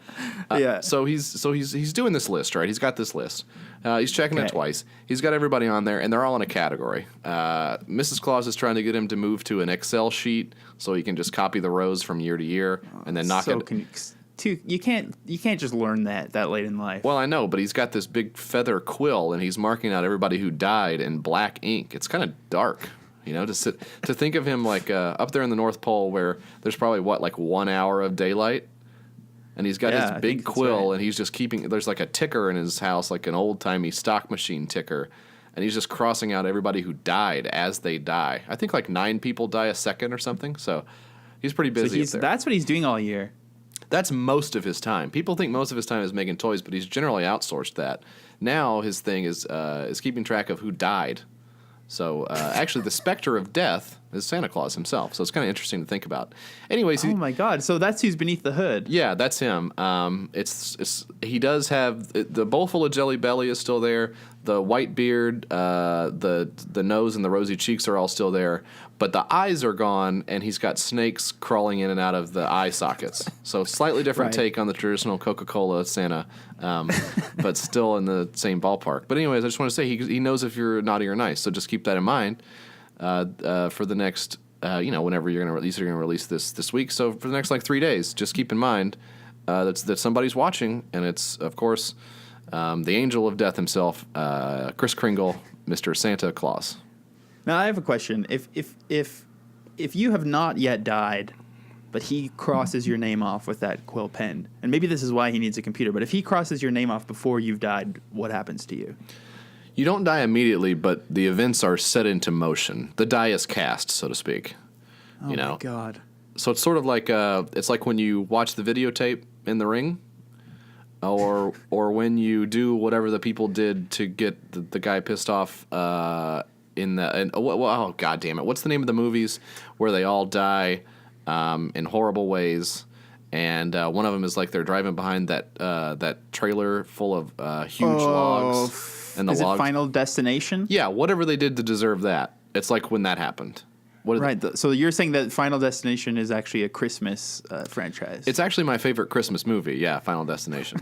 Yeah. So he's doing this list, right? He's got this list. He's checking it twice. He's got everybody on there, and they're all in a category. Mrs. Claus is trying to get him to move to an Excel sheet so he can just copy the rows from year to year and then knock it... You can't just learn that late in life. Well, I know, but he's got this big feather quill, and he's marking out everybody who died in black ink. It's kind of dark. You know, to think of him like up there in the North Pole where there's probably like 1 hour of daylight, and he's got his big quill, and he's just keeping. There's like a ticker in his house, like an old timey stock machine ticker, and he's just crossing out everybody who died as they die. I think like 9 people die a second or something. So he's pretty busy. So that's what he's doing all year. That's most of his time. People think most of his time is making toys, but he's generally outsourced that. Now his thing is keeping track of who died. So actually, the specter of death is Santa Claus himself. So it's kind of interesting to think about. Anyways, oh my God! So that's who's beneath the hood. Yeah, that's him. He does have the bowl full of jelly belly is still there. The white beard, the nose and the rosy cheeks are all still there, but the eyes are gone, and he's got snakes crawling in and out of the eye sockets. So slightly different take on the traditional Coca-Cola Santa, but still in the same ballpark. But anyways, I just want to say he knows if you're naughty or nice, so just keep that in mind for the next, whenever you're going to release this week. So for the next like 3 days, just keep in mind that somebody's watching, and it's of course. The angel of death himself, Kris Kringle, Mr. Santa Claus. Now I have a question. If you have not yet died, but he crosses your name off with that quill pen, and maybe this is why he needs a computer, but if he crosses your name off before you've died, what happens to you? You don't die immediately, but the events are set into motion. The die is cast, so to speak. Oh my God! So it's sort of like it's like when you watch the videotape in the ring. Or when you do whatever the people did to get the guy pissed off oh God damn it! What's the name of the movies where they all die in horrible ways? And one of them is like they're driving behind that trailer full of huge logs. And is it Final Destination? Yeah, whatever they did to deserve that. It's like when that happened. So you're saying that Final Destination is actually a Christmas franchise? It's actually my favorite Christmas movie. Yeah, Final Destination.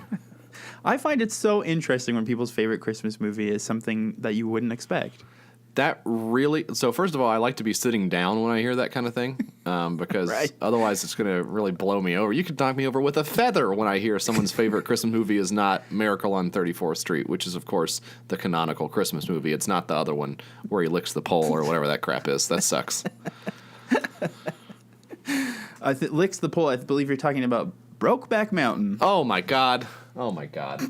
I find it so interesting when people's favorite Christmas movie is something that you wouldn't expect. That really... So first of all, I like to be sitting down when I hear that kind of thing because otherwise it's going to really blow me over. You could knock me over with a feather when I hear someone's favorite Christmas movie is not Miracle on 34th Street, which is, of course, the canonical Christmas movie. It's not the other one where he licks the pole or whatever that crap is. That sucks. Licks the pole. I believe you're talking about Brokeback Mountain. Oh, my God. Oh, my God.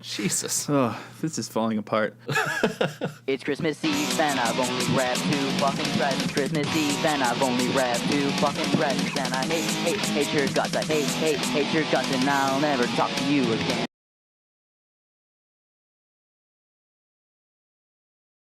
Jesus. Oh, this is falling apart. It's Christmas Eve and I've only wrapped 2 fucking presents. Christmas Eve and I've only wrapped 2 fucking presents. And I hate your guts. I hate your guts, and I'll never talk to you again.